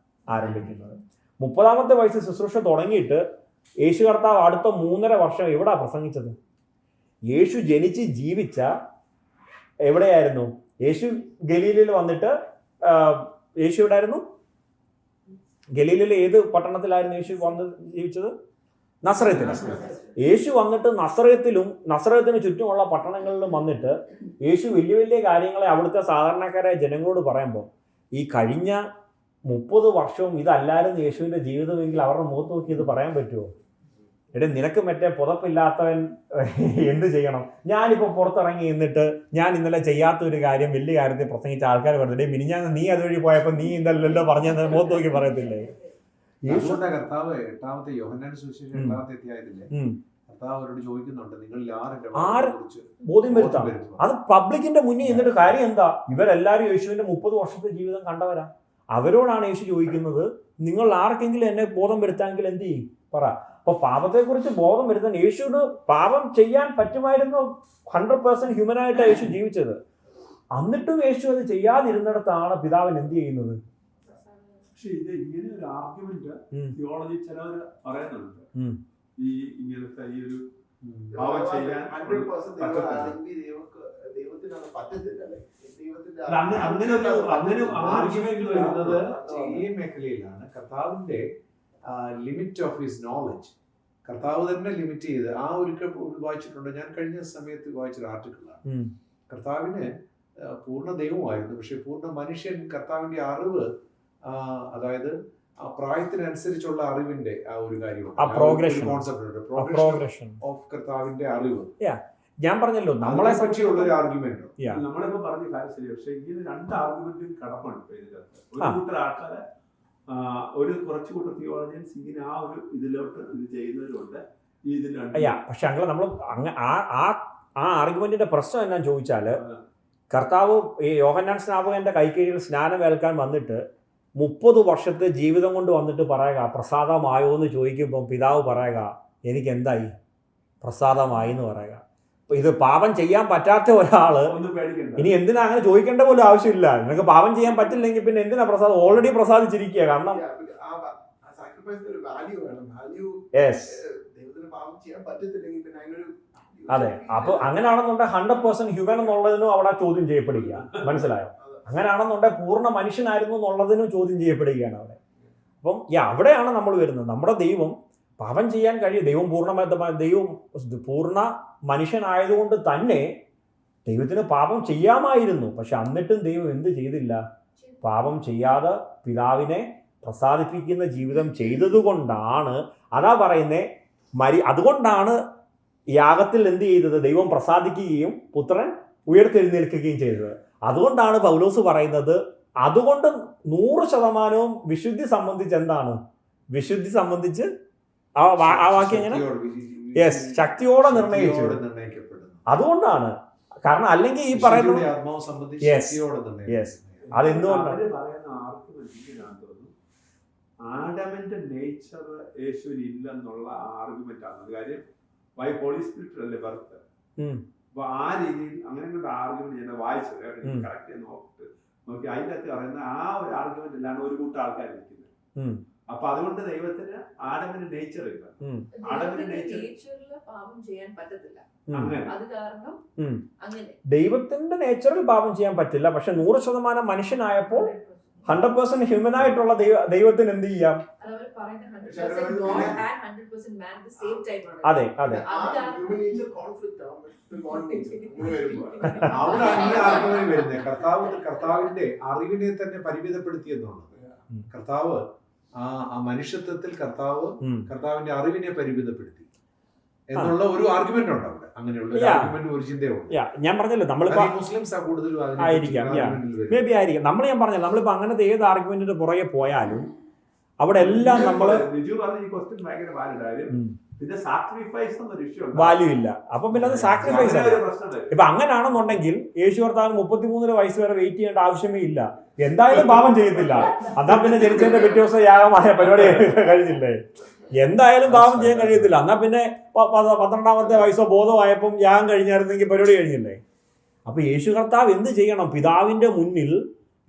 ആരംഭിക്കുന്നത്. 30ാമത്തെ വയസ്സിൽ ശുശ്രൂഷ തുടങ്ങിയിട്ട് യേശു കർത്താവ് അടുത്ത 3.5 വർഷം എവിടാ പ്രസംഗിച്ചത്? യേശു ജനിച്ച് ജീവിച്ച എവിടെയായിരുന്നു? യേശു ഗലീലയിൽ വന്നിട്ട്, യേശു എവിടെയായിരുന്നു? ഗലീലയിലെ ഏത് പട്ടണത്തിലായിരുന്നു യേശു വന്ന് ജീവിച്ചത്? നസറേത്തിൽ. യേശു വന്നിട്ട് നസറേത്തിന് ചുറ്റുമുള്ള പട്ടണങ്ങളിലും വന്നിട്ട് യേശു വലിയ വലിയ കാര്യങ്ങളെ അവിടുത്തെ സാധാരണക്കാരായ ജനങ്ങളോട് പറയുമ്പോൾ, ഈ കഴിഞ്ഞ 30 വർഷവും ഇതല്ലായിരുന്നു യേശുവിൻ്റെ ജീവിതമെങ്കിൽ അവരുടെ മുഖത്ത് നോക്കി ഇത് പറയാൻ പറ്റുമോ? നിനക്ക് മറ്റേ പുതപ്പില്ലാത്തവൻ എന്ത് ചെയ്യണം? ഞാനിപ്പോൾ പുറത്തിറങ്ങി എന്നിട്ട് ഞാൻ ഇന്നലെ ചെയ്യാത്തൊരു കാര്യം, വലിയ കാര്യത്തിൽ പ്രസംഗിച്ച ആൾക്കാർ പറഞ്ഞിട്ടേ മിനിഞ്ഞാന്ന് നീ അതുവഴി പോയപ്പോൾ നീ ഇന്നലെല്ലോ പറഞ്ഞെന്ന് മുഖത്ത് നോക്കി പറയത്തില്ലേ? കർത്താവ് 8ാമത്തെ യോഹന്നാന്റെ സുവിശേഷം 8ാമത്തെ അധ്യായത്തിലെ കർത്താവ് അവരോട് ചോദിക്കുന്നുണ്ട്, നിങ്ങൾ ബോധ്യം വരുത്താം. അത് പബ്ലിക്കിന്റെ മുന്നിൽ എന്നിട്ട് കാര്യം എന്താ? ഇവരെല്ലാവരും യേശുവിന്റെ 30 വർഷത്തെ ജീവിതം കണ്ടവരാ. അവരോടാണ് യേശു ചോദിക്കുന്നത്, നിങ്ങൾ ആർക്കെങ്കിലും എന്നെ ബോധം വരുത്താമെങ്കിൽ എന്ത് ചെയ്യും? പറ. അപ്പോൾ പാപത്തെക്കുറിച്ച് ബോധം വരുത്താൻ യേശുവിന് പാപം ചെയ്യാൻ പറ്റുമായിരുന്നു. 100% ഹ്യൂമനായിട്ടാണ് യേശു ജീവിച്ചത്. എന്നിട്ടും യേശു അത് ചെയ്യാതിരുന്നിടത്താണ് പിതാവിന് എന്ത് ചെയ്യുന്നത്? പക്ഷെ ഇത് ഇങ്ങനെ ഒരു ആർഗ്യുമെന്റ് തിയോളജി ചിലവര് പറയുന്നുണ്ട്. ഈ ഇങ്ങനത്തെ ഈ ഒരു പാവം ചെയ്യാൻ 100% ദൈവത്തിന് അത് പറ്റത്തില്ല. അങ്ങനെ ആർഗ്യുമെന്റ് വരുന്നത് ഈ മേഖലയിലാണ്. കർത്താവിന്റെ ലിമിറ്റ് ഓഫ് ഹിസ് നോളജ് കർത്താവ് തന്നെ ലിമിറ്റ് ചെയ്ത് ആ ഒരിക്കൽ വായിച്ചിട്ടുണ്ട്. ഞാൻ കഴിഞ്ഞ സമയത്ത് വായിച്ചൊരു ആർട്ടിക്കിളാണ്. കർത്താവിന് പൂർണ്ണ ദൈവമായിരുന്നു, പക്ഷെ പൂർണ്ണ മനുഷ്യൻ. കർത്താവിന്റെ അറിവ്, അതായത് ആ പ്രായത്തിനനുസരിച്ചുള്ള അറിവിന്റെ ആ ഒരു കാര്യമാണ്, കോൺസെപ്റ്റ് പ്രോഗ്രഷൻ ഓഫ് കർത്താവിന്റെ അറിവ്. ഞാൻ പറഞ്ഞല്ലോ നമ്മളെ പറ്റിയുള്ള ഒരു ആർഗ്യുമെന്റ്. നമ്മളിപ്പോ പറഞ്ഞ കാര്യം ശരി. പക്ഷെ ഇങ്ങനെ രണ്ട് ആർഗ്യുമെന്റും കടപ്പുണ്ട് ഇതിനകത്ത്. ഒരു കൂട്ടർ ആൾക്കാരെ ഒരു കുറച്ചു കൂട്ടർ തിയോളജിയൻസ് ഇങ്ങനെ ആ ഒരു ഇതിലോട്ട് ഇത് ചെയ്യുന്നവരുണ്ട്. പക്ഷെ അങ്ങനെ നമ്മൾ ആ ആർഗ്യുമെന്റിന്റെ പ്രശ്നം എന്നാന്ന് ചോദിച്ചാല്, കർത്താവ് ഈ യോഹന്നാൻ സ്നാപകന്റെ കൈക്കീഴിൽ സ്നാനം ഏൽക്കാൻ വന്നിട്ട് 30 വർഷത്തെ ജീവിതം കൊണ്ട് വന്നിട്ട് പറയുക പ്രസാദമായോ എന്ന് ചോദിക്കുമ്പോൾ പിതാവ് പറയുക എനിക്ക് എന്തായി പ്രസാദമായി എന്ന് പറയുക. ഇത് പാപം ചെയ്യാൻ പറ്റാത്ത ഒരാള് ഇനി എന്തിനാ അങ്ങനെ ചോദിക്കേണ്ട പോലും ആവശ്യമില്ല. നിനക്ക് പാപം ചെയ്യാൻ പറ്റില്ലെങ്കിൽ പിന്നെ എന്തിനാ പ്രസാദം? ഓൾറെഡി പ്രസാദിച്ചിരിക്കുക. കാരണം അതെ. അപ്പൊ അങ്ങനെയാണെന്നുണ്ടെങ്കിൽ 100% ഹ്യൂമൻ എന്നുള്ളതിനും അവിടെ ചോദ്യം ചെയ്യപ്പെടുക. മനസ്സിലായോ? അങ്ങനെയാണെന്നുണ്ടെങ്കിൽ പൂർണ്ണ മനുഷ്യനായിരുന്നു എന്നുള്ളതിനും ചോദ്യം ചെയ്യപ്പെടുകയാണ് അവിടെ. അപ്പം അവിടെയാണ് നമ്മൾ വരുന്നത്. നമ്മുടെ ദൈവം പാപം ചെയ്യാൻ കഴിയും. ദൈവം പൂർണ്ണ മനുഷ്യനായതുകൊണ്ട് തന്നെ ദൈവത്തിന് പാപം ചെയ്യാമായിരുന്നു. പക്ഷെ എന്നിട്ടും ദൈവം എന്ത് ചെയ്തില്ല? പാപം ചെയ്യാതെ പിതാവിനെ പ്രസാദിപ്പിക്കുന്ന ജീവിതം ചെയ്തതുകൊണ്ടാണ്, അതാ പറയുന്നേ, അതുകൊണ്ടാണ് യാഗത്തിൽ എന്ത് ചെയ്തത്? ദൈവം പ്രസാദിക്കുകയും പുത്രൻ ഉയർത്തെഴുന്നേൽക്കുകയും ചെയ്തത്. അതുകൊണ്ടാണ് പൗലോസ് പറയുന്നത്, അതുകൊണ്ട് 100% വിശുദ്ധി സംബന്ധിച്ച് എന്താണ്? വിശുദ്ധി സംബന്ധിച്ച് ആ വാക്യം എങ്ങനെ? ശക്തിയോടെ നിർണയിക്കപ്പെടുന്നു. അതുകൊണ്ടാണ്. കാരണം അല്ലെങ്കിൽ ഈ പറയുന്നത് അതെന്തുകൊണ്ടാണ് ആഡമിന്റെ നേച്ചർ യേശുവിന് ഇല്ലെന്നുള്ള ആർഗ്യുമെന്റ് ആണ്. കാര്യം ബൈ ഹോളി സ്പിരിറ്റ് അല്ലേ ബർത്ത്. അപ്പൊ ആ രീതിയിൽ അങ്ങനെ കൊണ്ട് ആർഗ്യുമെന്റ് ഞാൻ വായിച്ചത് കറക്റ്റ് നോക്കി അതിൻ്റെ അകത്ത് പറയുന്ന ആ ഒരു ആർഗ്യുമെന്റ് അല്ലാണ് ഒരു കൂട്ടം ആൾക്കാർ ഇരിക്കുന്നത്. അപ്പൊ അതുകൊണ്ട് ദൈവത്തിന് ആഡമിന് നേച്ചർ ഇല്ല. ആഡമിന് നേച്ചറിൽ പാപം ചെയ്യാൻ പറ്റത്തില്ല. ദൈവത്തിന്റെ നേച്ചറിൽ പാപം ചെയ്യാൻ പറ്റില്ല. പക്ഷെ 100% മനുഷ്യനായപ്പോൾ 100% ഹ്യൂമനായിട്ടുള്ള ദൈവത്തിന് എന്ത് ചെയ്യാം? അതെ അതെ. കർത്താവിന്റെ അറിവിനെ തന്നെ പരിമിതപ്പെടുത്തി എന്നുള്ളത്. കർത്താവ് ആ മനുഷ്യത്വത്തിൽ കർത്താവിന്റെ അറിവിനെ പരിമിതപ്പെടുത്തി എന്നുള്ള ഒരു ആർഗ്യുമെന്റ് ഉണ്ട് അവിടെ. അങ്ങനെയുള്ള ഒരു ചിന്തയുണ്ട്. ഞാൻ പറഞ്ഞല്ലോ നമ്മളിപ്പോ മുസ്ലിംസ് കൂടുതലും ആയിരിക്കാം. നമ്മൾ ഞാൻ പറഞ്ഞല്ലോ നമ്മളിപ്പോ അങ്ങനത്തെ ഏത് ആർഗ്യുമെന്റിന്റെ പുറകെ പോയാലും അവിടെ എല്ലാം നമ്മള് വാല്യൂ ഇല്ല. അപ്പൊ പിന്നെ അത് സാക്രിഫൈസ് ആണ്. ഇപ്പൊ അങ്ങനെയാണെന്നുണ്ടെങ്കിൽ യേശു കർത്താവിന് 33 വയസ്സ് വരെ വെയിറ്റ് ചെയ്യേണ്ട ആവശ്യമേ ഇല്ല. എന്തായാലും പാപം ചെയ്യത്തില്ല. അതാ പിന്നെ ജനിച്ചതിന്റെ പിറ്റേ ദിവസം യാഗമായ പരിപാടി കഴിഞ്ഞില്ലേ? എന്തായാലും പാപം ചെയ്യാൻ കഴിയത്തില്ല. എന്നാ പിന്നെ 12ാമത്തെ വയസ്സോ ബോധമായപ്പം യാഗം കഴിഞ്ഞായിരുന്നെങ്കിൽ പരിപാടി കഴിഞ്ഞില്ലേ? അപ്പൊ യേശു കർത്താവ് എന്ത് ചെയ്യണം? പിതാവിന്റെ മുന്നിൽ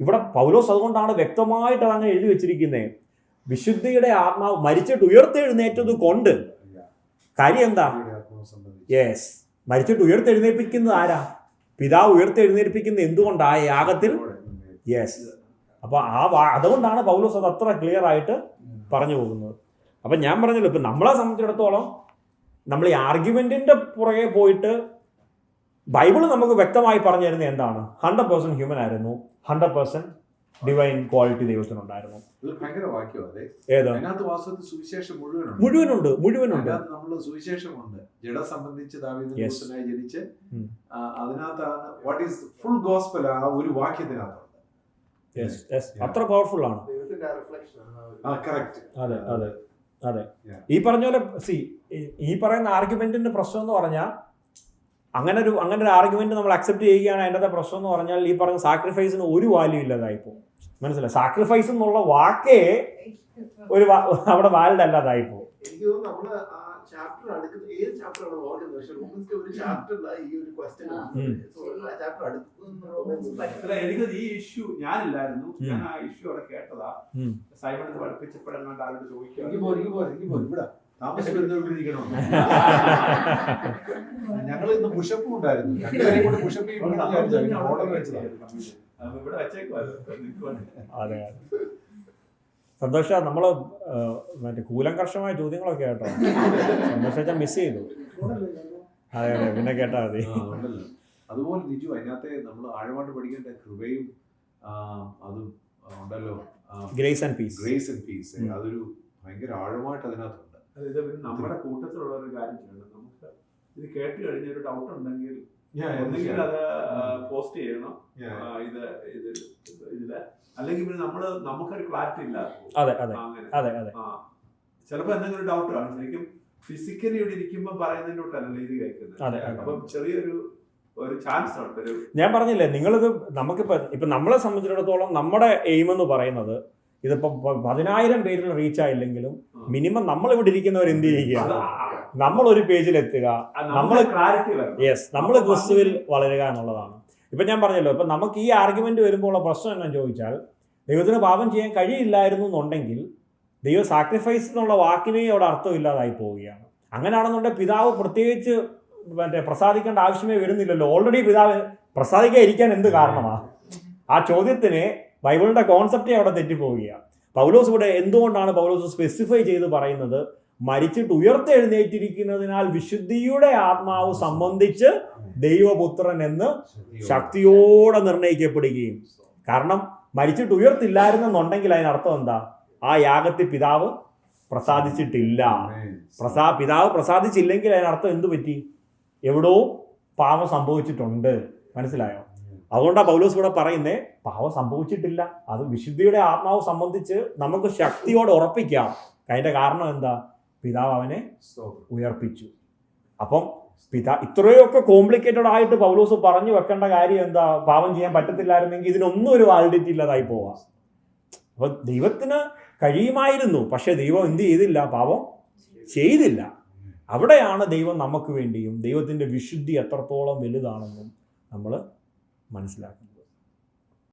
ഇവിടെ പൗലോസ് അതുകൊണ്ടാണ് വ്യക്തമായിട്ട് അതങ്ങ് എഴുതി വെച്ചിരിക്കുന്നത്. വിശുദ്ധിയുടെ ആത്മാവ് മരിച്ചിട്ട് ഉയർത്തെഴുന്നേറ്റത് കൊണ്ട് കാര്യം എന്താ? മരിച്ചിട്ട് ഉയർത്തെഴുന്നേൽപ്പിക്കുന്നത് ആരാ? പിതാവ് ഉയർത്തെഴുന്നേൽപ്പിക്കുന്നത് എന്തുകൊണ്ടാ? ആ യാഗത്തിൽ. അപ്പൊ അതുകൊണ്ടാണ് പൗലോസ് അത് അത്ര ക്ലിയർ ആയിട്ട് പറഞ്ഞു പോകുന്നത്. അപ്പം ഞാൻ പറഞ്ഞല്ലോ, ഇപ്പം നമ്മളെ സംബന്ധിച്ചിടത്തോളം നമ്മൾ ഈ ആർഗ്യുമെന്റിന്റെ പുറകെ പോയിട്ട് ബൈബിള് നമുക്ക് വ്യക്തമായി പറഞ്ഞു തരുന്നത് എന്താണ്? 100% ഹ്യൂമൻ ആയിരുന്നു, 100% ഡിവൈൻ ക്വാളിറ്റി ദൈവത്തിനുണ്ടായിരുന്നു. മുഴുവനുണ്ട്. സുവിശേഷമുണ്ട്. ജഡ സംബന്ധിച്ച് ദാവീദിനെ ജനിച്ച് അതിനകത്താണ് വാട്ട് ഈസ് ഫുൾ ഗോസ്പൽ ആ ഒരു വാക്യത്തിനകത്തുണ്ട്. അത്ര പവർഫുൾ ആണ്. അതെ അതെ അതെ. ഈ പറഞ്ഞ പോലെ ഈ പറയുന്ന ആർഗ്യുമെന്റിന്റെ പ്രശ്നം എന്ന് പറഞ്ഞാൽ അങ്ങനെ ഒരു ആർഗ്യുമെന്റ് നമ്മൾ അക്സെപ്റ്റ് ചെയ്യുകയാണ്. അതിൻ്റെ പ്രശ്നം എന്ന് പറഞ്ഞാൽ ഈ പറഞ്ഞ സാക്രിഫൈസിന് ഒരു വാല്യൂ ഇല്ലാതായിപ്പോ. മനസ്സിലായി? സാക്രിഫൈസ് എന്നുള്ള വാക്കേ ഒരു അവിടെ വാലിഡ് അല്ലാതായി പോകും. എനിക്ക് തോന്നുന്നു നമ്മള് ആ ചാപ്റ്റർ അടുക്കുന്ന ഏത് ചാപ്റ്ററാണ് ഓർക്കുന്നത്, പക്ഷെ റോമൻസിന്റെ ഒരു ചാപ്റ്ററിൽ ഈ ഒരു ക്വസ്റ്റ്യൻ ആ ചാപ്റ്റർ അടുക്കുന്ന എനിക്ക് ഈ ഇഷ്യൂ ഞാനില്ലായിരുന്നു, ഞാൻ ആ ഇഷ്യൂ അവിടെ കേട്ടതാ. സൈമൺ പഠിപ്പിച്ചപ്പോഴെങ്ങാണ്ട് ആരോട് ചോദിക്കുക ഞങ്ങൾ ഇന്ന് പുഷപ്പും ഉണ്ടായിരുന്നു, രണ്ടുപേരും കൂടി പുഷപ്പ് ഇവിടെ വെച്ചേക്കുവായിരുന്നു. അതെ സന്തോഷ, നമ്മള് മറ്റേ കൂലങ്കർഷമായ ചോദ്യങ്ങളൊക്കെ കേട്ടോ. സന്തോഷ മിസ് ചെയ്തു. അതെ അതെ, പിന്നെ കേട്ടാ മതി. അതുപോലെ നിജു അതിനകത്തെ നമ്മൾ ആഴമായിട്ട് പഠിക്കേണ്ട കൃപയും അതും ഉണ്ടല്ലോ, grace and piece. Grace and piece അതൊരു ഭയങ്കര ആഴമായിട്ട് അതിനകത്തുണ്ട്. അതായത് നമ്മുടെ കൂട്ടത്തിലുള്ള ഒരു കാര്യം ചെയ്യണം. നമുക്ക് ഇത് കേട്ട് കഴിഞ്ഞ ഒരു ഡൗട്ട് ഉണ്ടെങ്കിൽ ഒന്നെങ്കിൽ അത് പോസ്റ്റ് ചെയ്യണം ഇതില്, അല്ലെങ്കിൽ പിന്നെ നമുക്കൊരു ക്ലാരിറ്റി ഇല്ല. അതെ അതെ അതെ അതെ. ചിലപ്പോ എന്തെങ്കിലും ഡൗട്ട് കാണും. ശരിക്കും ഫിസിക്കലി ഇവിടെ ഇരിക്കുമ്പോൾ പറയുന്നതിനോട്ടല്ല ഇത് കേൾക്കുന്നത്. അപ്പം ചെറിയൊരു ചാൻസ് ഉണ്ട്. ഞാൻ പറഞ്ഞില്ലേ, നിങ്ങളിത് ഇപ്പൊ നമ്മളെ സംബന്ധിച്ചിടത്തോളം നമ്മുടെ എയിം എന്ന് പറയുന്നത് ഇതിപ്പോ 10,000 പേരിൽ റീച്ച് ആയില്ലെങ്കിലും മിനിമം നമ്മൾ ഇവിടെ ഇരിക്കുന്നവർ എന്ത് ചെയ്യുക, നമ്മളൊരു പേജിൽ എത്തുക, നമ്മൾ ക്രിസ്തുവിൽ വളരുക എന്നുള്ളതാണ്. ഇപ്പൊ ഞാൻ പറഞ്ഞല്ലോ, ഇപ്പൊ നമുക്ക് ഈ ആർഗ്യുമെന്റ് വരുമ്പോൾ ഉള്ള പ്രശ്നം എന്നാന്ന് ചോദിച്ചാൽ, ദൈവത്തിന് പാപം ചെയ്യാൻ കഴിയില്ലായിരുന്നു എന്നുണ്ടെങ്കിൽ ദൈവം സാക്രിഫൈസ് എന്നുള്ള വാക്കിനെ അവിടെ അർത്ഥമില്ലാതായി പോവുകയാണ്. അങ്ങനെയാണെന്നുണ്ടെങ്കിൽ പിതാവ് പ്രത്യേകിച്ച് പ്രസാദിക്കേണ്ട ആവശ്യമേ വരുന്നില്ലല്ലോ. ഓൾറെഡി പിതാവ് പ്രസാദിക്കാതിരിക്കാൻ എന്ത് കാരണമാണ്? ആ ചോദ്യത്തിന് ബൈബിളിന്റെ കോൺസെപ്റ്റേ അവിടെ തെറ്റിപ്പോവുകയാണ്. പൗലോസ് ഇവിടെ എന്തുകൊണ്ടാണ് പൗലോസ് സ്പെസിഫൈ ചെയ്ത് പറയുന്നത്, മരിച്ചിട്ട് ഉയർത്തെഴുന്നേറ്റിരിക്കുന്നതിനാൽ വിശുദ്ധിയുടെ ആത്മാവ് സംബന്ധിച്ച് ദൈവപുത്രൻ എന്ന് ശക്തിയോടെ നിർണയിക്കപ്പെടുകയും. കാരണം മരിച്ചിട്ട് ഉയർത്തില്ലായിരുന്നെന്നുണ്ടെങ്കിൽ അതിനർത്ഥം എന്താ? ആ യാഗത്തിൽ പിതാവ് പ്രസാദിച്ചിട്ടില്ല. പിതാവ് പ്രസാദിച്ചില്ലെങ്കിൽ അതിനർത്ഥം എന്തു പറ്റി? എവിടോ പാപം സംഭവിച്ചിട്ടുണ്ട്. മനസ്സിലായോ? അതുകൊണ്ടാണ് പൗലോസ് ഇവിടെ പറയുന്നേ, പാവം സംഭവിച്ചിട്ടില്ല, അത് വിശുദ്ധിയുടെ ആത്മാവ് സംബന്ധിച്ച് നമുക്ക് ശക്തിയോടെ ഉറപ്പിക്കാം. അതിന്റെ കാരണം എന്താ? പിതാവ് അവനെ ഉയർപ്പിച്ചു. അപ്പം ഇത്രയൊക്കെ കോംപ്ലിക്കേറ്റഡ് ആയിട്ട് പൗലോസ് പറഞ്ഞു വെക്കേണ്ട കാര്യം എന്താ? പാപം ചെയ്യാൻ പറ്റത്തില്ലായിരുന്നെങ്കിൽ ഇതിനൊന്നും ഒരു വാലിഡിറ്റി ഇല്ലാതായി പോവാം. അപ്പൊ ദൈവത്തിന് കഴിയുമായിരുന്നു, പക്ഷെ ദൈവം എന്ത് ചെയ്തില്ല? പാപം ചെയ്തില്ല. അവിടെയാണ് ദൈവം നമുക്ക് വേണ്ടിയും ദൈവത്തിന്റെ വിശുദ്ധി എത്രത്തോളം വലുതാണെന്നും നമ്മൾ മനസ്സിലാക്കുന്നത്.